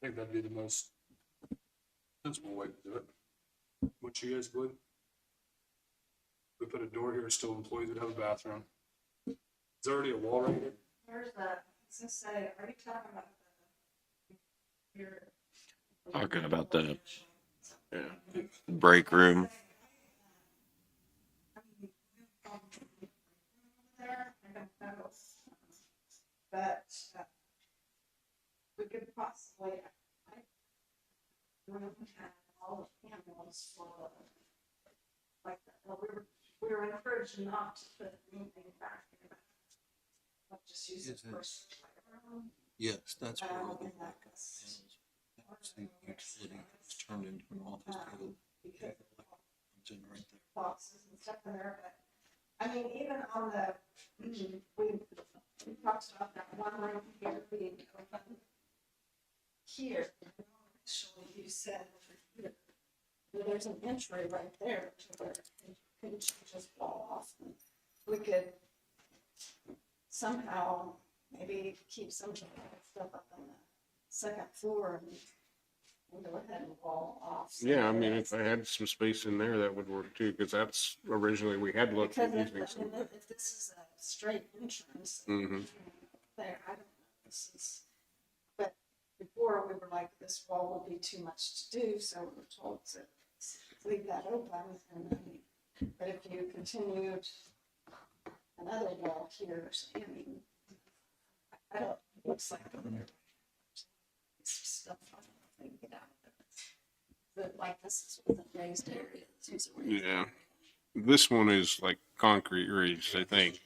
I think that'd be the most sensible way to do it. What you guys believe? We put a door here, still employees would have a bathroom. There's already a wall right here. Where's the, I was gonna say, are you talking about your? Talking about the Yeah. break room. There, I don't know. But we could possibly, have all the panels for, like, we were encouraged not to put anything back in the back. But just use it for. Yes, that's where all the And that goes. that's the utility that's turned into an office building. Because It's in right there. boxes and stuff in there, but, I mean, even on the, we talked about that one room here being open. Here, actually, you said, here, there's an entry right there to where it can just fall off. And we could somehow maybe keep some of that stuff up on the second floor and go ahead and wall off. Yeah, I mean, if I had some space in there, that would work too, because that's originally, we had looked Because at using some. if this is a straight entrance, Mhm. there, I don't know, this is, but before we were like, this wall will be too much to do, so we were told to leave that open, and then, but if you continued another wall here, I mean, I don't, it looks like there's stuff, I don't know if they can get out of it. But like, this is with a raised area, this is a raised Yeah. This one is like concrete raised, I think.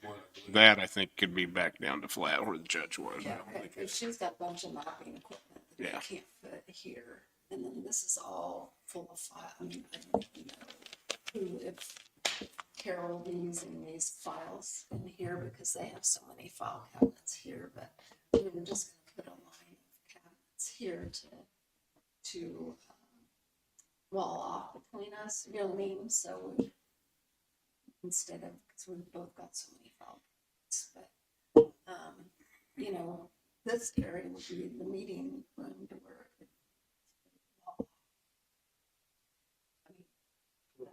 That I think could be back down to flat where the judge was. I Yeah, don't think okay, it's- she's got a bunch of mapping equipment that Yeah. they can't fit here, and then this is all full of file, I mean, I don't even know who, if Carol will be using these files in here, because they have so many file cabinets here, but we were just gonna put a line of cabinets here to wall off between us, you know what I mean, so we, instead of, because we've both got so many file cabinets, but you know, this area would be the meeting room to where it could wall off. I mean,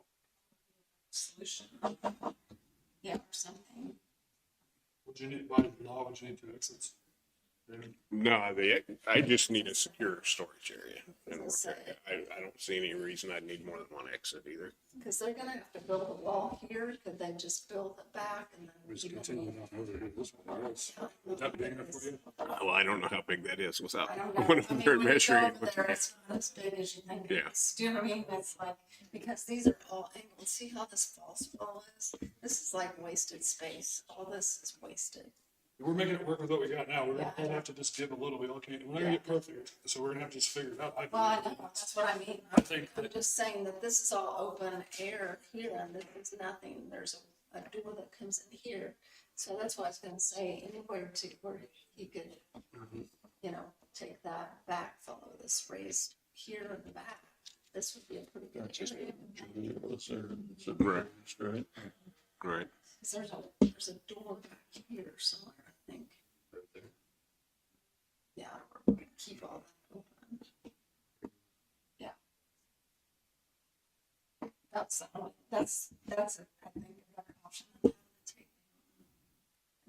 solution, yeah, or something. Would you need, by law, would you need two exits? No, I just need a secure storage area. And As I say. I don't see any reason I'd need more than one exit either. Because they're gonna have to build a wall here, could they just build it back and then? We just continue on over here this way, yes. Would that be big enough for you? Well, I don't know how big that is without I don't know. one I of mean, them when you go measuring it over with there, me. it's not as big as you think Yeah. it is. Do you know what I mean? It's like, because these are all angled. See how this false wall is? This is like wasted space. All this is wasted. We're making it work with what we got now. We're Yeah. gonna have to just give a little bit, okay? We're not gonna get perfect, so we're gonna have to just figure it out. Well, I know, that's what I mean. I think I'm that, just saying that this is all open air here and there's nothing. There's a door that comes in here. So that's why I was gonna say anywhere to where he could, you know, take that back, follow this raised here in the back. This would be a pretty good area. It's a Right. straight. Right. 'Cause there's a door back here somewhere, I think. Yeah, we're gonna keep all that open. Yeah. That's, I think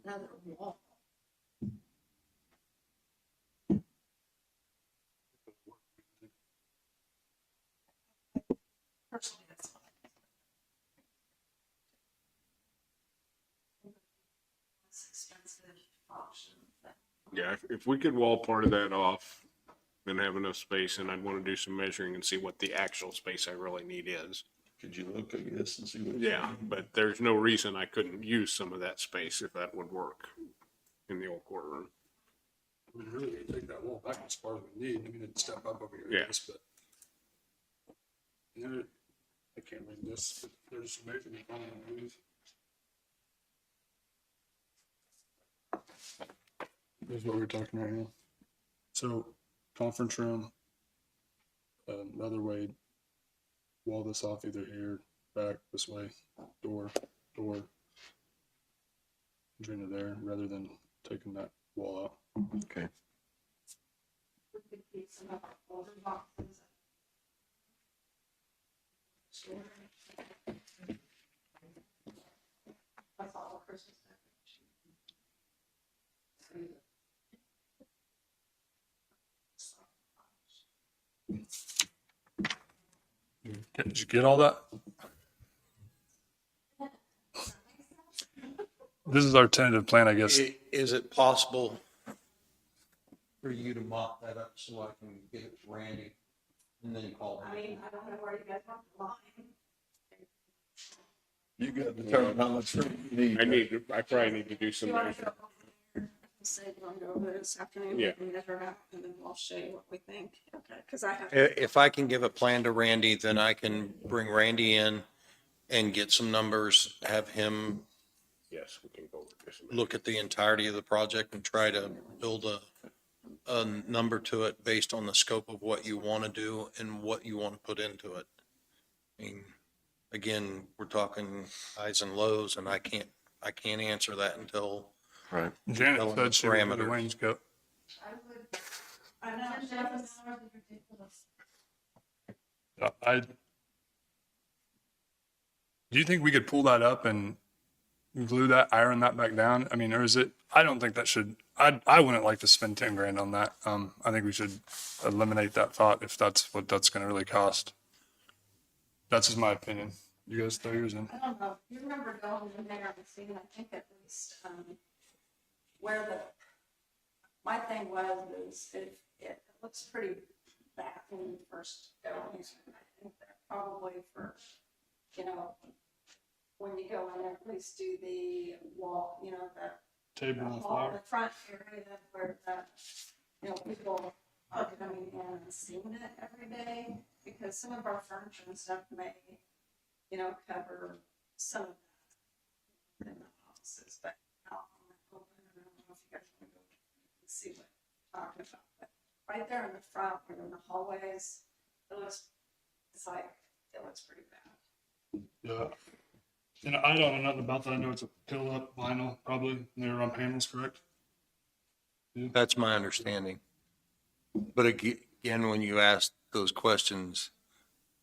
another wall. Personally, that's fine. Less expensive option. Yeah, if we could wall part of that off and have enough space, and I'd want to do some measuring and see what the actual space I really need is. Could you look, I guess, and see what? Yeah, but there's no reason I couldn't use some of that space if that would work in the old courtroom. I mean, really, we take that wall back as far as we need. I mean, it'd step up over here, Yeah. I guess, but. You know, I can't read this, but there's maybe the front of the booth. This is what we're talking right now. So, conference room, another way, wall this off either here, back, this way, door, drain it there, rather than taking that wall out. Okay. We could keep some of our older boxes. That's all Christmas Did you get all that? This is our tentative plan, I guess. Is it possible for you to mop that up so I can get it to Randy and then call him? I mean, I don't know where you guys want the line. You got to determine how much room you need. I probably need to do some You want to measuring. go over there? Say you want to go over there this afternoon? Yeah. We can measure out and then we'll show you what we think. Okay, because I have. If I can give a plan to Randy, then I can bring Randy in and get some numbers, have him Yes, we can go over this. look at the entirety of the project and try to build a number to it based on the scope of what you want to do and what you want to put into it. I mean, again, we're talking highs and lows, and I can't answer that until Right. Janet Tell 'em said she would put a parameters. wainscot. I know, $10,000 is ridiculous. Do you think we could pull that up and glue that, iron that back down? I mean, or is it, I don't think that should, I wouldn't like to spend 10 grand on that. I think we should eliminate that thought if that's what that's gonna really cost. That's just my opinion. You guys throw yours in. I don't know, you remember going in there and seeing, I think at least, where my thing was, it looks pretty bad when you first go in. I think that probably for, when you go in there, at least do the wall, the Table and wall, floor. the front area where people are coming in and seeing it every day, because some of our furniture and stuff may, cover some of that in the offices, but out on the open, I don't know if you guys want to go and see what I'm talking about, but right there in the front, or in the hallways, it looks pretty bad. Yeah. And I don't know nothing about that. I know it's a pill up vinyl, probably. And they're on panels, correct? That's my understanding. But again, when you ask those questions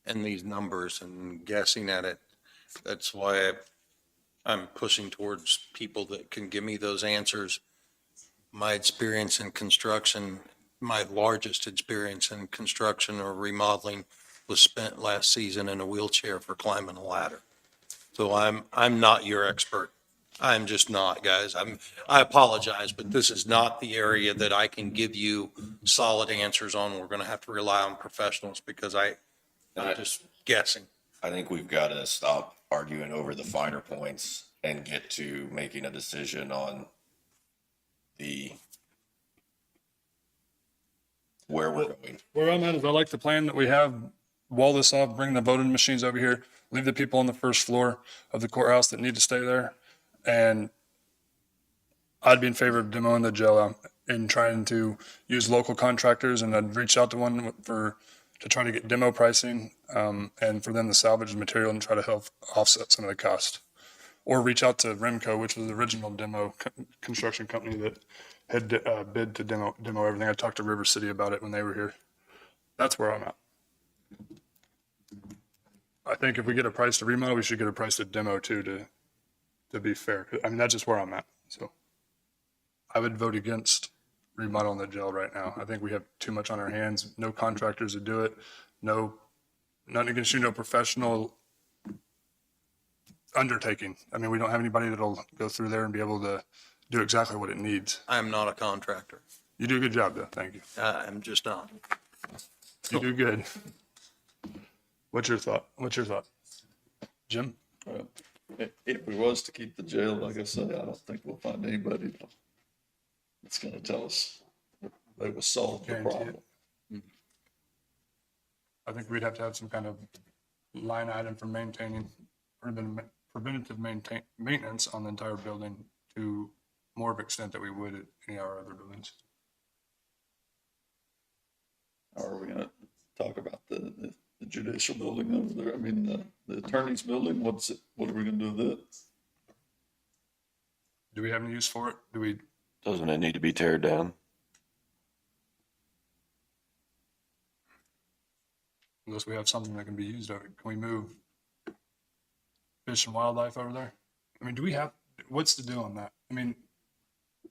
and these numbers and guessing at it, that's why I'm pushing towards people that can give me those answers. My experience in construction, my largest experience in construction or remodeling was spent last season in a wheelchair for climbing a ladder. So I'm not your expert. I'm just not, guys. I apologize, but this is not the area that I can give you solid answers on. We're going to have to rely on professionals because I'm just guessing. I think we've got to stop arguing over the finer points and get to making a decision on where we're going. Where I'm at is I like the plan that we have. Wall this off, bring the voting machines over here, leave the people on the first floor of the courthouse that need to stay there. And I'd be in favor of demoing the jail and trying to use local contractors, and I'd reach out to one to try to get demo pricing, and for them to salvage the material and try to help offset some of the cost. Or reach out to Remco, which was the original demo construction company that had bid to demo everything. I talked to River City about it when they were here. That's where I'm at. I think if we get a price to remodel, we should get a price to demo too, to be fair. I mean, that's just where I'm at. So I would vote against remodeling the jail right now. I think we have too much on our hands. No contractors to do it. No, nothing against you, no professional undertaking. I mean, we don't have anybody that'll go through there and be able to do exactly what it needs. I am not a contractor. You do a good job though. Thank you. I'm just not. You do good. What's your thought? Jim? If we was to keep the jail, like I say, I don't think we'll find anybody that's gonna tell us that it was solved the Guarantee it. problem. I think we'd have to have some kind of line item for maintaining, preventative maintenance on the entire building to more of extent that we would at any of our other buildings. Or are we gonna talk about the judicial building over there? I mean, the attorney's building, what are we gonna do with it? Do we have any use for it? Doesn't it need to be teared down? Unless we have something that can be used over it, can we move fish and wildlife over there? I mean, what's the deal on that? I mean,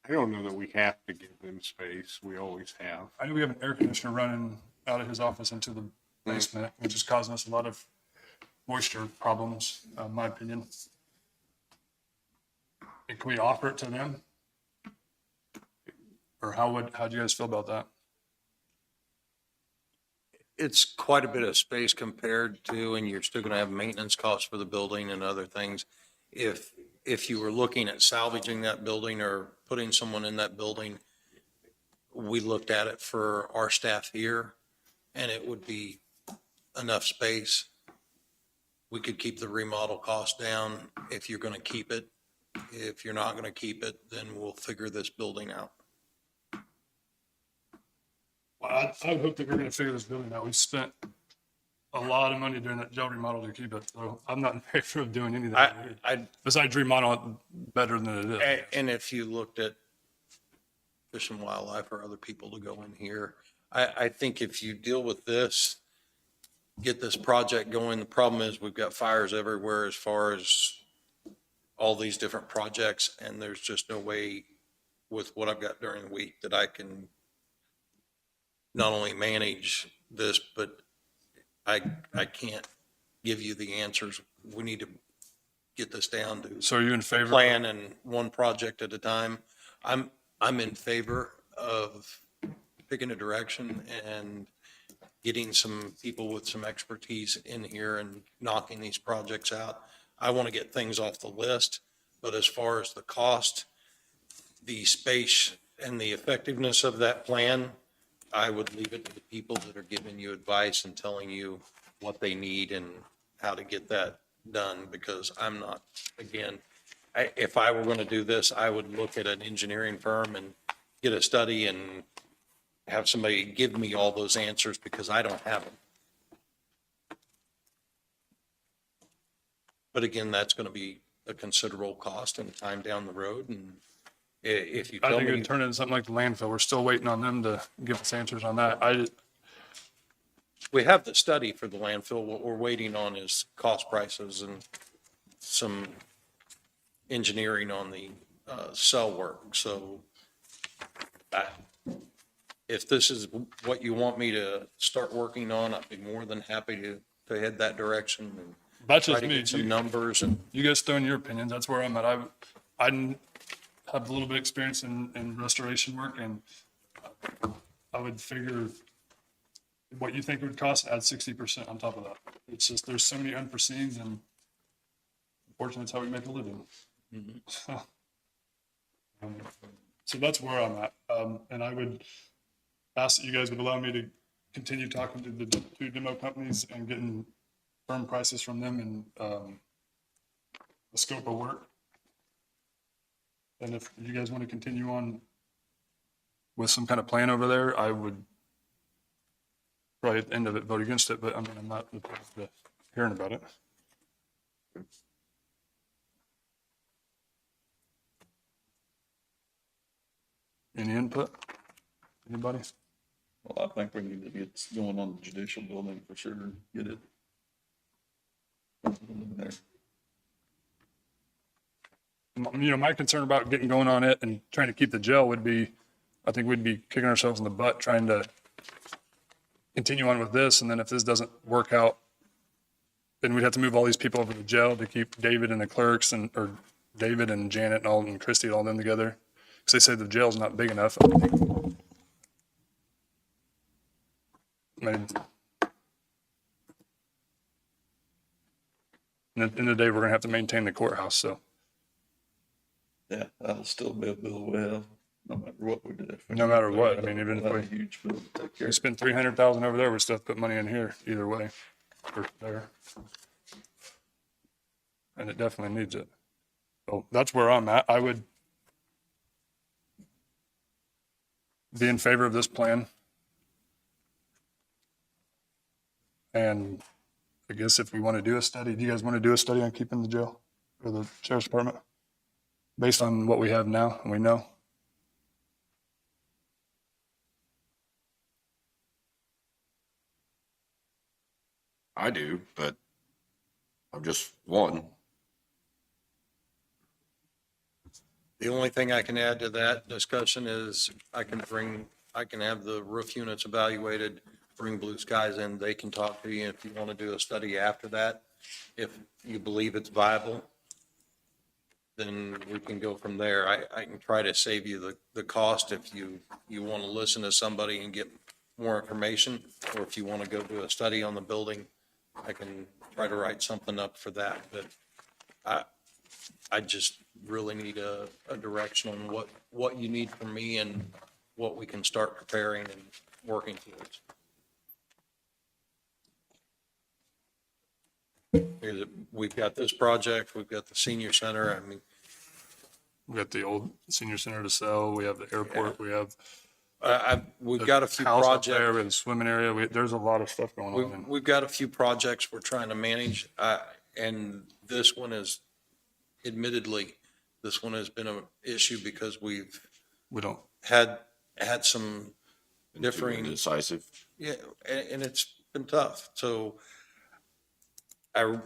I don't know that we have to give them space. We always have. I know we have an air conditioner running out of his office into the basement, which is causing us a lot of moisture problems, in my opinion. And can we offer it to them? Or how'd you guys feel about that? It's quite a bit of space compared to, and you're still going to have maintenance costs for the building and other things. If you were looking at salvaging that building or putting someone in that building, we looked at it for our staff here, and it would be enough space. We could keep the remodel cost down if you're going to keep it. If you're not going to keep it, then we'll figure this building out. Well, I would hope that we're gonna figure this building out. We've spent a lot of money doing that jail remodel to keep it, so I'm not in favor of doing anything. Besides remodel it better than it is. And if you looked at Fish and Wildlife or other people to go in here, I think if you deal with this, get this project going, the problem is we've got fires everywhere as far as all these different projects, and there's just no way with what I've got during the week that I can not only manage this, but I can't give you the answers. We need to get this down to So are you in favor? plan and one project at a time. I'm in favor of picking a direction and getting some people with some expertise in here and knocking these projects out. I want to get things off the list, but as far as the cost, the space and the effectiveness of that plan, I would leave it to the people that are giving you advice and telling you what they need and how to get that done, because I'm not, again, if I were going to do this, I would look at an engineering firm and get a study and have somebody give me all those answers, because I don't have them. But again, that's going to be a considerable cost and time down the road. And if you I tell think it me, would turn into something like the landfill. We're still waiting on them to give us answers on that. we have the study for the landfill, what we're waiting on is cost prices and some engineering on the cell work. So if this is what you want me to start working on, I'd be more than happy to head that direction and That's try just to me. get some numbers. And You guys throw in your opinions. That's where I'm at. I have a little bit of experience in restoration work, and I would figure what you think it would cost, add 60% on top of that. It's just, there's so many unforeseens, and unfortunately, it's how we make a living. So that's where I'm at. And I would ask that you guys would allow me to continue talking to the two demo companies and getting firm prices from them and the scope of work. And if you guys want to continue on with some kind of plan over there, I would probably at the end of it vote against it, but I mean, I'm not opposed to hearing about it. Any input? Anybody? Well, I think we need to get going on the judicial building for sure, get it in there. My concern about getting going on it and trying to keep the jail would be, I think we'd be kicking ourselves in the butt trying to continue on with this. And then if this doesn't work out, then we'd have to move all these people over to the jail to keep David and the clerks or David and Janet and all and Christy and all them together. Because they say the jail's not big enough. I mean, at the end of the day, we're gonna have to maintain the courthouse, so. Yeah, that'll still be a bill we have, no matter what we do. No matter what, I mean, even if We'll have we- a huge bill to take care We of. spend 300,000 over there, we still have to put money in here either way, or there. And it definitely needs it. So that's where I'm at. I would be in favor of this plan. And I guess if we want to do a study, do you guys want to do a study on keeping the jail or the sheriff's department? Based on what we have now and we know? I do, but I'm just one. The only thing I can add to that discussion is I can have the roof units evaluated, bring Blue Skies in, they can talk to you if you want to do a study after that. If you believe it's viable, then we can go from there. I can try to save you the cost if you want to listen to somebody and get more information, or if you want to go do a study on the building, I can try to write something up for that, but I just really need a direction on what you need from me and what we can start preparing and working towards. Because we've got this project, we've got the senior center, I mean, We got the old senior center to sell, we have the airport, we have. we've got a few house up there, projects. we have the swimming area, there's a lot of stuff going on. and We've got a few projects we're trying to manage, and this one is, admittedly, this one has been an issue because We don't, had some and differing. Decisive. Yeah, and it's been tough. So I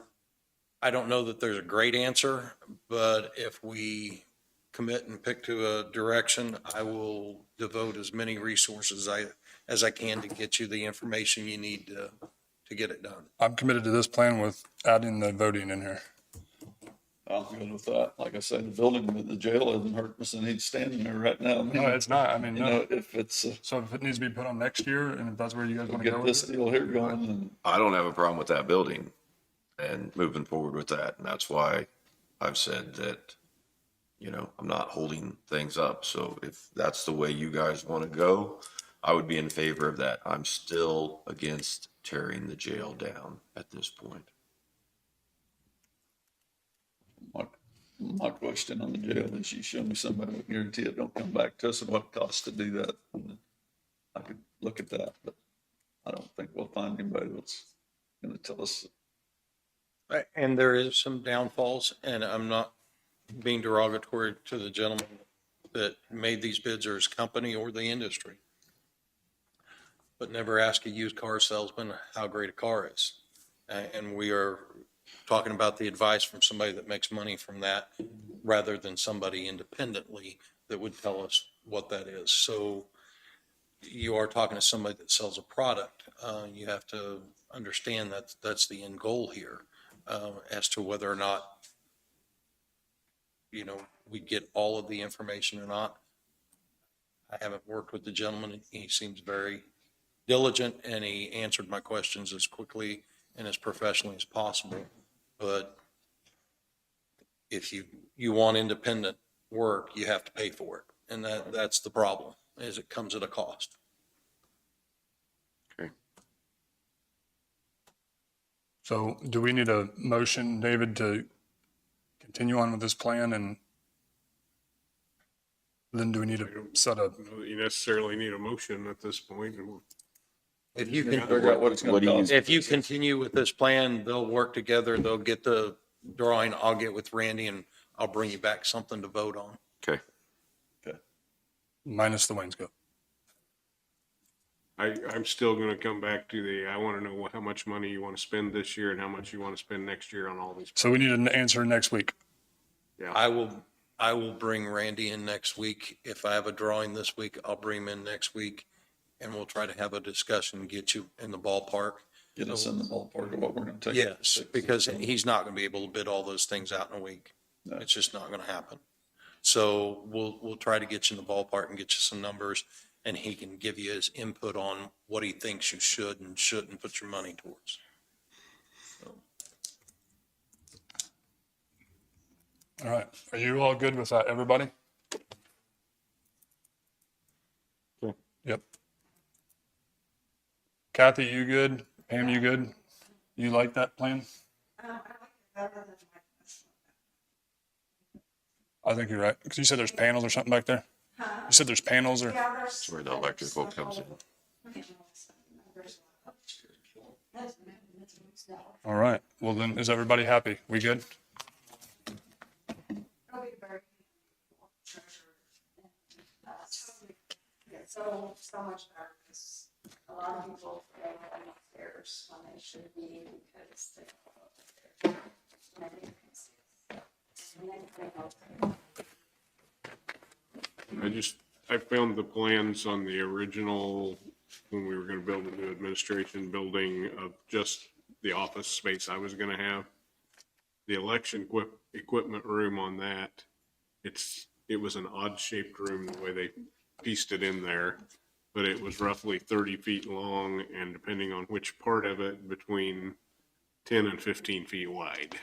don't know that there's a great answer, but if we commit and pick to a direction, I will devote as many resources as I can to get you the information you need to get it done. I'm committed to this plan with adding the voting in here. I'm good with that. Like I said, the building with the jail isn't hurting us and he's standing there right now. I mean, No, it's not, I mean, you no. know, if it's, So if it needs to be put on next year, and if that's where you guys we'll want to go get this with it. deal here going and I don't have a problem with that building and moving forward with that. And that's why I've said that, I'm not holding things up. So if that's the way you guys want to go, I would be in favor of that. I'm still against tearing the jail down at this point. my question on the jail is you show me somebody with guarantee it don't come back to us and what it costs to do that. And I could look at that, but I don't think we'll find anybody that's gonna tell us. And there is some downfalls, and I'm not being derogatory to the gentleman that made these bids or his company or the industry. But never ask a used car salesman how great a car is. And we are talking about the advice from somebody that makes money from that rather than somebody independently that would tell us what that is. So you are talking to somebody that sells a product. You have to understand that that's the end goal here, as to whether or not, we get all of the information or not. I haven't worked with the gentleman. He seems very diligent and he answered my questions as quickly and as professionally as possible. But if you want independent work, you have to pay for it. And that's the problem, is it comes at a cost. So do we need a motion, David, to continue on with this plan, and then do we need to set up? You necessarily need a motion at this point. If you Figure out what it's What gonna do you- cost. If you continue with this plan, they'll work together, they'll get the drawing, I'll get with Randy and I'll bring you back something to vote on. Okay. Minus the wainscot. I'm still gonna come back to I wanna know how much money you wanna spend this year and how much you wanna spend next year on all these. So we need an answer next week. I will I will bring Randy in next week. If I have a drawing this week, I'll bring him in next week and we'll try to have a discussion, get you in the ballpark. Get us in the ballpark of what we're gonna take. Yes, because he's not going to be able to bid all those things out in a week. No. It's just not going to happen. So we'll try to get you in the ballpark and get you some numbers, and he can give you his input on what he thinks you should and shouldn't put your money towards. All right. Are you all good with that, everybody? Yep. Kathy, you good? Pam, you good? You like that plan? I think you're right. Because you said there's panels or something back there? You said there's panels or? That's where the electrical comes in. All right. Well, then, is everybody happy? We good? So much better because a lot of people don't have enough stairs when they should be because they don't go up the stairs. I found the plans on the original, when we were gonna build a new administration building of just the office space I was gonna have. The election equipment room on that, it was an odd shaped room the way they pieced it in there, but it was roughly 30 feet long and depending on which part of it, between 10 and 15 feet wide.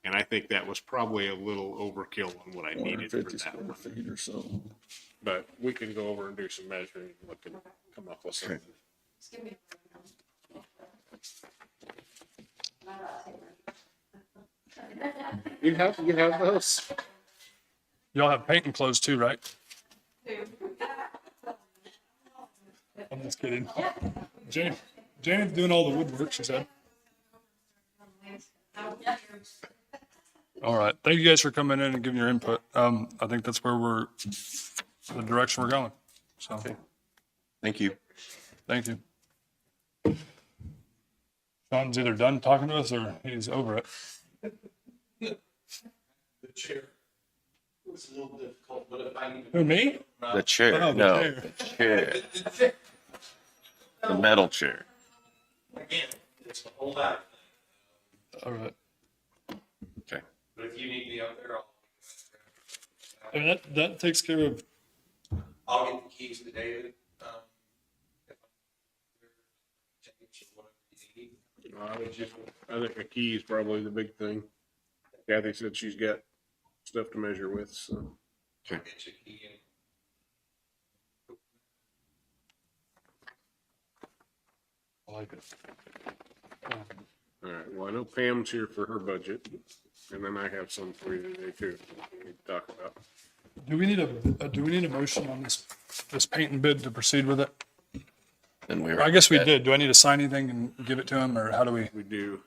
And I think that was probably a little overkill on what I needed for 150 that square one. feet or so. But we can go over and do some measuring, and look and come up with something. You have those? Y'all have painting clothes too, right? I'm just kidding. Jane's doing all the woodwork, she said. All right. Thank you guys for coming in and giving your input. I think that's where the direction we're going. So, Thank you. thank you. Sean's either done talking to us or he's over it. The chair was a little difficult, but if I need Who, me? The chair, Oh, the no, chair. the chair, the metal chair. again, it's a whole lot. All right. Okay. But if you need me up there, And that takes care of, I'll get the keys to David. If whatever you need. I think a key is probably the big thing. Kathy said she's got stuff to measure with, so. I'll get you a key and I like it. All right, well, I know Pam's here for her budget, and then I have some for you today too, we can talk about. Do we need a motion on this paint and bid to proceed with it? And we I guess we did. Do I need to sign anything and give it to him, or how do we? We do,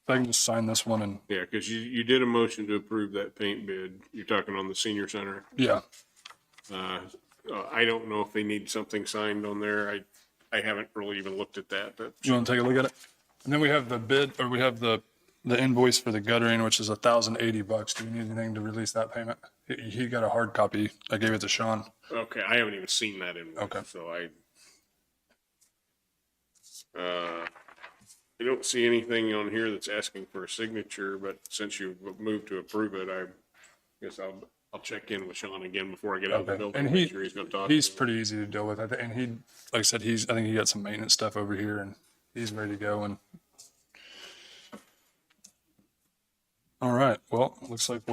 I can just sign this one and, yeah, because you did a motion to approve that paint bid. You're talking on the senior center. yeah. I don't know if they need something signed on there. I haven't really even looked at that, but You want to take a look at it? And then we have the bid, or we have the invoice for the guttering, which is $1,080. Do we need anything to release that payment? He got a hard copy. I gave it to Sean. okay, I haven't even seen that invoice. Okay. So I don't see anything on here that's asking for a signature, but since you've moved to approve it, I guess I'll check in with Sean again before I get out of the Okay. building. And Make sure he's gonna talk. he's to me. pretty easy to deal with. And he, like I said, I think he got some maintenance stuff over here and he's ready to go. And all right. Well, looks like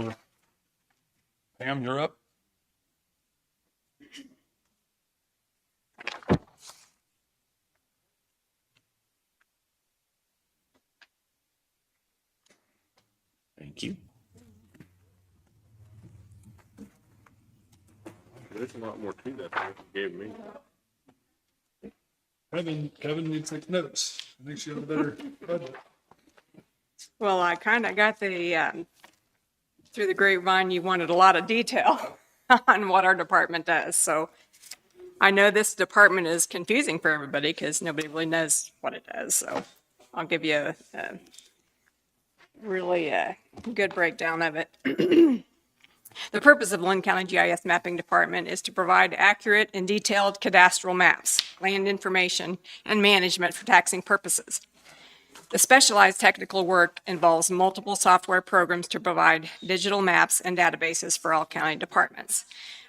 Pam, you're up. Thank you. There's a lot more to that than you gave me. Kevin needs to take notes. I think she had a better budget. Well, I kind of got through the grapevine, you wanted a lot of detail on what our department does. So I know this department is confusing for everybody because nobody really knows what it does. So I'll give you really a good breakdown of it. The purpose of Linn County GIS Mapping Department is to provide accurate and detailed cadastral maps, land information, and management for taxing purposes. The specialized technical work involves multiple software programs to provide digital maps and databases for all county departments.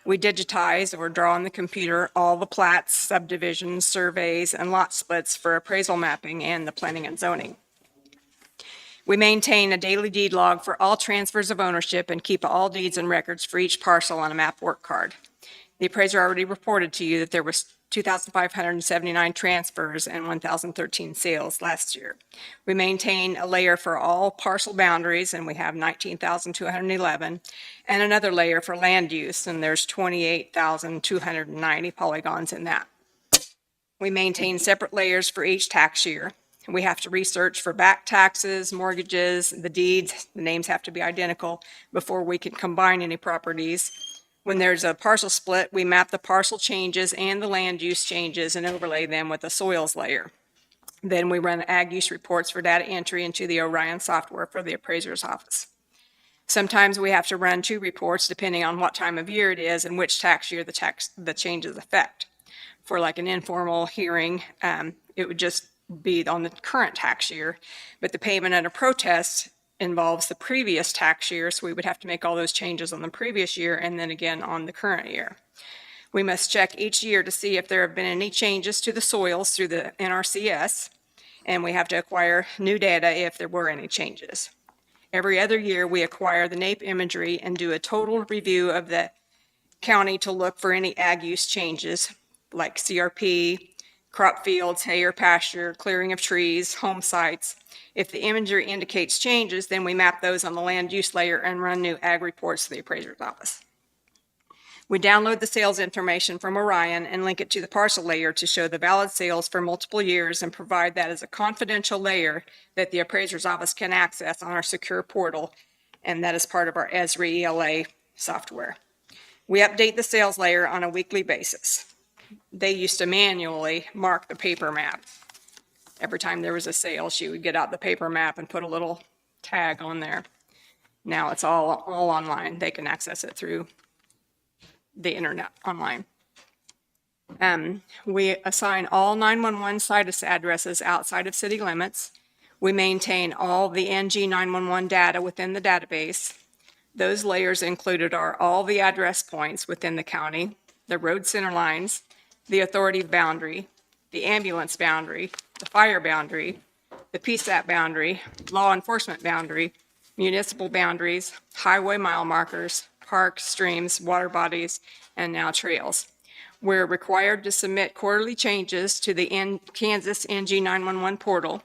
We digitize or draw on the computer all the plats, subdivisions, surveys, and lot splits for appraisal mapping and the planning and zoning. We maintain a daily deed log for all transfers of ownership and keep all deeds and records for each parcel on a map work card. The appraiser already reported to you that there was 2,579 transfers and 1,013 sales last year. We maintain a layer for all parcel boundaries, and we have 19,211, and another layer for land use, and there's 28,290 polygons in that. We maintain separate layers for each tax year. We have to research for back taxes, mortgages, the deeds, the names have to be identical before we can combine any properties. When there's a parcel split, we map the parcel changes and the land use changes and overlay them with a soils layer. Then we run ag use reports for data entry into the Orion software for the appraiser's office. Sometimes we have to run 2 reports depending on what time of year it is and which tax year the changes affect. For like an informal hearing, it would just be on the current tax year, but the payment under protest involves the previous tax year, so we would have to make all those changes on the previous year and then again on the current year. We must check each year to see if there have been any changes to the soils through the NRCS, and we have to acquire new data if there were any changes. Every other year, we acquire the NAPE imagery and do a total review of the county to look for any ag use changes like CRP, crop fields, hay or pasture, clearing of trees, home sites. If the imagery indicates changes, then we map those on the land use layer and run new ag reports to the appraiser's office. We download the sales information from Orion and link it to the parcel layer to show the valid sales for multiple years and provide that as a confidential layer that the appraiser's office can access on our secure portal, and that is part of our Esri ELA software. We update the sales layer on a weekly basis. They used to manually mark the paper map. Every time there was a sale, she would get out the paper map and put a little tag on there. Now it's all online. They can access it through the internet online. We assign all 911 situs addresses outside of city limits. We maintain all the NG 911 data within the database. Those layers included are all the address points within the county, the road center lines, the authority boundary, the ambulance boundary, the fire boundary, the PSAP boundary, law enforcement boundary, municipal boundaries, highway mile markers, parks, streams, water bodies, and now trails. We're required to submit quarterly changes to the Kansas NG 911 portal.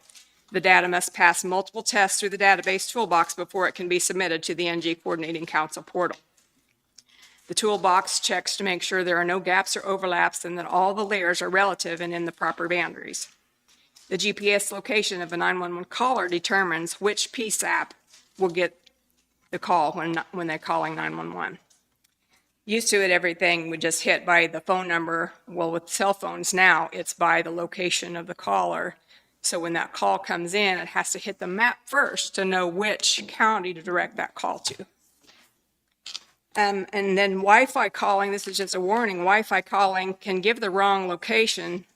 The data must pass multiple tests through the database toolbox before it can be submitted to the NG Coordinating Council portal. The toolbox checks to make sure there are no gaps or overlaps and that all the layers are relative and in the proper boundaries. The GPS location of a 911 caller determines which PSAP will get the call when they're calling 911. Used to it, everything would just hit by the phone number. Well, with cell phones now, it's by the location of the caller. So when that call comes in, it has to hit the map first to know which county to direct that call to. And then Wi-Fi calling, this is just a warning, Wi-Fi calling can give the wrong location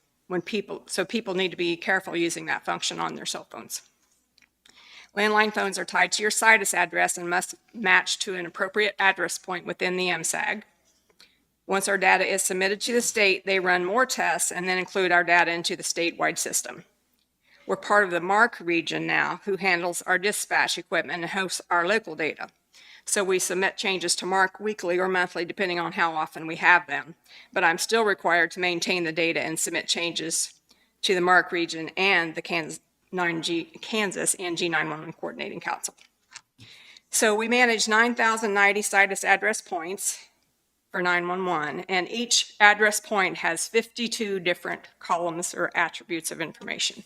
so people need to be careful using that function on their cell phones. Landline phones are tied to your situs address and must match to an appropriate address point within the MSAG. Once our data is submitted to the state, they run more tests and then include our data into the statewide system. We're part of the MARC region now, who handles our dispatch equipment and hosts our local data. So we submit changes to MARC weekly or monthly, depending on how often we have them. But I'm still required to maintain the data and submit changes to the MARC region and the Kansas NG 911 Coordinating Council. So we manage 9,090 situs address points for 911, and each address point has 52 different columns or attributes of information.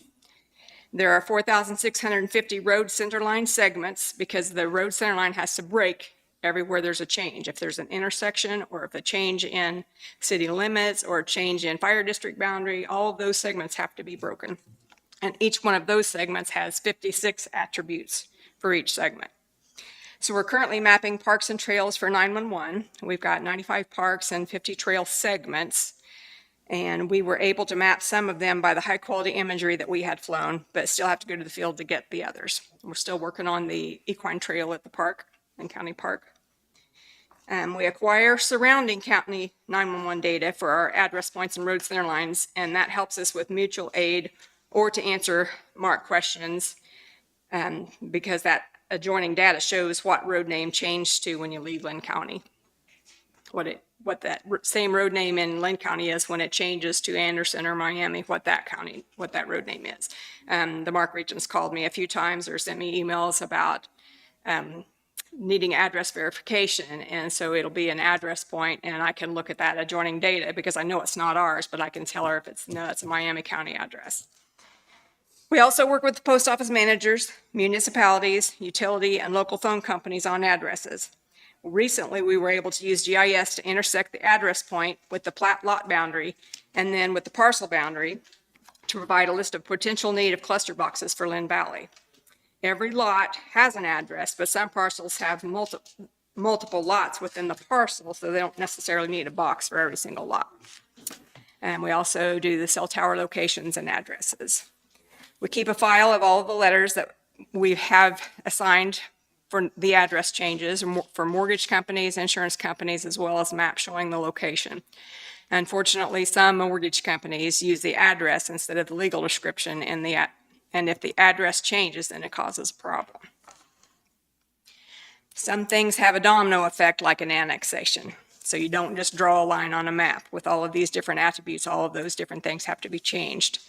There are 4,650 road centerline segments because the road centerline has to break everywhere there's a change. If there's an intersection or if a change in city limits or a change in fire district boundary, all of those segments have to be broken. And each one of those segments has 56 attributes for each segment. So we're currently mapping parks and trails for 911. We've got 95 parks and 50 trail segments. And we were able to map some of them by the high quality imagery that we had flown, but still have to go to the field to get the others. We're still working on the equine trail at the park, in County Park. We acquire surrounding county 911 data for our address points and road center lines, and that helps us with mutual aid or to answer MARC questions, because that adjoining data shows what road name changed to when you leave Linn County. What that same road name in Linn County is when it changes to Anderson or Miami, what that road name is. The MARC regions called me a few times or sent me emails about needing address verification, and so it'll be an address point, and I can look at that adjoining data because I know it's not ours, but I can tell her if it's a Miami County address. We also work with the post office managers, municipalities, utility, and local phone companies on addresses. Recently, we were able to use GIS to intersect the address point with the plat lot boundary and then with the parcel boundary to provide a list of potential need of cluster boxes for Linn Valley. Every lot has an address, but some parcels have multiple lots within the parcel, so they don't necessarily need a box for every single lot. And we also do the cell tower locations and addresses. We keep a file of all of the letters that we have assigned for the address changes for mortgage companies, insurance companies, as well as maps showing the location. Unfortunately, some mortgage companies use the address instead of the legal description, and if the address changes, then it causes a problem. Some things have a domino effect like an annexation. So you don't just draw a line on a map. With all of these different attributes, all of those different things have to be changed.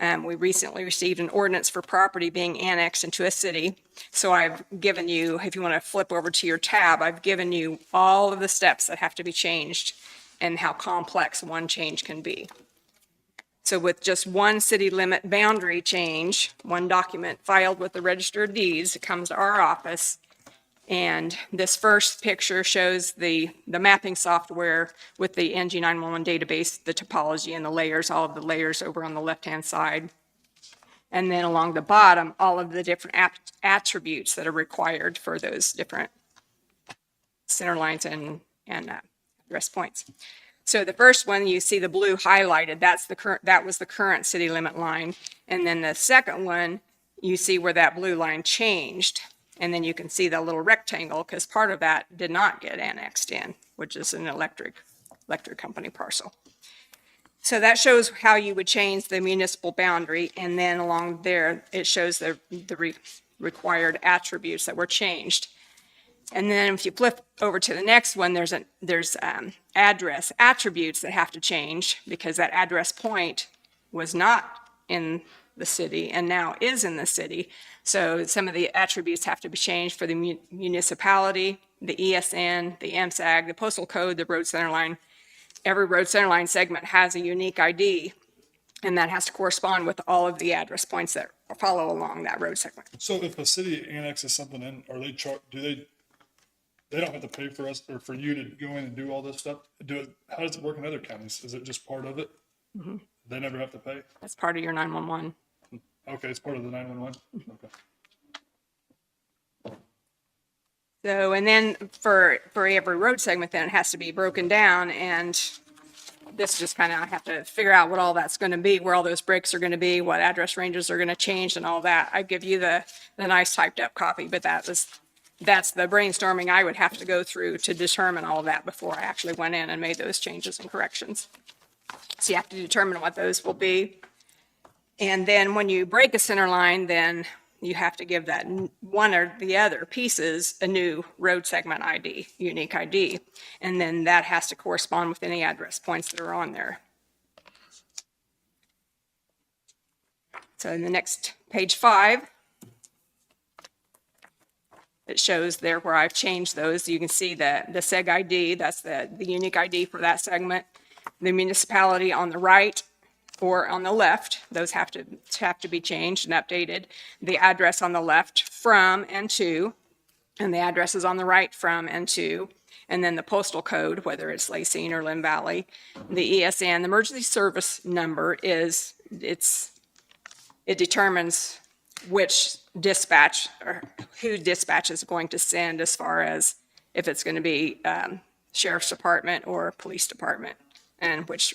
We recently received an ordinance for property being annexed into a city. So I've given you, if you want to flip over to your tab, I've given you all of the steps that have to be changed and how complex one change can be. So with just one city limit boundary change, one document filed with the Register of Deeds, it comes to our office. And this first picture shows the mapping software with the NG911 database, the topology and the layers, all of the layers over on the left-hand side. And then along the bottom, all of the different attributes that are required for those different center lines and address points. So the first one, you see the blue highlighted, that was the current city limit line. And then the second one, you see where that blue line changed. And then you can see the little rectangle because part of that did not get annexed in, which is an electric company parcel. So that shows how you would change the municipal boundary. And then along there, it shows the required attributes that were changed. And then if you flip over to the next one, there's address attributes that have to change because that address point was not in the city and now is in the city. So some of the attributes have to be changed for the municipality, the ESN, the MSAG, the postal code, the road center line. Every road center line segment has a unique ID, and that has to correspond with all of the address points that follow along that road segment. So if a city annexes something in, are they they don't have to pay for us or for you to go in and do all this stuff? How does it work in other counties? Is it just part of it? Mm-hmm. They never have to pay? That's part of your 911. Okay, it's part of the 911? Okay. So, and then for every road segment, then it has to be broken down, and this just kind of, I have to figure out what all that's going to be, where all those breaks are going to be, what address ranges are going to change and all that. I give you the nice typed up copy, but that's the brainstorming I would have to go through to determine all of that before I actually went in and made those changes and corrections. So you have to determine what those will be. And then when you break a center line, then you have to give that one or the other pieces a new road segment ID, unique ID. And then that has to correspond with any address points that are on there. So in the next page 5, it shows there where I've changed those. You can see the SEG ID, that's the unique ID for that segment. The municipality on the right or on the left, those have to be changed and updated. The address on the left, from and to, and the addresses on the right, from and to, and then the postal code, whether it's Lacine or Linn Valley. The ESN, the emergency service number, it determines which dispatch, or who dispatch is going to send as far as if it's going to be sheriff's department or police department, and which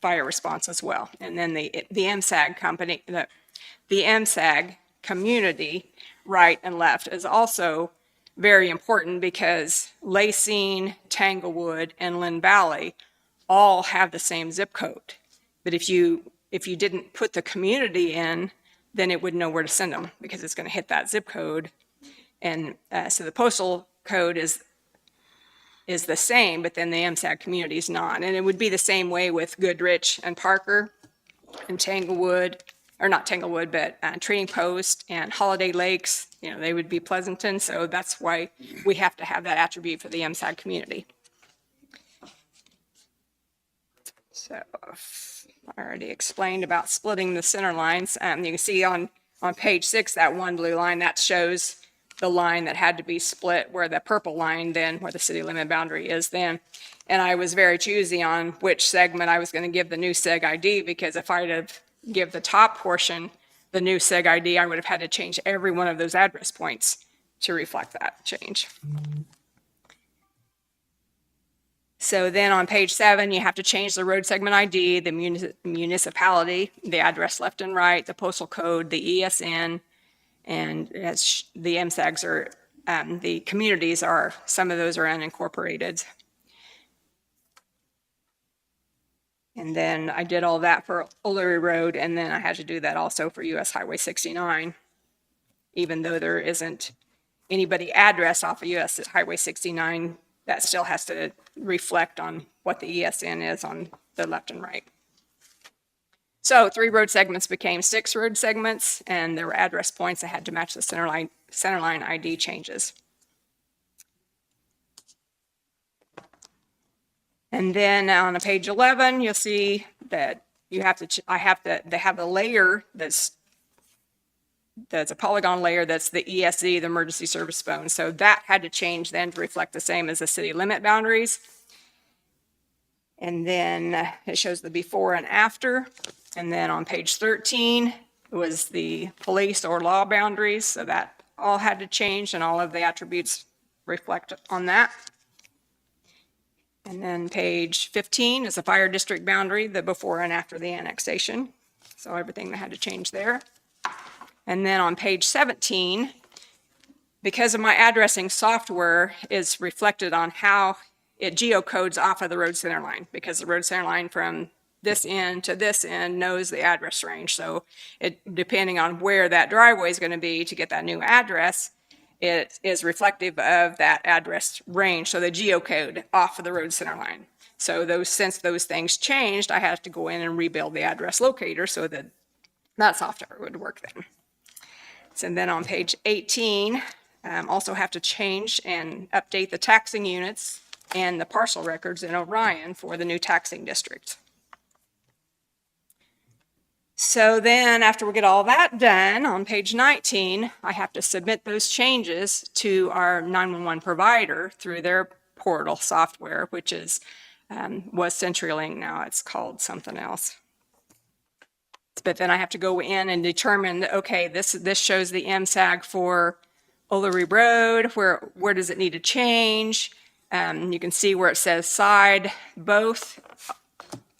fire response as well. And then the MSAG company, the MSAG community, right and left, is also very important because Lacine, Tanglewood, and Linn Valley all have the same zip code. But if you didn't put the community in, then it wouldn't know where to send them because it's going to hit that zip code. And so the postal code is the same, but then the MSAG community is not. And it would be the same way with Goodrich and Parker and Tanglewood, or not Tanglewood, but Trading Post and Holiday Lakes. You know, they would be Pleasanton. So that's why we have to have that attribute for the MSAG community. So I already explained about splitting the center lines. You can see on page 6, that one blue line, that shows the line that had to be split, where the purple line then, where the city limit boundary is then. And I was very choosy on which segment I was going to give the new seg ID, because if I'd have give the top portion the new seg ID, I would have had to change every one of those address points to reflect that change. So then on page 7, you have to change the road segment ID, the municipality, the address left and right, the postal code, the ESN, and as the MSAGs are, the communities are, some of those are unincorporated. And then I did all that for O'Leary Road, and then I had to do that also for US Highway 69, even though there isn't anybody addressed off of US Highway 69, that still has to reflect on what the ESN is on the left and right. So 3 road segments became 6 road segments, and there were address points that had to match the center line ID changes. And then on page 11, you'll see that you have to, they have a layer that's a polygon layer that's the ESE, the emergency service phone. So that had to change then to reflect the same as the city limit boundaries. And then it shows the before and after. And then on page 13, it was the police or law boundaries. So that all had to change, and all of the attributes reflect on that. And then page 15 is the fire district boundary, the before and after the annexation. So everything that had to change there. And then on page 17, because of my addressing software is reflected on how it geocodes off of the road center line, because the road center line from this end to this end knows the address range. So it, depending on where that driveway is going to be to get that new address, it is reflective of that address range. So the geocode off of the road center line. So since those things changed, I had to go in and rebuild the address locator so that that software would work then. So then on page 18, also have to change and update the taxing units and the parcel records in Orion for the new taxing district. So then after we get all that done, on page 19, I have to submit those changes to our 911 provider through their portal software, which was CenturyLink, now it's called something else. But then I have to go in and determine that, okay, this shows the MSAG for O'Leary Road, where does it need to change? You can see where it says side, both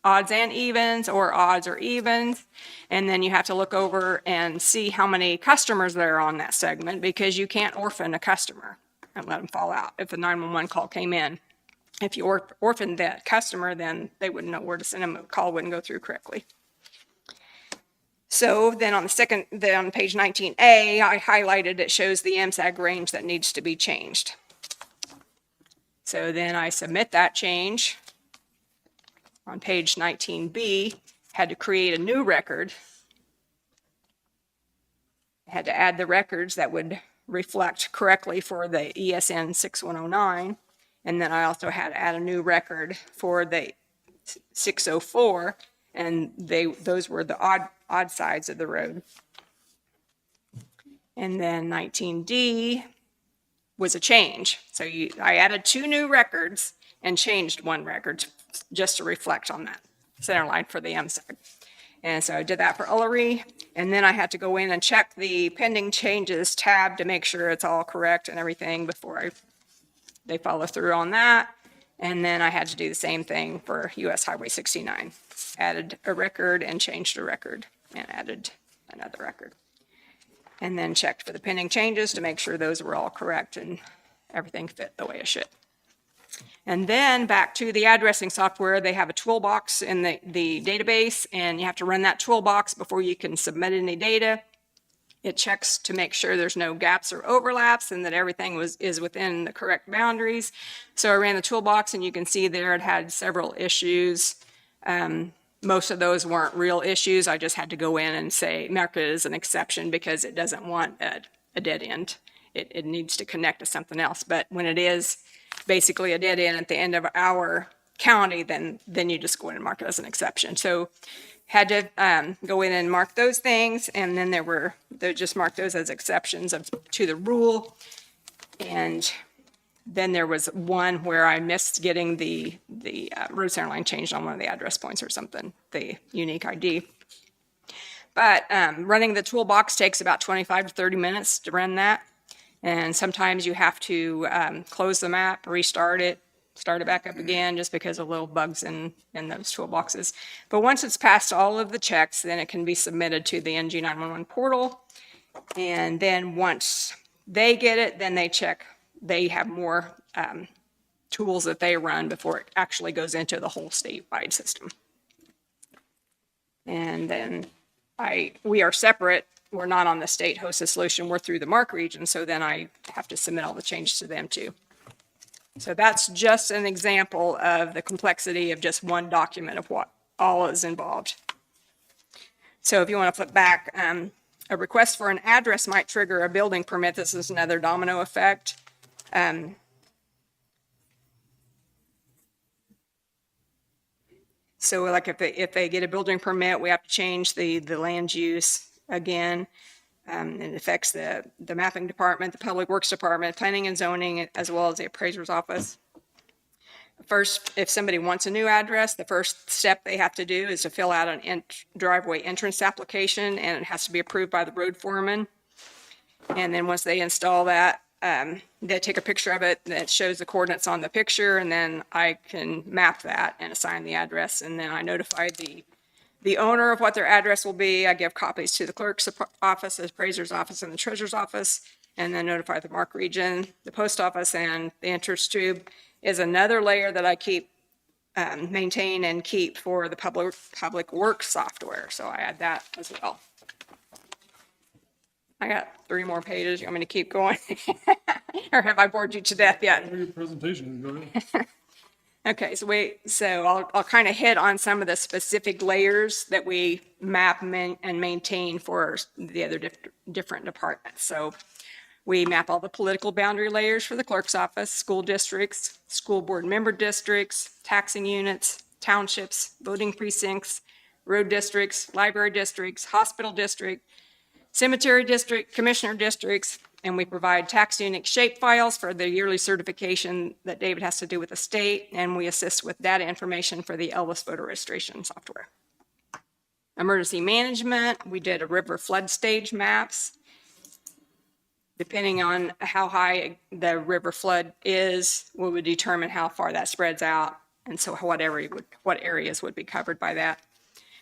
odds and evens, or odds or evens. And then you have to look over and see how many customers there are on that segment, because you can't orphan a customer and let them fall out if a 911 call came in. If you orphaned that customer, then they wouldn't know where to send them, the call wouldn't go through correctly. So then on page 19A, I highlighted, it shows the MSAG range that needs to be changed. So then I submit that change. On page 19B, had to create a new record. I had to add the records that would reflect correctly for the ESN 6109. And then I also had to add a new record for the 604, and those were the odd sides of the road. And then 19D was a change. So I added 2 new records and changed 1 record just to reflect on that center line for the MSAG. And so I did that for O'Leary. And then I had to go in and check the pending changes tab to make sure it's all correct and everything before they follow through on that. And then I had to do the same thing for US Highway 69. Added a record and changed a record and added another record. And then checked for the pending changes to make sure those were all correct and everything fit the way it should. And then back to the addressing software, they have a toolbox in the database, and you have to run that toolbox before you can submit any data. It checks to make sure there's no gaps or overlaps and that everything is within the correct boundaries. So I ran the toolbox, and you can see there it had several issues. Most of those weren't real issues. I just had to go in and say, mark it as an exception because it doesn't want a dead end. It needs to connect to something else. But when it is basically a dead end at the end of our county, then you just go in and mark it as an exception. So had to go in and mark those things, and then they just marked those as exceptions to the rule. And then there was one where I missed getting the road center line changed on one of the address points or something, the unique ID. But running the toolbox takes about 25 to 30 minutes to run that. And sometimes you have to close the map, restart it, start it back up again, just because of little bugs in those toolboxes. But once it's passed all of the checks, then it can be submitted to the NG911 portal. And then once they get it, then they check. They have more tools that they run before it actually goes into the whole statewide system. And then we are separate. We're not on the state hosted solution. We're through the MARC region. So then I have to submit all the changes to them too. So that's just an example of the complexity of just one document of what all is involved. So if you want to flip back, a request for an address might trigger a building permit. This is another domino effect. So like if they get a building permit, we have to change the land use again. It affects the mapping department, the public works department, planning and zoning, as well as the appraiser's office. First, if somebody wants a new address, the first step they have to do is to fill out an driveway entrance application, and it has to be approved by the road foreman. And then once they install that, they take a picture of it that shows the coordinates on the picture, and then I can map that and assign the address, and then I notify the owner of what their address will be. I give copies to the clerk's office, the appraiser's office, and the treasurer's office, and then notify the MARC region, the post office, and the entrance tube is another layer that I keep, maintain and keep for the public works software. So I add that as well. I got 3 more pages. You want me to keep going? Or have I bored you to death yet? Your presentation, go ahead. Okay, so I'll kind of hit on some of the specific layers that we map and maintain for the other different departments. So we map all the political boundary layers for the clerk's office, school districts, school board member districts, taxing units, townships, voting precincts, road districts, library districts, hospital district, cemetery district, commissioner districts, and we provide tax unit shape files for the yearly certification that David has to do with the state, and we assist with data information for the Elvis voter registration software. Emergency management, we did a river flood stage maps. Depending on how high the river flood is, we would determine how far that spreads out, and so what areas would be covered by that.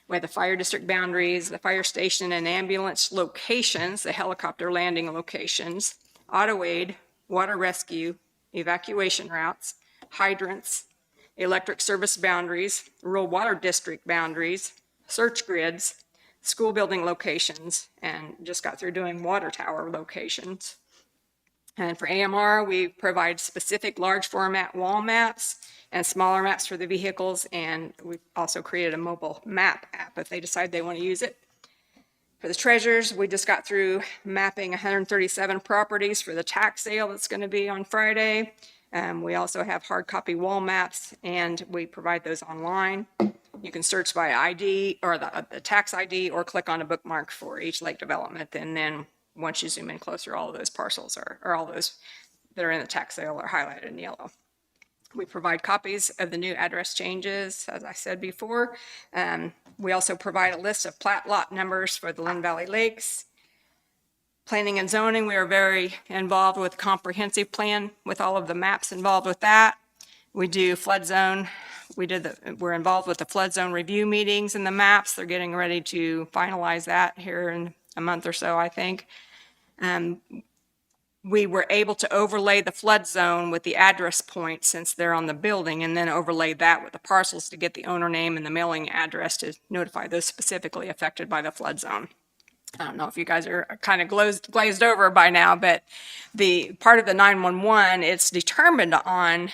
We have the fire district boundaries, the fire station and ambulance locations, the helicopter landing locations, auto aid, water rescue, evacuation routes, hydrants, electric service boundaries, rural water district boundaries, search grids, school building locations, and just got through doing water tower locations. And for AMR, we provide specific large format wall maps and smaller maps for the vehicles, and we've also created a mobile map app if they decide they want to use it. For the treasurers, we just got through mapping 137 properties for the tax sale that's going to be on Friday. We also have hard copy wall maps, and we provide those online. You can search by ID or the tax ID, or click on a bookmark for each lake development, and then once you zoom in closer, all of those parcels or all those that are in the tax sale are highlighted in yellow. We provide copies of the new address changes, as I said before. We also provide a list of plat lot numbers for the Linn Valley Lakes. Planning and zoning, we are very involved with comprehensive plan with all of the maps involved with that. We do flood zone. We're involved with the flood zone review meetings and the maps. They're getting ready to finalize that here in a month or so, I think. We were able to overlay the flood zone with the address points since they're on the building, and then overlay that with the parcels to get the owner name and the mailing address to notify those specifically affected by the flood zone. I don't know if you guys are kind of glazed over by now, but the part of the 911, it's determined on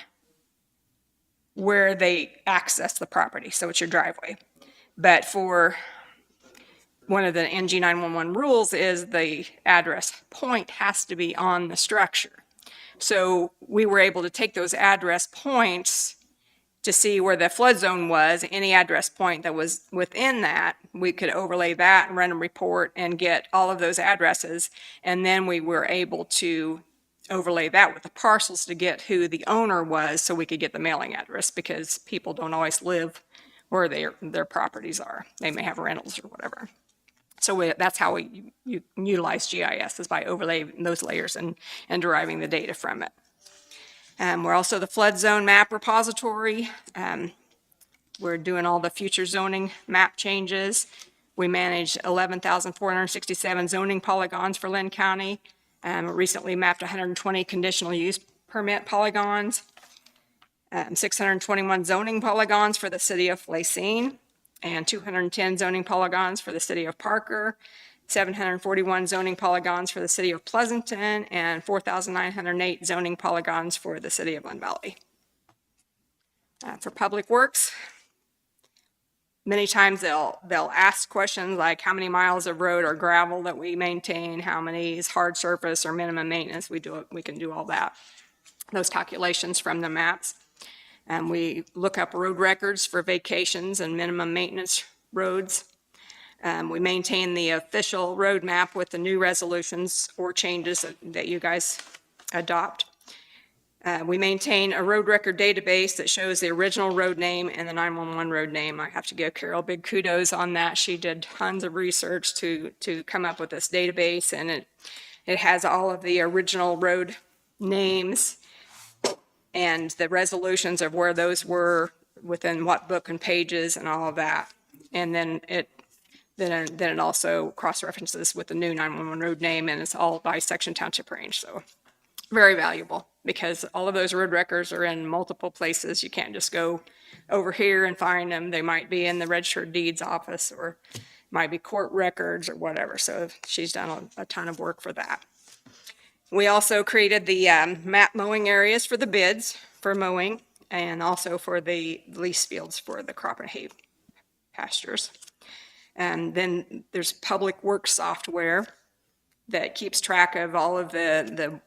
where they access the property, so it's your driveway. But for one of the NG 911 rules is the address point has to be on the structure. So we were able to take those address points to see where the flood zone was, any address point that was within that, we could overlay that and run a report and get all of those addresses. And then we were able to overlay that with the parcels to get who the owner was so we could get the mailing address, because people don't always live where their properties are. They may have rentals or whatever. So that's how we utilize GIS, is by overlaying those layers and deriving the data from it. We're also the flood zone map repository. We're doing all the future zoning map changes. We manage 11,467 zoning polygons for Linn County. Recently mapped 120 conditional use permit polygons, 621 zoning polygons for the city of Lacine, and 210 zoning polygons for the city of Parker, 741 zoning polygons for the city of Pleasanton, and 4,908 zoning polygons for the city of Linn Valley. For Public Works, many times they'll ask questions like how many miles of road or gravel that we maintain, how many is hard surface or minimum maintenance. We can do all that, those calculations from the maps. And we look up road records for vacations and minimum maintenance roads. We maintain the official road map with the new resolutions or changes that you guys adopt. We maintain a road record database that shows the original road name and the 911 road name. I have to give Carol big kudos on that. She did tons of research to come up with this database, and it has all of the original road names and the resolutions of where those were within what book and pages and all of that. And then it also cross-references with the new 911 road name, and it's all by section township range. So very valuable, because all of those road records are in multiple places. You can't just go over here and find them. They might be in the registered deeds office, or might be court records or whatever. So she's done a ton of work for that. We also created the map mowing areas for the bids for mowing, and also for the lease fields for the crop and hay pastures. And then there's Public Works software that keeps track of all of the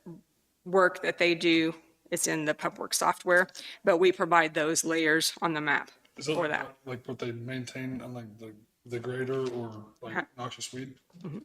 work that they do. It's in the Public Works software, but we provide those layers on the map for that. Like what they maintain on like the grader or like noxious weed? Mm-hmm.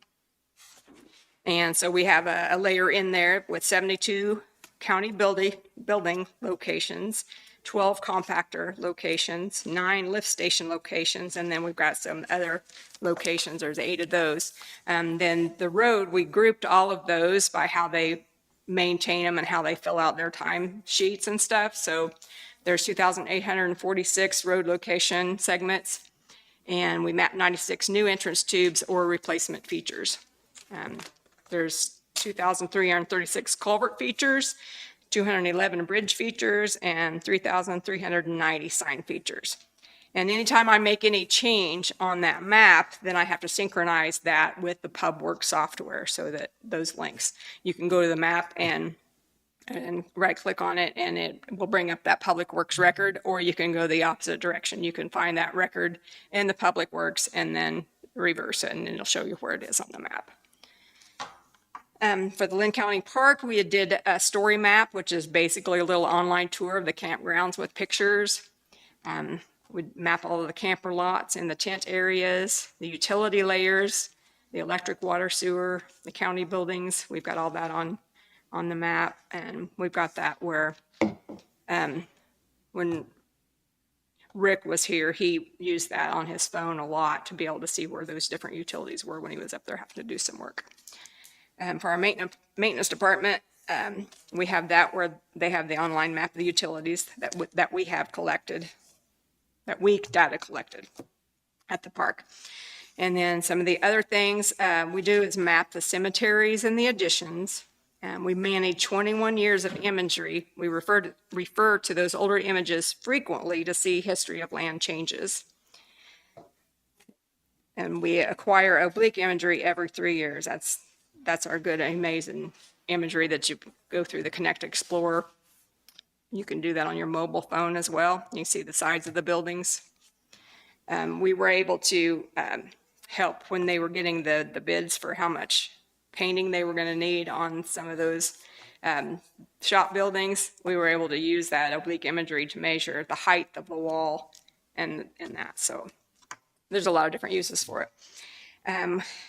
And so we have a layer in there with 72 county building locations, 12 compactor locations, 9 lift station locations, and then we've got some other locations. There's 8 of those. Then the road, we grouped all of those by how they maintain them and how they fill out their time sheets and stuff. So there's 2,846 road location segments, and we mapped 96 new entrance tubes or replacement features. There's 2,336 culvert features, 211 bridge features, and 3,390 sign features. And anytime I make any change on that map, then I have to synchronize that with the PubWorks software, so that those links, you can go to the map and right click on it and it will bring up that Public Works record, or you can go the opposite direction. You can find that record in the Public Works and then reverse it, and it'll show you where it is on the map. For the Linn County Park, we did a story map, which is basically a little online tour of the campgrounds with pictures. We map all of the camper lots and the tent areas, the utility layers, the electric, water, sewer, the county buildings. We've got all that on the map, and we've got that where when Rick was here, he used that on his phone a lot to be able to see where those different utilities were when he was up there having to do some work. For our maintenance department, we have that where they have the online map of the utilities that we have collected, that we data collected at the park. And then some of the other things we do is map the cemeteries and the additions. We manage 21 years of imagery. We refer to those older images frequently to see history of land changes. And we acquire oblique imagery every 3 years. That's our good, amazing imagery that you go through the Connect Explorer. You can do that on your mobile phone as well. You can see the sides of the buildings. We were able to help when they were getting the bids for how much painting they were going to need on some of those shop buildings. We were able to use that oblique imagery to measure the height of the wall and that. So there's a lot of different uses for it.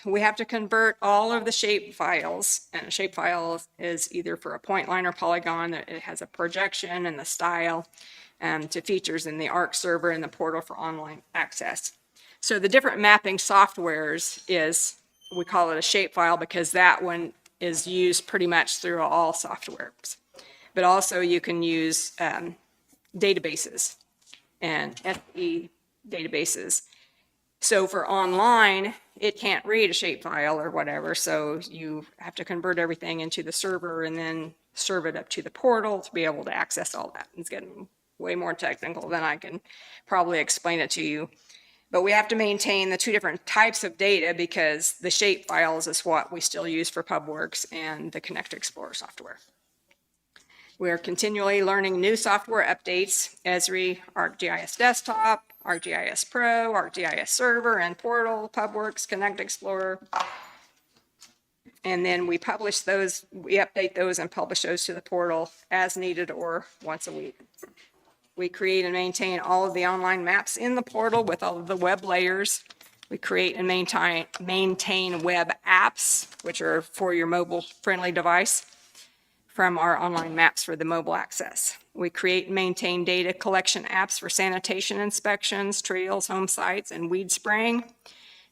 We have to convert all of the shape files, and a shape file is either for a point line or polygon. It has a projection and the style to features in the ARC server and the portal for online access. So the different mapping softwares is, we call it a shapefile because that one is used pretty much through all softwares. But also you can use databases and SE databases. So for online, it can't read a shapefile or whatever, so you have to convert everything into the server and then serve it up to the portal to be able to access all that. It's getting way more technical than I can probably explain it to you. But we have to maintain the two different types of data because the shape files is what we still use for PubWorks and the Connect Explorer software. We are continually learning new software updates, Esri, ArcGIS Desktop, ArcGIS Pro, ArcGIS Server, and Portal, PubWorks, Connect Explorer. And then we publish those, we update those and publish those to the portal as needed or once a week. We create and maintain all of the online maps in the portal with all of the web layers. We create and maintain web apps, which are for your mobile-friendly device, from our online maps for the mobile access. We create and maintain data collection apps for sanitation inspections, trails, home sites, and weed spraying.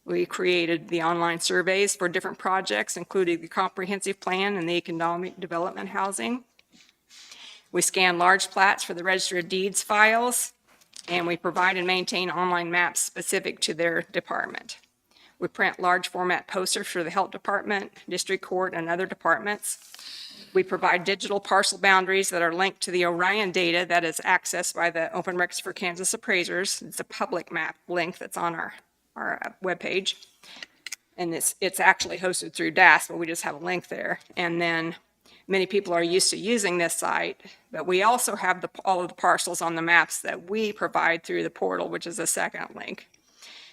We created the online surveys for different projects, including the comprehensive plan and the economic development housing. We scan large plats for the Register of Deeds files, and we provide and maintain online maps specific to their department. We print large format posters for the Health Department, District Court, and other departments. We provide digital parcel boundaries that are linked to the Orion data that is accessed by the Open Records for Kansas appraisers. It's a public map link that's on our webpage. And it's actually hosted through DAS, but we just have a link there. And then many people are used to using this site, but we also have all of the parcels on the maps that we provide through the portal, which is a second link.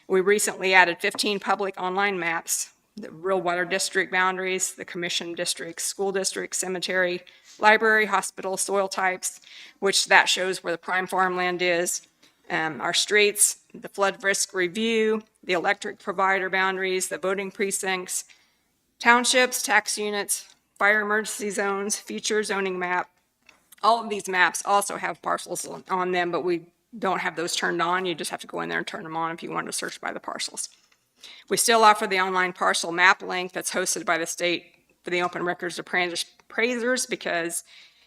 We recently added 15 public online maps, the rural water district boundaries, the commission districts, school districts, cemetery, library, hospital, soil types, which that shows where the prime farmland is, our streets, the flood risk review, the electric provider boundaries, the voting precincts, townships, tax units, fire emergency zones, future zoning map. All of these maps also have parcels on them, but we don't have those turned on. You just have to go in there and turn them on if you want to search by the parcels. We still offer the online parcel map link that's hosted by the state for the Open Records appraisers because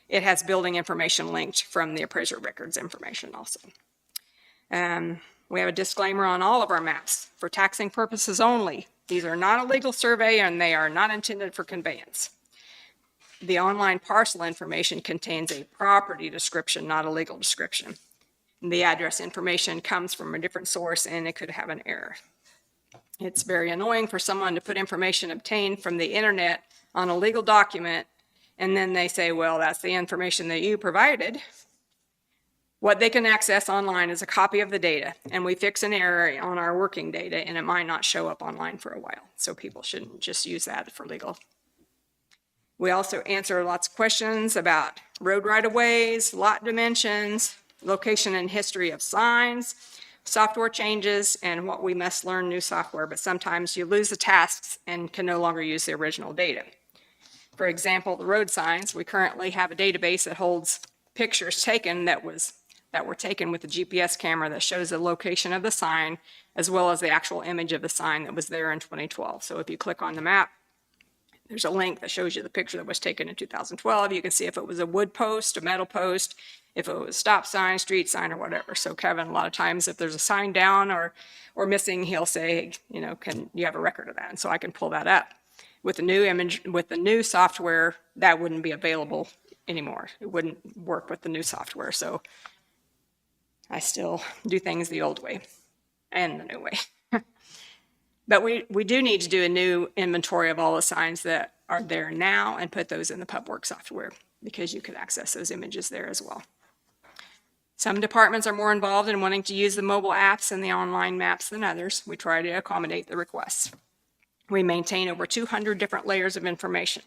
it has building information linked from the appraiser records information also. We have a disclaimer on all of our maps for taxing purposes only. These are not a legal survey and they are not intended for conveyance. The online parcel information contains a property description, not a legal description. The address information comes from a different source and it could have an error. It's very annoying for someone to put information obtained from the internet on a legal document and then they say, well, that's the information that you provided. What they can access online is a copy of the data, and we fix an error on our working data and it might not show up online for a while. So people shouldn't just use that for legal. We also answer lots of questions about road right-of-ways, lot dimensions, location and history of signs, software changes, and what we must learn new software, but sometimes you lose the tasks and can no longer use the original data. For example, the road signs, we currently have a database that holds pictures taken that was that were taken with the GPS camera that shows the location of the sign, as well as the actual image of the sign that was there in 2012. So if you click on the map, there's a link that shows you the picture that was taken in 2012. You can see if it was a wood post, a metal post, if it was stop sign, street sign, or whatever. So Kevin, a lot of times if there's a sign down or missing, he'll say, you know, can you have a record of that? And so I can pull that up. With the new image, with the new software, that wouldn't be available anymore. It wouldn't work with the new software. So I still do things the old way and the new way. But we do need to do a new inventory of all the signs that are there now and put those in the PubWorks software, because you could access those images there as well. Some departments are more involved in wanting to use the mobile apps and the online maps than others. We try to accommodate the requests. We maintain over 200 different layers of information.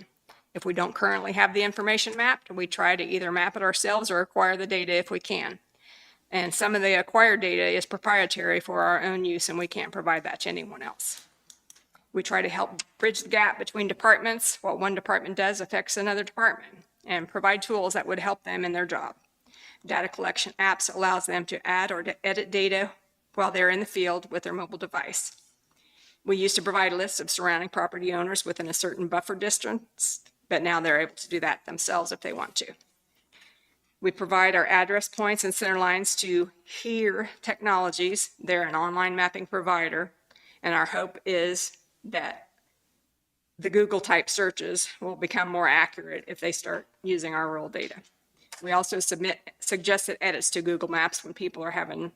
If we don't currently have the information mapped, we try to either map it ourselves or acquire the data if we can. And some of the acquired data is proprietary for our own use, and we can't provide that to anyone else. We try to help bridge the gap between departments. What one department does affects another department, and provide tools that would help them in their job. Data collection apps allows them to add or to edit data while they're in the field with their mobile device. We used to provide lists of surrounding property owners within a certain buffer distance, but now they're able to do that themselves if they want to. We provide our address points and center lines to HERE Technologies. They're an online mapping provider, and our hope is that the Google type searches will become more accurate if they start using our rural data. We also submit suggested edits to Google Maps when people are having,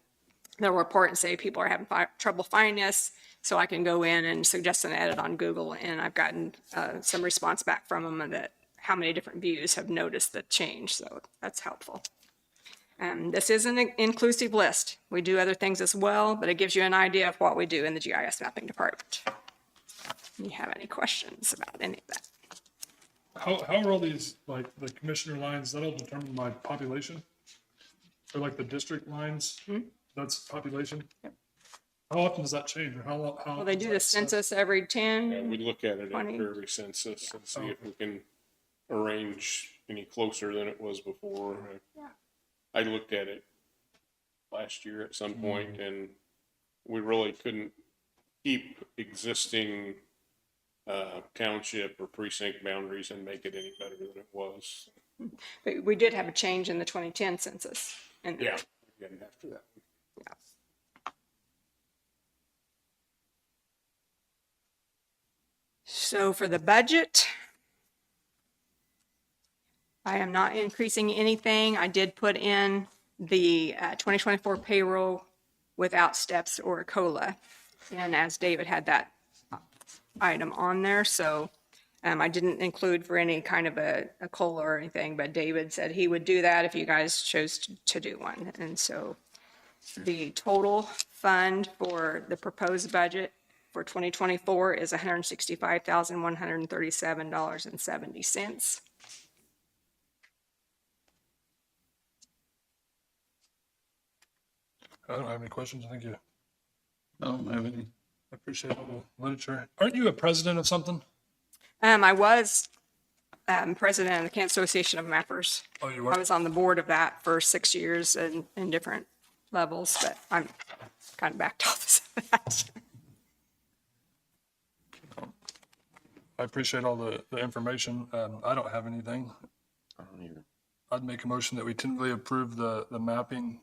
they'll report and say people are having trouble finding us, so I can go in and suggest an edit on Google, and I've gotten some response back from them that how many different views have noticed the change, so that's helpful. This is an inclusive list. We do other things as well, but it gives you an idea of what we do in the GIS mapping department. Do you have any questions about any of that? How are all these, like, the commissioner lines, that'll determine my population? Or like the district lines, that's population? Yep. How often does that change, or how? Well, they do the census every 10. And we look at it 20. after every census and see if we can arrange any closer than it was before. Yeah. I looked at it last year at some point, and we really couldn't keep existing township or precinct boundaries and make it any better than it was. But we did have a change in the 2010 census. And Yeah, getting after that. yeah. So for the budget, I am not increasing anything. I did put in the 2024 payroll without steps or a COLA. And as David had that item on there, so I didn't include for any kind of a COLA or anything, but David said he would do that if you guys chose to do one. And so the total fund for the proposed budget for 2024 is $165,137.70. I don't have any questions, thank you. I don't have any. I appreciate all the literature. Aren't you a president of something? I was president of the Kansas Association of Mappers. Oh, you I were? was on the board of that for 6 years in different levels, but I'm kind of backed off of that. I appreciate all the information. I don't have anything. I don't either. I'd make a motion that we tentatively approve the mapping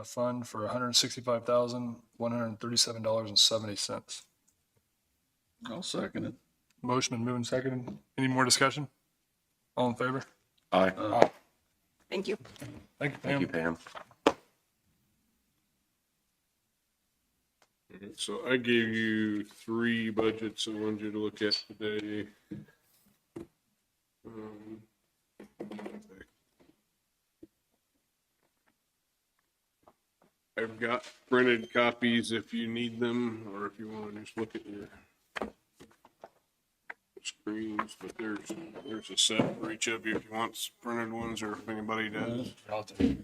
fund for $165,137.70. I'll second it. Motion been moving second. Any more discussion? All in favor? Aye. Thank you. Thank you, Thank you, Pam. Pam. So I gave you 3 budgets I wanted you to look at today. I've got printed copies if you need them, or if you want to just look at your screens, but there's a set for each of you if you want printed ones, or if anybody does. I'll take it.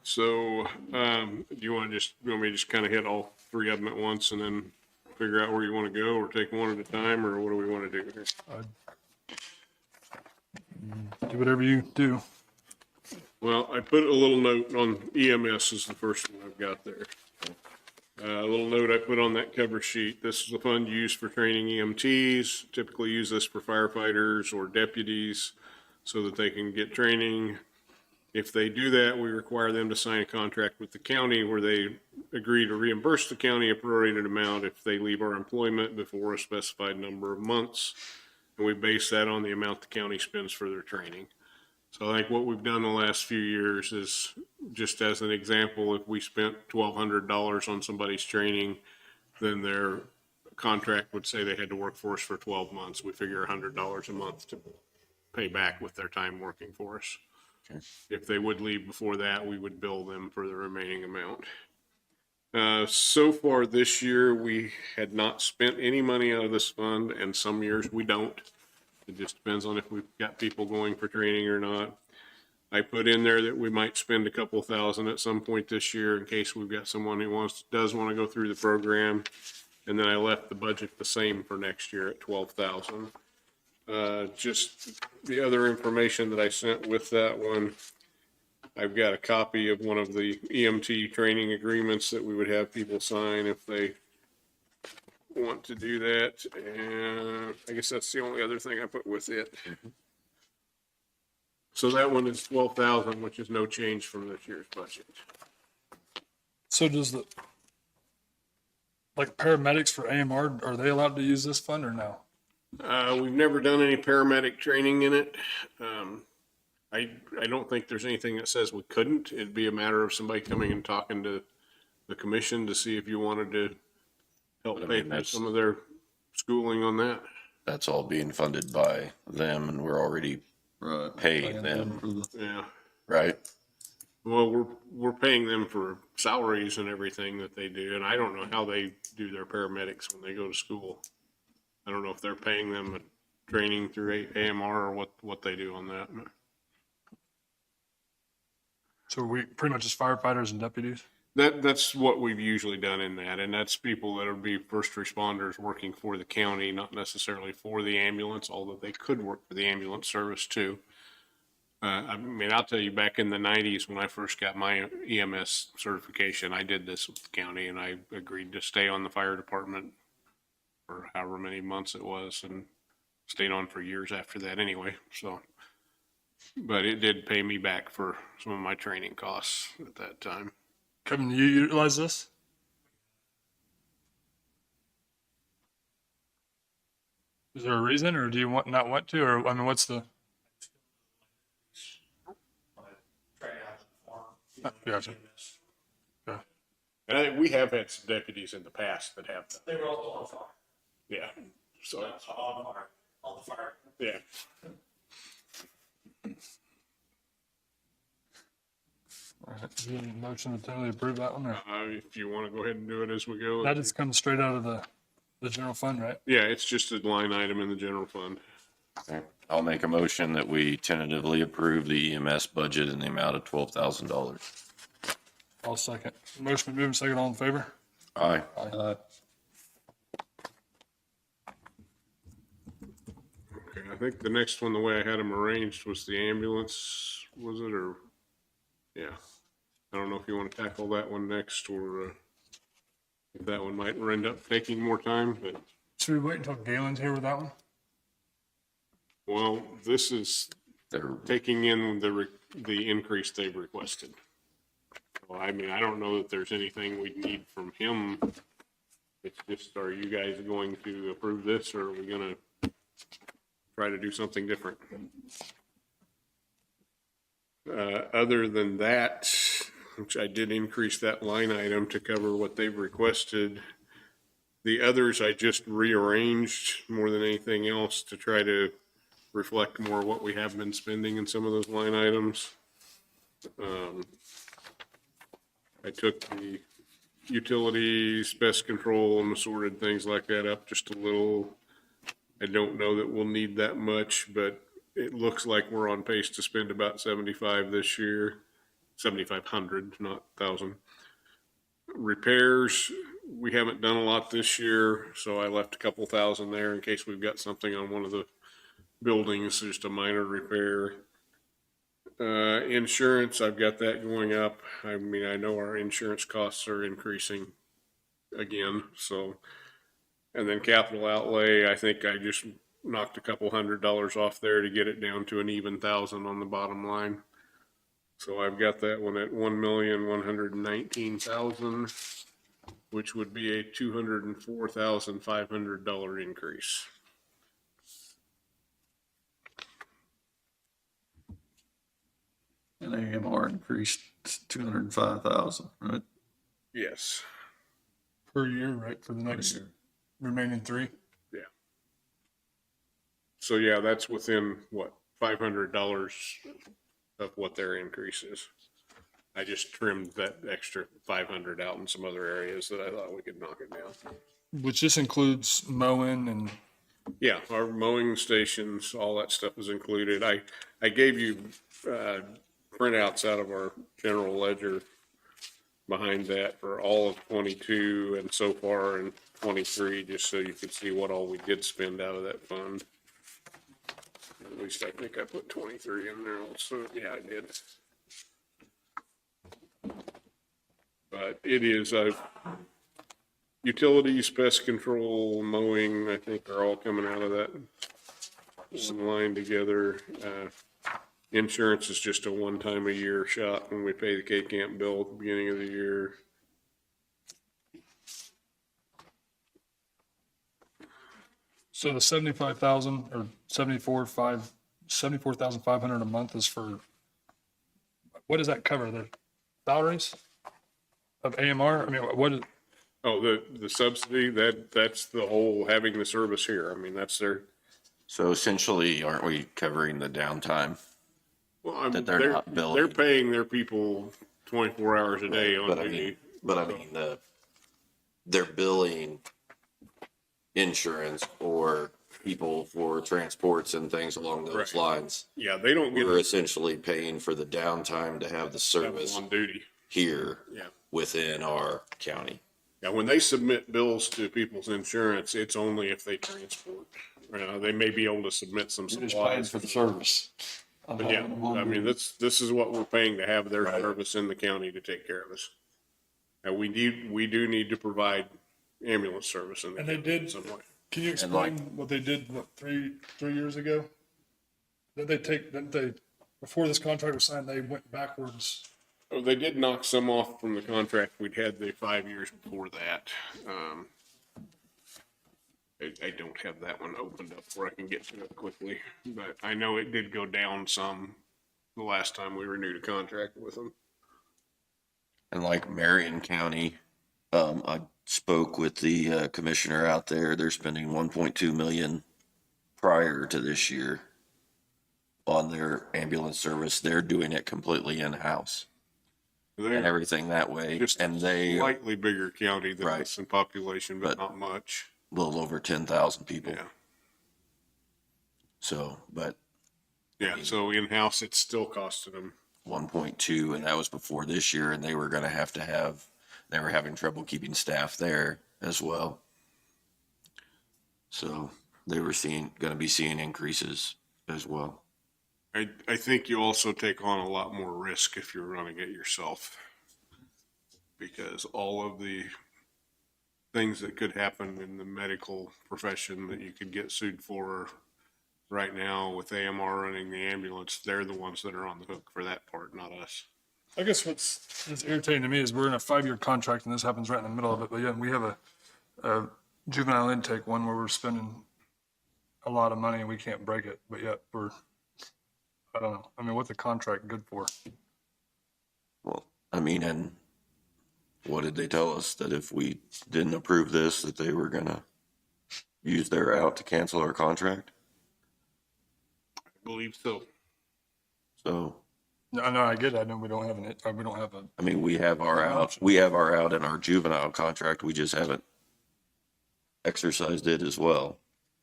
So, do you want me to just kind of hit all 3 of them at once and then figure out where you want to go or take one at a time, or what do we want to do here? Do whatever you do. Well, I put a little note on EMS is the first one I've got there. A little note I put on that cover sheet. This is a fund used for training EMTs, typically use this for firefighters or deputies so that they can get training. If they do that, we require them to sign a contract with the county where they agree to reimburse the county a prorated amount if they leave our employment before a specified number of months. And we base that on the amount the county spends for their training. So I think what we've done the last few years is, just as an example, if we spent $1,200 on somebody's training, then their contract would say they had to work for us for 12 months. We figure $100 a month to pay back with their time working for us. Okay. If they would leave before that, we would bill them for the remaining amount. So far this year, we had not spent any money out of this fund, and some years we don't. It just depends on if we've got people going for training or not. I put in there that we might spend a couple thousand at some point this year in case we've got someone who does want to go through the program. And then I left the budget the same for next year at 12,000. Just the other information that I sent with that one, I've got a copy of one of the EMT training agreements that we would have people sign if they want to do that. And I guess that's the only other thing I put with it. So that one is 12,000, which is no change from this year's budget. So does like paramedics for AMR, are they allowed to use this fund or no? We've never done any paramedic training in it. I don't think there's anything that says we couldn't. It'd be a matter of somebody coming and talking to the commission to see if you wanted to help pay for some of their schooling on that. That's all being funded by them, and we're already paying them. Yeah. Right? Well, we're paying them for salaries and everything that they do, and I don't know how they do their paramedics when they go to school. I don't know if they're paying them a training through AMR or what they do on that. So we pretty much just firefighters and deputies? That's what we've usually done in that, and that's people that would be first responders working for the county, not necessarily for the ambulance, although they could work for the ambulance service too. I mean, I'll tell you, back in the 90s when I first got my EMS certification, I did this with the county, and I agreed to stay on the fire department for however many months it was, and stayed on for years after that anyway. So, but it did pay me back for some of my training costs at that time. Kevin, do you utilize this? Is there a reason, or do you not want to, or I mean, what's the? Gotcha. Yeah. And I think we have had some deputies in the past that have. They were all on fire. Yeah. So On fire. On the fire. yeah. All right. Do you need a motion to totally approve that one, or? If you want to go ahead and do it as we go. That just comes straight out of the general fund, right? Yeah, it's just a line item in the general fund. Okay. I'll make a motion that we tentatively approve the EMS budget in the amount of $12,000. I'll second. Motion been moved, second, all in favor? Aye. Aye. Okay, I think the next one, the way I had them arranged was the ambulance, was it, or? Yeah. I don't know if you want to tackle that one next, or if that one might end up taking more time, but. Should we wait until Galen's here with that one? Well, this is taking in the increase they've requested. Well, I mean, I don't know that there's anything we need from him. It's just, are you guys going to approve this, or are we gonna try to do something different? Other than that, which I did increase that line item to cover what they've requested. The others I just rearranged more than anything else to try to reflect more what we have been spending in some of those line items. I took the utilities, pest control, and assorted things like that up just a little. I don't know that we'll need that much, but it looks like we're on pace to spend about 75 this year. 7,500, not 1,000. Repairs, we haven't done a lot this year, so I left a couple thousand there in case we've got something on one of the buildings, just a minor repair. Insurance, I've got that going up. I mean, I know our insurance costs are increasing again, so. And then capital outlay, I think I just knocked a couple $100 off there to get it down to an even thousand on the bottom line. So I've got that one at 1,119,000, which would be a $204,500 increase. And AMR increased 205,000, right? Yes. Per year, right, for the next remaining 3? Yeah. So yeah, that's within what, $500 of what their increase is. I just trimmed that extra 500 out in some other areas that I thought we could knock it down. Which this includes mowing and, Yeah, our mowing stations, all that stuff is included. I gave you printouts out of our general ledger behind that for all of 22 and so far in 23, just so you could see what all we did spend out of that fund. At least I think I put 23 in there also. Yeah, I did. But it is utilities, pest control, mowing, I think are all coming out of that one line together. Insurance is just a one-time a year shot when we pay the K-Camp bill at the beginning of the year. so the 75,000 or 74,500 a month is for, what does that cover? The salaries of AMR? I mean, what is, Oh, the subsidy, that's the whole having the service here. I mean, that's their, So essentially, aren't we covering the downtime? well, That they're not billing. they're paying their people 24 hours a day on But I duty. mean, they're billing insurance or people for transports and things along those Right. lines. Yeah, they don't get We're essentially paying for the downtime to have the service on duty. here Yeah. within our county. Yeah, when they submit bills to people's insurance, it's only if they transport. They may be able to submit some You're just paying supplies. for the service. of But yeah, having them on I mean, duty. this is what we're paying to have their Right. service in the county to take care of us. And we do need to provide ambulance service in the And they county in did- some way. can you explain what they did, what, three years ago? Didn't they, before this contract was signed, they went backwards? Oh, they did knock some off from the contract we'd had the 5 years before that. I don't have that one opened up where I can get to it quickly, but I know it did go down some the last time we renewed a contract with them. And like Marion County, I spoke with the commissioner out there. They're spending 1.2 million prior to this year on their ambulance service. They're doing it completely in-house and They're everything that way. just And they slightly bigger county than Right. us in population, but But- not much. a little over 10,000 people. Yeah. So, but Yeah, so in-house, it's still costing them. 1.2, and that was before this year, and they were going to have, they were having trouble keeping staff there as well. So they were going to be seeing increases as well. I think you also take on a lot more risk if you're running it yourself. Because all of the things that could happen in the medical profession that you could get sued for right now with AMR running the ambulance, they're the ones that are on the hook for that part, not us. I guess what's irritating to me is we're in a 5-year contract and this happens right in the middle of it, but yet we have a juvenile intake one where we're spending a lot of money and we can't break it, but yet I don't know. I mean, what's the contract good for? Well, I mean, and what did they tell us? That if we didn't approve this, that they were going to use their out to cancel our contract? I believe so. So, No, I get it. I know we don't have a, I mean, we have our out in our juvenile contract. We just haven't exercised it as well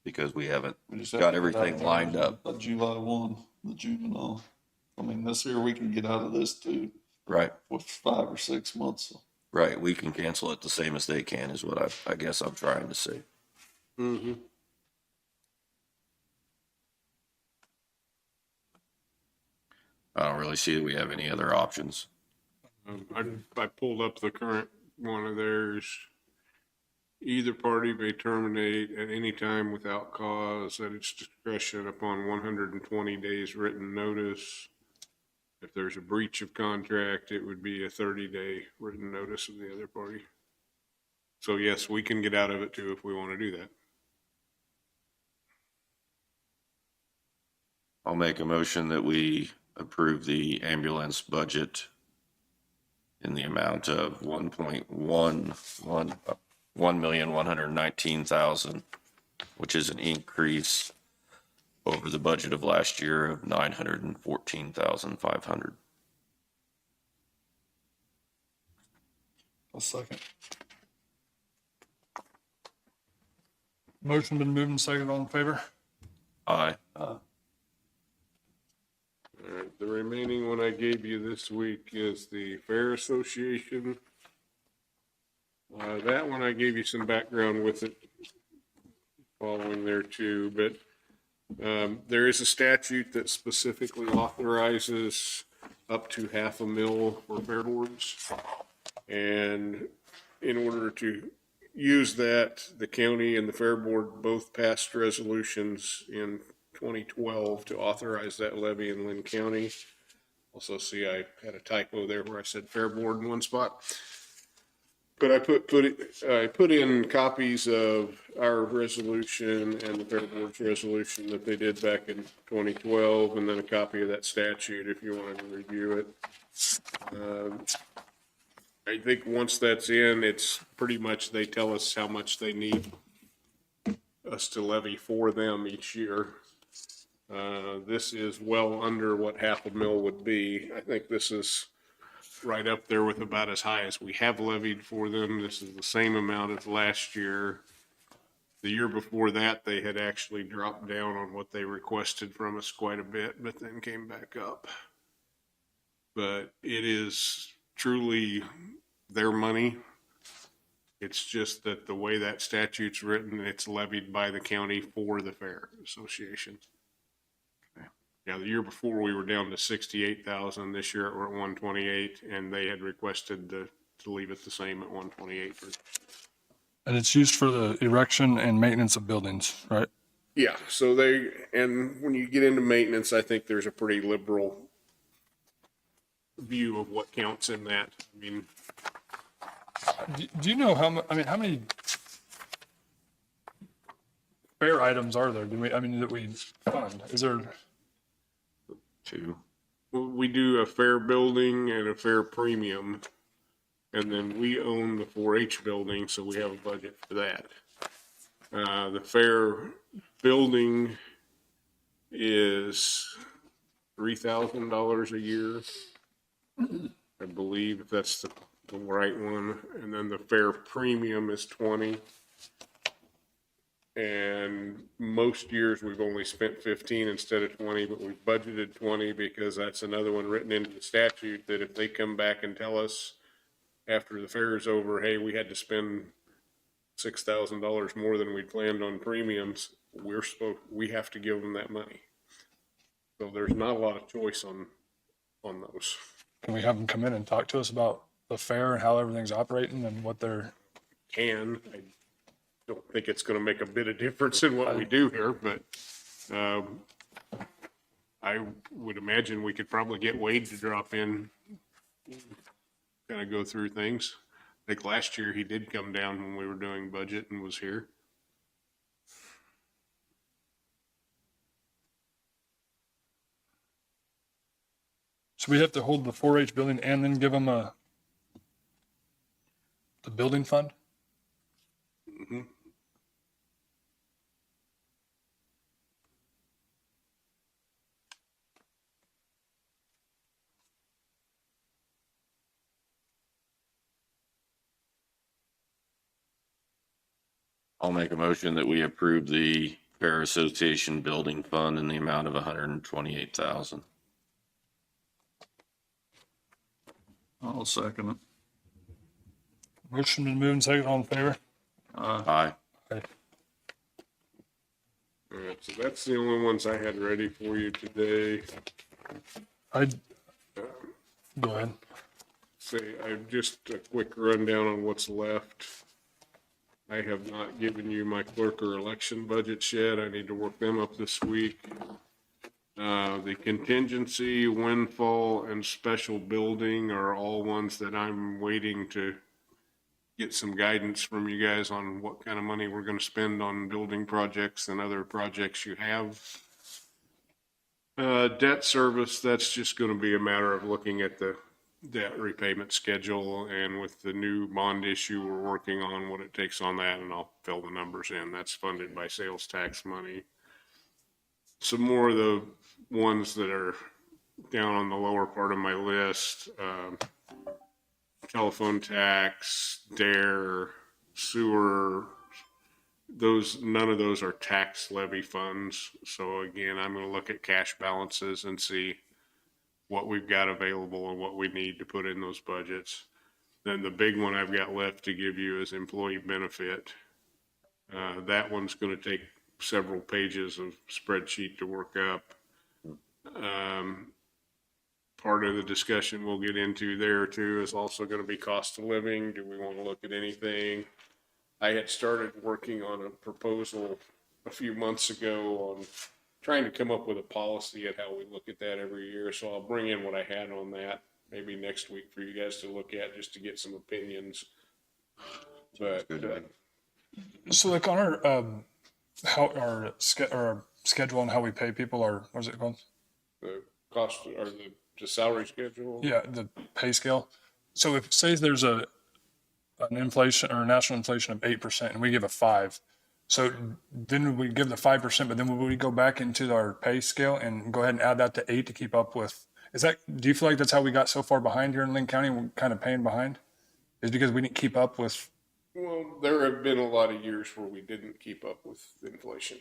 because we haven't We just have got to get everything out lined there up. by July 1, the juvenile. I mean, this year we can get out of this too Right. with 5 or 6 months Right, we can cancel it the same as they can is what I guess I'm trying to say. Mm-hmm. I don't really see that we have any other options. I pulled up the current one of theirs. Either party may terminate at any time without cause at its discretion upon 120 days written notice. If there's a breach of contract, it would be a 30-day written notice of the other party. So yes, we can get out of it too if we want to do that. I'll make a motion that we approve the ambulance budget in the amount of 1,119,000, which is an increase over the budget of last year of 914,500. I'll second. Motion been moved and seconded. All in favor? Aye. All right, the remaining one I gave you this week is the Fair Association. That one I gave you some background with it following there too, but there is a statute that specifically authorizes up to $500,000 for fair boards. And in order to use that, the county and the fair board both passed resolutions in 2012 to authorize that levy in Linn County. Also see I had a typo there where I said fair board in one spot. But I put in copies of our resolution and the fair board's resolution that they did back in 2012, and then a copy of that statute if you wanted to review it. I think once that's in, it's pretty much they tell us how much they need us to levy for them each year. This is well under what $500,000 would be. I think this is right up there with about as high as we have levied for them. This is the same amount as last year. The year before that, they had actually dropped down on what they requested from us quite a bit, but then came back up. But it is truly their money. It's just that the way that statute's written, it's levied by the county for the Fair Association. Yeah, the year before we were down to 68,000. This year we're at 128, and they had requested to leave it the same at 128. And it's used for the erection and maintenance of buildings, right? Yeah, so and when you get into maintenance, I think there's a pretty liberal view of what counts in that. I mean, Do you know how many fair items are there? That we fund? Is there? Two. we do a fair building and a fair premium, and then we own the 4-H building, so we have a budget for that. The fair building is $3,000 a year, I believe, if that's the right one. And then the fair premium is 20. And most years we've only spent 15 instead of 20, but we've budgeted 20 because that's another one written into the statute that if they come back and tell us after the fair is over, hey, we had to spend $6,000 more than we planned on premiums, we have to give them that money. So there's not a lot of choice on those. Can we have them come in and talk to us about the fair and how everything's operating and what they're? I don't think it's going to make a bit of difference in what we do here, but I would imagine we could probably get Wade to drop in, kind of go through things. I think last year he did come down when we were doing budget and was here. So we have to hold the 4-H building and then give them the building fund? Mm-hmm. I'll make a motion that we approve the Fair Association Building Fund in the amount of 128,000. I'll second it. Motion been moved and second, all in favor? Aye. All right, so that's the only ones I had ready for you today. Go ahead. Say, I've just a quick rundown on what's left. I have not given you my clerk or election budgets yet. I need to work them up this week. The contingency, windfall, and special building are all ones that I'm waiting to get some guidance from you guys on what kind of money we're gonna spend on building projects and other projects you have. Debt service, that's just gonna be a matter of looking at the debt repayment schedule, and with the new bond issue, we're working on what it takes on that, and I'll fill the numbers in. That's funded by sales tax money. Some more of the ones that are down on the lower part of my list, telephone tax, dare, sewer, none of those are tax levy funds. So again, I'm gonna look at cash balances and see what we've got available and what we need to put in those budgets. Then the big one I've got left to give you is employee benefit. That one's gonna take several pages of spreadsheet to work up. Part of the discussion we'll get into there too is also gonna be cost of living. Do we wanna look at anything? I had started working on a proposal a few months ago on trying to come up with a policy at how we look at that every year. So I'll bring in what I had on that maybe next week for you guys to look at, just to get some opinions. But So like on our schedule and how we pay people, or what's it called? the cost or the salary schedule. Yeah, the pay scale. So if say there's an inflation or national inflation of 8% and we give a 5, so then we give the 5%, but then would we go back into our pay scale and go ahead and add that to 8 to keep up with? Do you feel like that's how we got so far behind here in Linn County? We're kind of paying behind? Is because we didn't keep up with? Well, there have been a lot of years where we didn't keep up with inflation.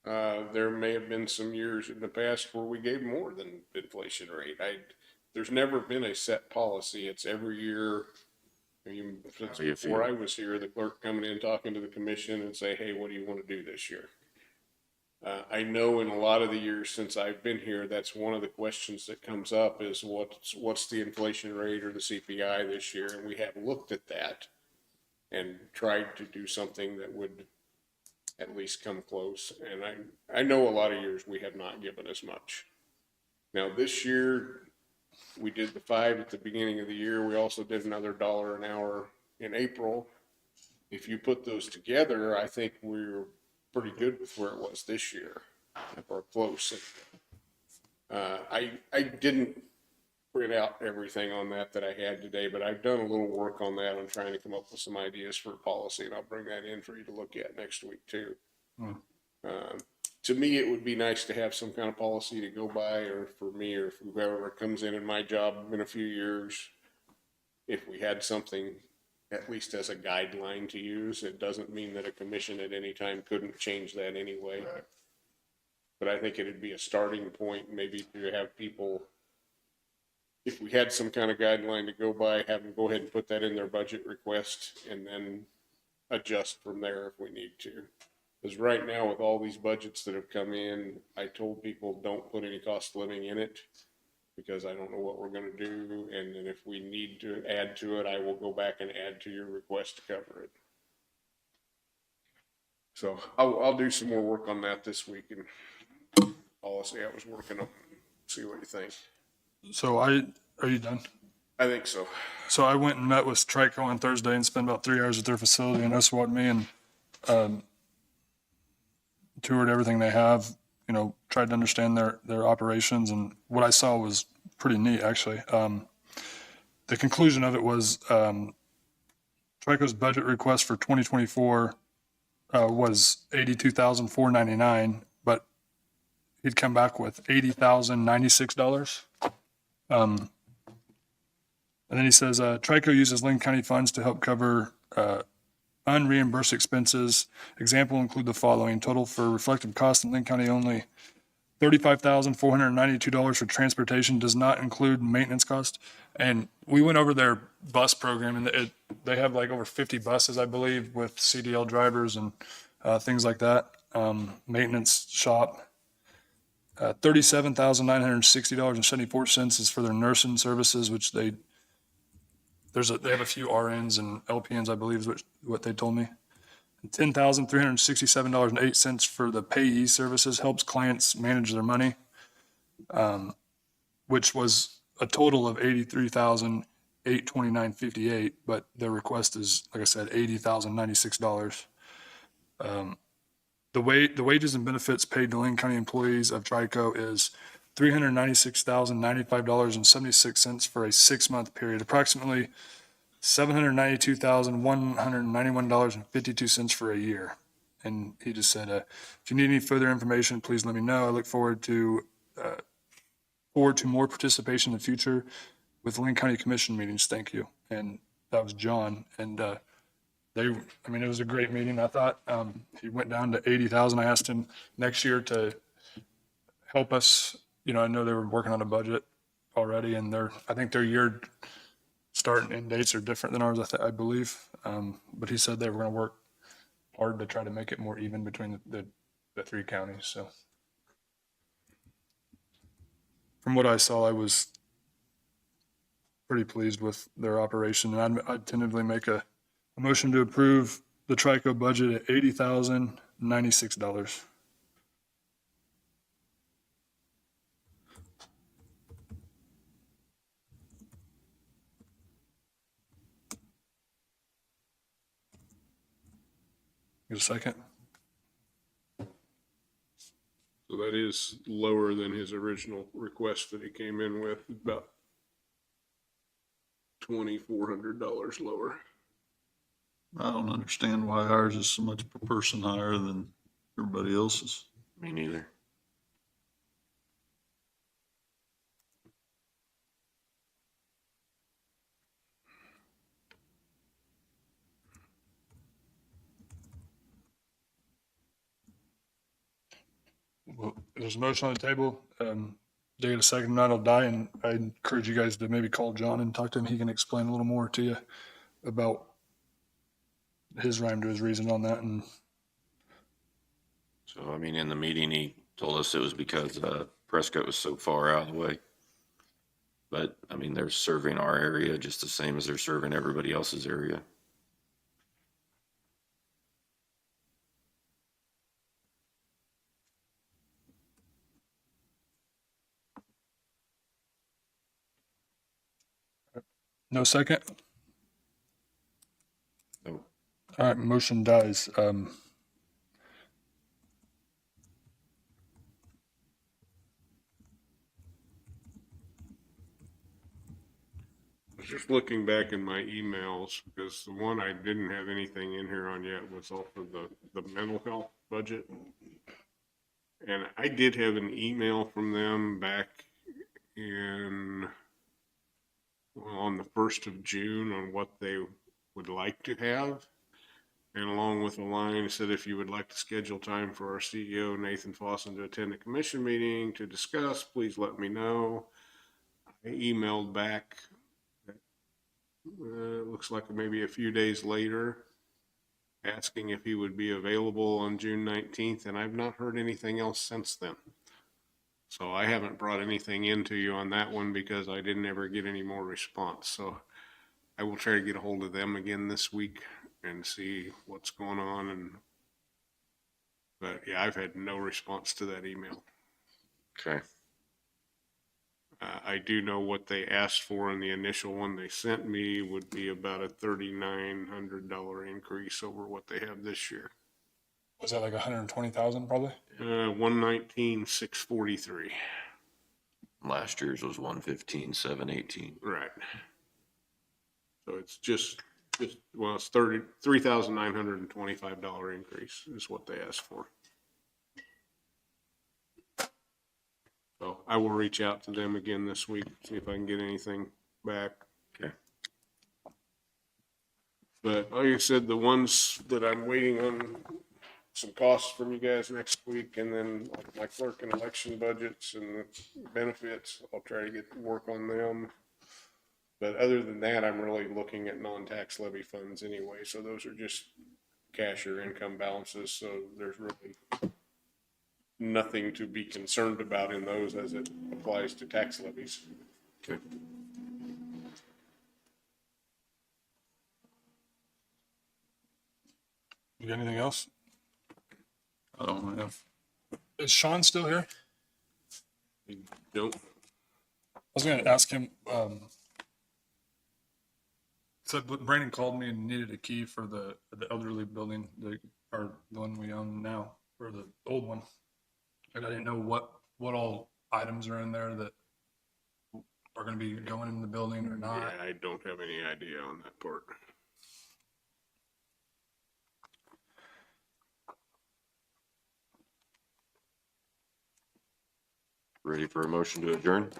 There may have been some years in the past where we gave more than inflation rate. There's never been a set policy. It's every year. Since before I was here, the clerk coming in, talking to the commission and say, hey, what do you want to do this year? I know in a lot of the years since I've been here, that's one of the questions that comes up is what's the inflation rate or the CPI this year? And we have looked at that and tried to do something that would at least come close. And I know a lot of years we have not given as much. Now this year, we did the 5 at the beginning of the year. We also did another $1 an hour in April. If you put those together, I think we're pretty good with where it was this year, or close. I didn't print out everything on that I had today, but I've done a little work on that. I'm trying to come up with some ideas for policy, and I'll bring that in for you to look at next week too. To me, it would be nice to have some kind of policy to go by, or for me, or whoever comes in my job in a few years, if we had something at least as a guideline to use. It doesn't mean that a commission at any time couldn't change that anyway. But I think it'd be a starting point, maybe to have people, if we had some kind of guideline to go by, have them go ahead and put that in their budget request and then adjust from there if we need to. Because right now, with all these budgets that have come in, I told people don't put any cost of living in it because I don't know what we're going to do. And then if we need to add to it, I will go back and add to your request to cover it. So I'll do some more work on that this week, and policy I was working on. See what you think. So are you done? I think so. So I went and met with Trico on Thursday and spent about 3 hours at their facility, and that's what me and toured everything they have, tried to understand their operations, and what I saw was pretty neat, actually. The conclusion of it was Trico's budget request for 2024 was $82,499, but he'd come back with $80,096. And then he says, Trico uses Linn County funds to help cover unreimbursed expenses. Example include the following: total for reflective costs in Linn County only $35,492 for transportation does not include maintenance cost. And we went over their bus program, and they have like over 50 buses, I believe, with CDL drivers and things like that. Maintenance shop. $37,960.74 is for their nursing services, which they have a few RNs and LPNs, I believe, is what they told me. $10,367.08 for the payee services, helps clients manage their money, which was a total of $83,829.58, but their request is, like I said, $80,096. The wages and benefits paid to Linn County employees of TRICO is $396,095.76 for a 6-month period, approximately $792,191.52 for a year. And he just said, if you need any further information, please let me know. I look forward to more participation in the future with Linn County Commission meetings. Thank you. And that was John. And it was a great meeting. I thought he went down to 80,000. I asked him next year to help us. I know they were working on a budget already, and I think their year start and end dates are different than ours, I believe. But he said they were going to work hard to try to make it more even between the 3 counties. So from what I saw, I was pretty pleased with their operation. And I'd tentatively make a motion to approve the TRICO budget at $80,096. Get a second? So that is lower than his original request that he came in with, about $2,400 lower. I don't understand why ours is so much per person higher than everybody else's. Me neither. Well, there's a motion on the table. They get a second, not will die, and I encourage you guys to maybe call John and talk to him. He can explain a little more to you about his rhyme to his reason on that. And So, in the meeting, he told us it was because Prescott was so far out of the way. But, they're serving our area just the same as they're serving everybody else's area. no second? No. All right, motion dies. Just looking back in my emails, because the one I didn't have anything in here on yet was off of the mental health budget. And I did have an email from them back on the 1st of June on what they would like to have. And along with the line, it said, if you would like to schedule time for our CEO, Nathan Fossen, to attend a commission meeting to discuss, please let me know. I emailed back, it looks like maybe a few days later, asking if he would be available on June 19th, and I've not heard anything else since then. So I haven't brought anything into you on that one because I didn't ever get any more response. So I will try to get a hold of them again this week and see what's going on. But yeah, I've had no response to that email. Okay. I do know what they asked for in the initial one they sent me would be about a $3,900 increase over what they have this year. Was that like 120,000 probably? 119,643. Last year's was 115,718. Right. So it's it's $3,925 increase is what they asked for. So I will reach out to them again this week, see if I can get anything back. Okay. But like I said, the ones that I'm waiting on some costs from you guys next week, and then like my clerk and election budgets and the benefits, I'll try to get to work on them. But other than that, I'm really looking at non-tax levy funds anyway, so those are just cash or income balances, so there's really nothing to be concerned about in those as it applies to tax levies. Okay. You got anything else? I don't know. Is Sean still here? Don't, I was gonna ask him, said Brandon called me and needed a key for the elderly building, or the one we own now, or the old one. And I didn't know what all items are in there that are gonna be going in the building or not. yeah, I don't have any idea on that part. Ready for a motion to adjourn?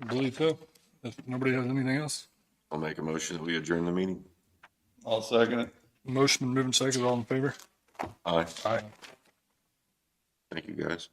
I believe so. If nobody has anything else. I'll make a motion that we adjourn the meeting. I'll second it. Motion moving second, all in favor? Aye. Aye. Thank you, guys.